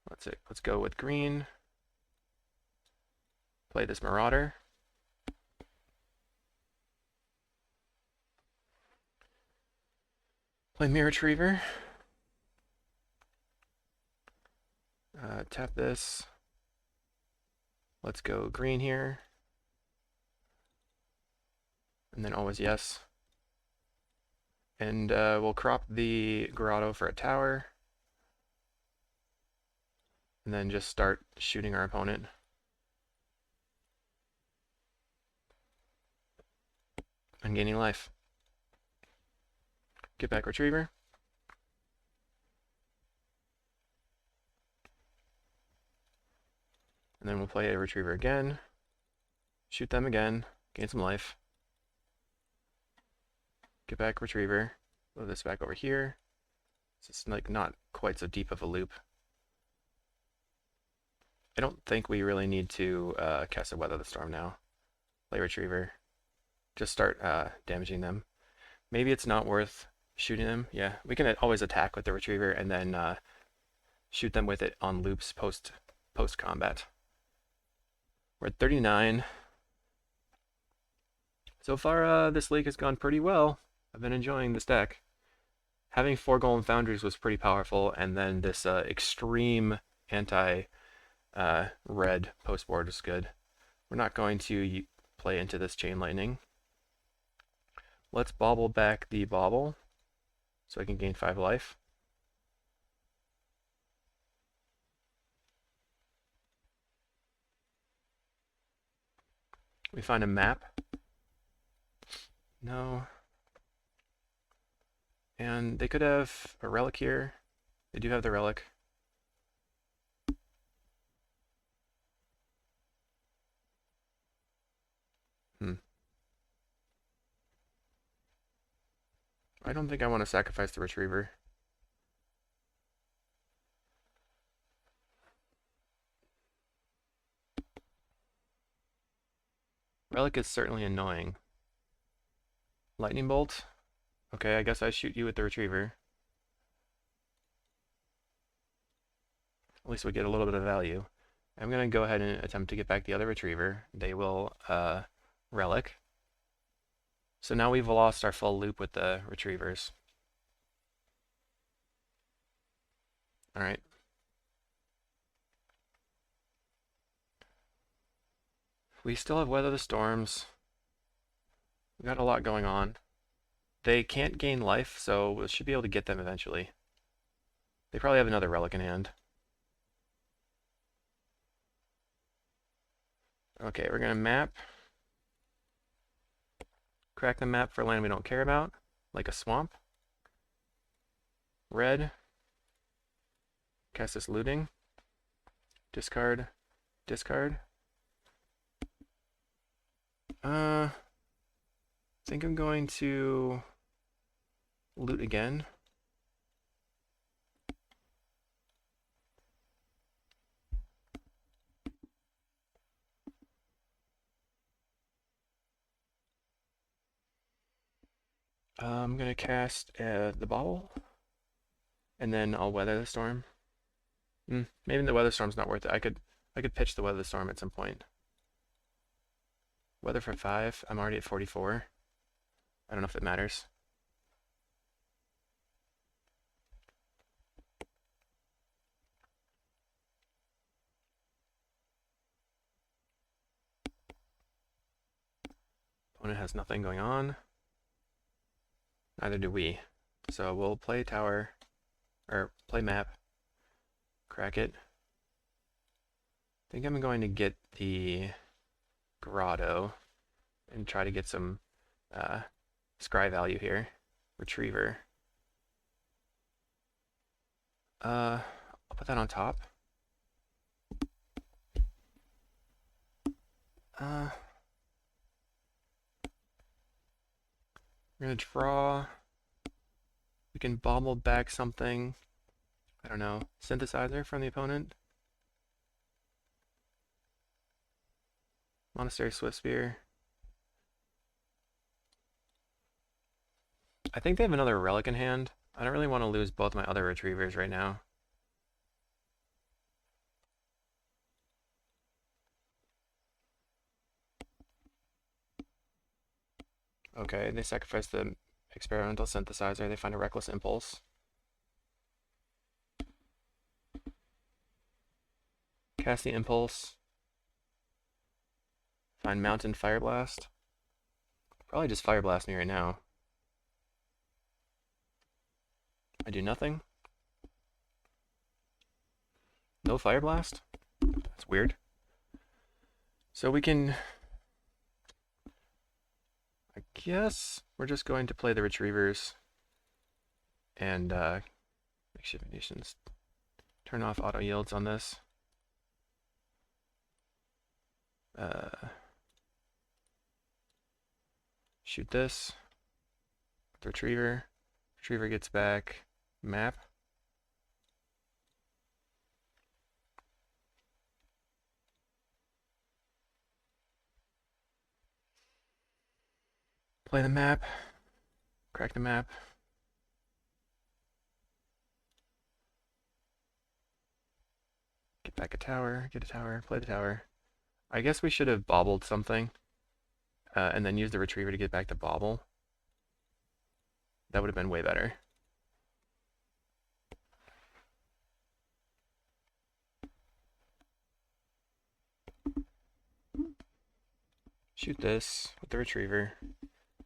let's go with green. Play this Marauder. Play Mirror Retriever. Tap this. Let's go green here. And then always yes. And we'll crop the Grotto for a tower. And then just start shooting our opponent. And gaining life. Get back Retriever. And then we'll play a Retriever again. Shoot them again. Gain some life. Get back Retriever. Move this back over here. It's like not quite so deep of a loop. I don't think we really need to cast a Weather the Storm now. Play Retriever. Just start damaging them. Maybe it's not worth shooting them. Yeah, we can always attack with the Retriever and then shoot them with it on loops post combat. We're at 39. So far, this league has gone pretty well. I've been enjoying this deck. Having 4 Golem Foundries was pretty powerful, and then this extreme anti-red post board is good. We're not going to play into this Chain Lightning. Let's Bauble back the Bauble so I can gain 5 life. We find a map. No. And they could have a relic here. They do have the relic. I don't think I want to sacrifice the retriever. Relic is certainly annoying. Lightning bolt? Okay, I guess I shoot you with the retriever. At least we get a little bit of value. I'm going to go ahead and attempt to get back the other retriever. They will relic. So now we've lost our full loop with the retrievers. Alright. We still have Weather the Storms. We've got a lot going on. They can't gain life, so we should be able to get them eventually. They probably have another relic in hand. Okay, we're going to map. Crack the map for land we don't care about, like a swamp. Red. Cast this looting. Discard. Discard. I think I'm going to loot again. I'm going to cast the bauble, and then I'll weather the storm. Maybe the weather storm's not worth it. I could pitch the weather storm at some point. Weather for 5. I'm already at 44. I don't know if it matters. Opponent has nothing going on. Neither do we. So we'll play tower, or play map, crack it. I think I'm going to get the grotto and try to get some scry value here. Retriever. I'll put that on top. We're gonna draw. We can bobble back something. I don't know. Synthesizer from the opponent. Monastery Swift Spear. I think they have another relic in hand. I don't really want to lose both my other retrievers right now. Okay, they sacrifice the experimental synthesizer. They find a reckless impulse. Cast the impulse. Find mountain fire blast. Probably just fire blast me right now. I do nothing. No fire blast? That's weird. So we can... I guess we're just going to play the retrievers and makeshift munitions. Turn off auto yields on this. Shoot this. The retriever. Retriever gets back. Map. Play the map. Crack the map. Get back a tower. Get a tower. Play the tower. I guess we should have bobbled something. And then use the retriever to get back the bobble. That would have been way better. Shoot this with the retriever.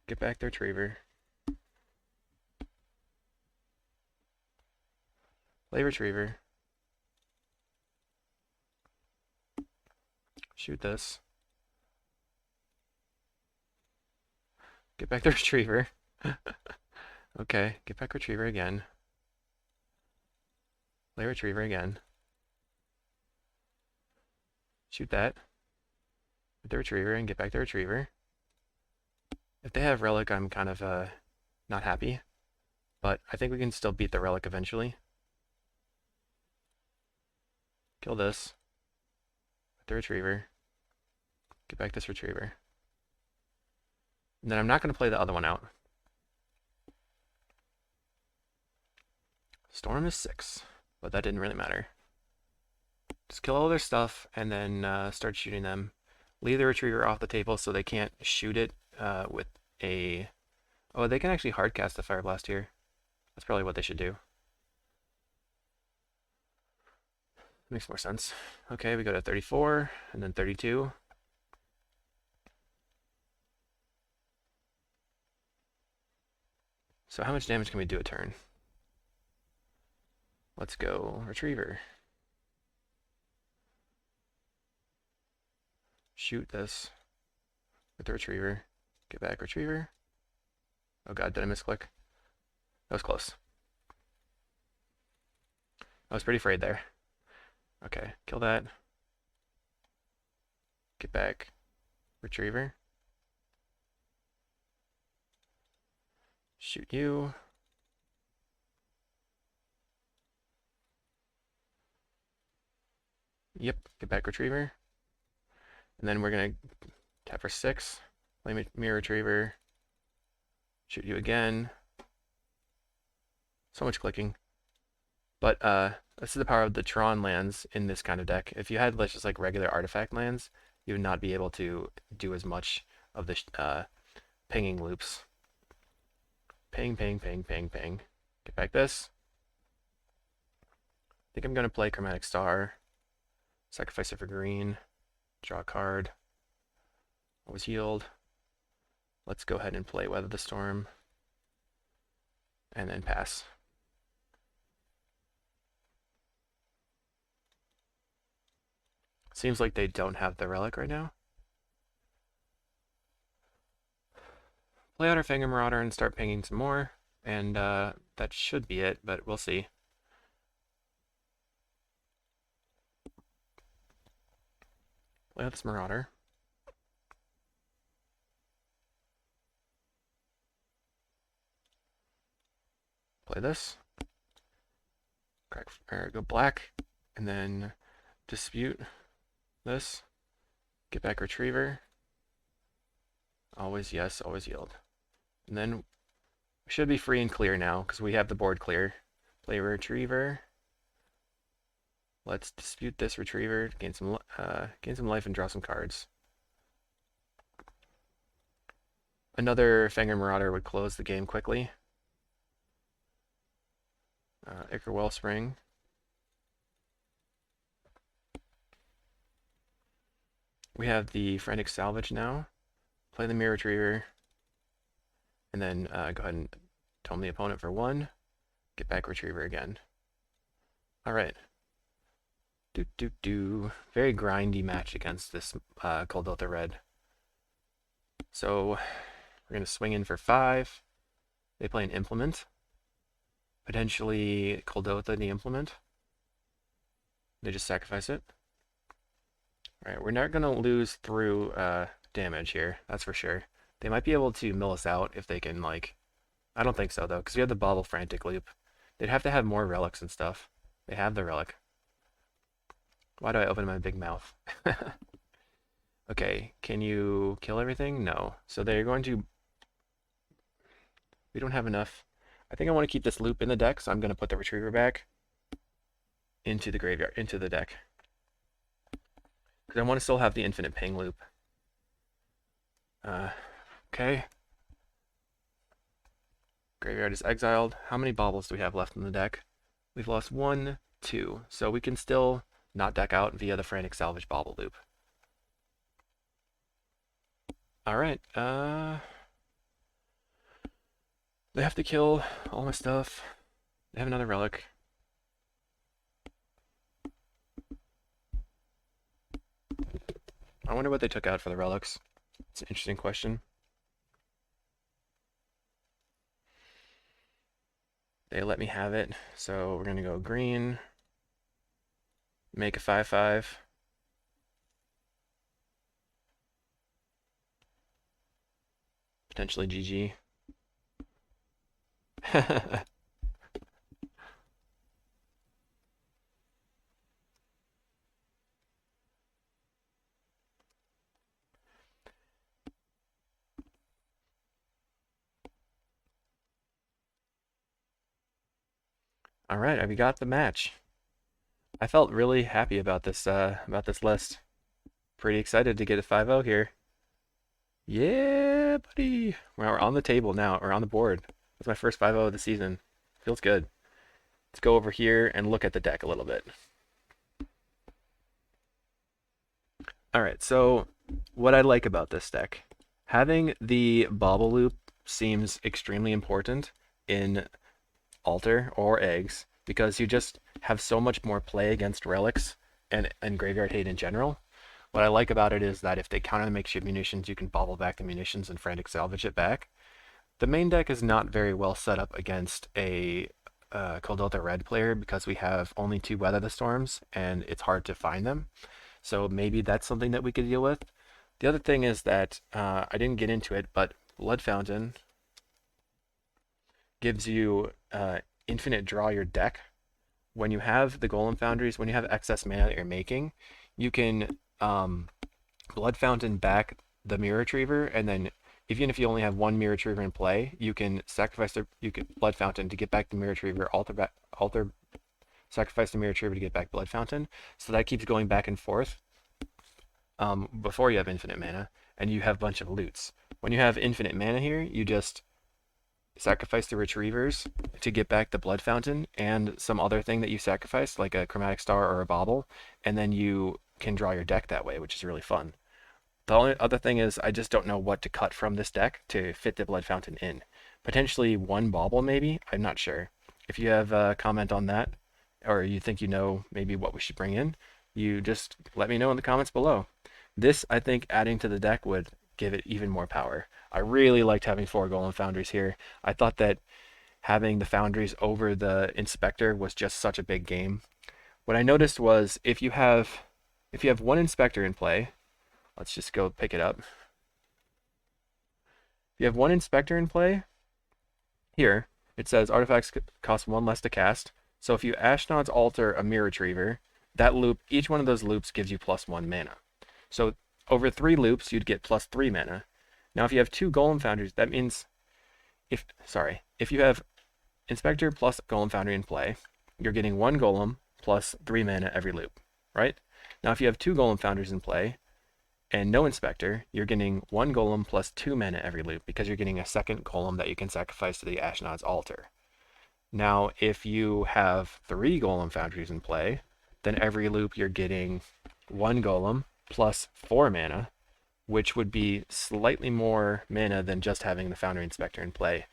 Get back the retriever. Play retriever. Shoot this. Get back the retriever. Okay, get back retriever again. Play retriever again. Shoot that with the retriever and get back the retriever. If they have relic, I'm kind of not happy. but I think we can still beat the relic eventually. Kill this. With the retriever. Get back this retriever. And then I'm not going to play the other one out. Storm is 6, but that didn't really matter. Just kill all their stuff and then start shooting them. Leave the retriever off the table so they can't shoot it with a... Oh, they can actually hardcast the Fire Blast here. That's probably what they should do. Makes more sense. Okay, we go to 34 and then 32. So how much damage can we do a turn? Let's go retriever. Shoot this with the retriever. Get back retriever. Oh god, did I misclick? That was close. I was pretty afraid there. Okay, kill that. Get back retriever. Shoot you. Yep, get back retriever. And then we're going to tap for 6. Play mirror retriever. Shoot you again. So much clicking. But this is the power of the Tron lands in this kind of deck. If you had just like regular artifact lands, you would not be able to do as much of the pinging loops. Ping, ping, ping, ping, ping. Get back this. I think I'm going to play Chromatic Star. Sacrifice it for green. Draw a card. Always healed. Let's go ahead and play Weather the Storm. And then pass. Seems like they don't have the relic right now. Play out our Fangor Marauder and start pinging some more. And that should be it, but we'll see. Play out this Marauder. Play this. Crack, or go black, and then dispute this. Get back retriever. Always yes, always yield. And then we should be free and clear now because we have the board clear. Play retriever. Let's dispute this retriever, gain some life and draw some cards. Another Fangor Marauder would close the game quickly. Ichor Wellspring. We have the Frantic Salvage now. Play the Mirror Retriever. And then go ahead and tome the opponent for 1. Get back Retriever again. Alright. Very grindy match against this Kuldotha red. So we're going to swing in for 5. They play an Implement. Potentially Kuldotha the Implement. They just sacrifice it. Alright, we're not going to lose through damage here, that's for sure. They might be able to mill us out if they can, like... I don't think so, though, because we have the Bauble Frantic Loop. They'd have to have more relics and stuff. They have the relic. Why do I open my big mouth? Okay, can you kill everything? No. So they're going to... We don't have enough. I think I want to keep this loop in the deck, so I'm going to put the Retriever back into the graveyard, into the deck. Because I want to still have the infinite ping loop. Okay. Graveyard is exiled. How many baubles do we have left in the deck? We've lost 1, 2. So we can still not deck out via the Frantic Salvage Bauble loop. Alright, they have to kill all my stuff. They have another relic. I wonder what they took out for the relics. It's an interesting question. They let me have it, so we're going to go green. Make a 5/5. Potentially GG. All right, we got the match. I felt really happy about this list. Pretty excited to get a 5-0 here. Yeah, buddy. Well, we're on the table now. We're on the board. That's my first 5-0 of the season. Feels good. Let's go over here and look at the deck a little bit. All right, so what I like about this deck, having the bauble loop seems extremely important in altar or eggs because you just have so much more play against relics and graveyard hate in general. What I like about it is that if they counter the makeshift munitions, you can bobble back the munitions and frantic salvage it back. The main deck is not very well set up against a Kuldotha red player because we have only 2 Weather the Storms and it's hard to find them. So maybe that's something that we could deal with. The other thing is that I didn't get into it, but Blood Fountain gives you infinite draw your deck. When you have the Golem Foundries, when you have excess mana that you're making, you can Blood Fountain back the Mirror Retriever, and then even if you only have 1 Mirror Retriever in play, you can sacrifice Blood Fountain to get back the Mirror Retriever, sacrifice the Mirror Retriever to get back Blood Fountain. So that keeps going back and forth before you have infinite mana, and you have a bunch of loots. When you have infinite mana here, you just sacrifice the Retrievers to get back the Blood Fountain and some other thing that you sacrificed, like a Chromatic Star or a Bauble, and then you can draw your deck that way, which is really fun. The only other thing is I just don't know what to cut from this deck to fit the Blood Fountain in. Potentially 1 Bauble maybe? I'm not sure. If you have a comment on that, or you think you know maybe what we should bring in, you just let me know in the comments below. This, I think, adding to the deck would give it even more power. I really liked having 4 Golem Foundries here. I thought that having the Foundries over the Inspector was just such a big game. What I noticed was if you have 1 Inspector in play, let's just go pick it up. If you have 1 Inspector in play, here, it says artifacts cost 1 less to cast. So if you Ashnod's Altar a Mirror Retriever, that loop, each one of those loops gives you +1 mana. So over 3 loops, you'd get +3 mana. Now if you have 2 Golem Foundries, that means if you have Inspector plus Golem Foundry in play, you're getting 1 Golem plus 3 mana every loop, right? Now if you have 2 Golem Foundries in play and no Inspector, you're getting 1 Golem plus 2 mana every loop because you're getting a second Golem that you can sacrifice to the Ashnod's Altar. Now if you have 3 Golem Foundries in play, then every loop you're getting 1 Golem plus 4 mana, which would be slightly more mana than just having the Foundry Inspector in play.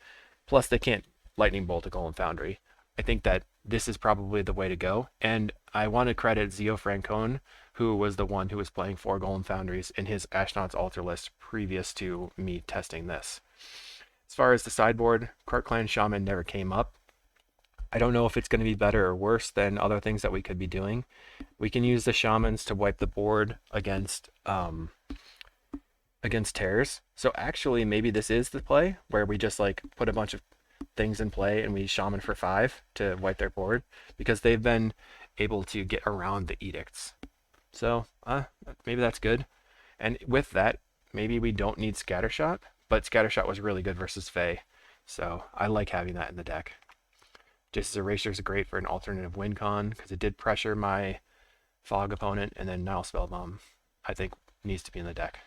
Plus they can't Lightning Bolt a Golem Foundry. I think that this is probably the way to go, and I want to credit Zio Francone, who was the one who was playing 4 Golem Foundries in his Ashnod's Altar list previous to me testing this. As far as the sideboard, Cart Clan Shaman never came up. I don't know if it's going to be better or worse than other things that we could be doing. We can use the Shamans to wipe the board against tears. So actually maybe this is the play where we just like put a bunch of things in play and we Shaman for 5 to wipe their board because they've been able to get around the edicts. So maybe that's good. And with that, maybe we don't need Scattershot, but Scattershot was really good versus Fae. So I like having that in the deck. Just as Erasure is great for an alternative win con because it did pressure my Fog opponent, and then Nile Spellbomb I think needs to be in the deck.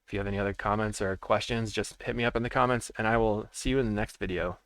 If you have any other comments or questions, just hit me up in the comments and I will see you in the next video.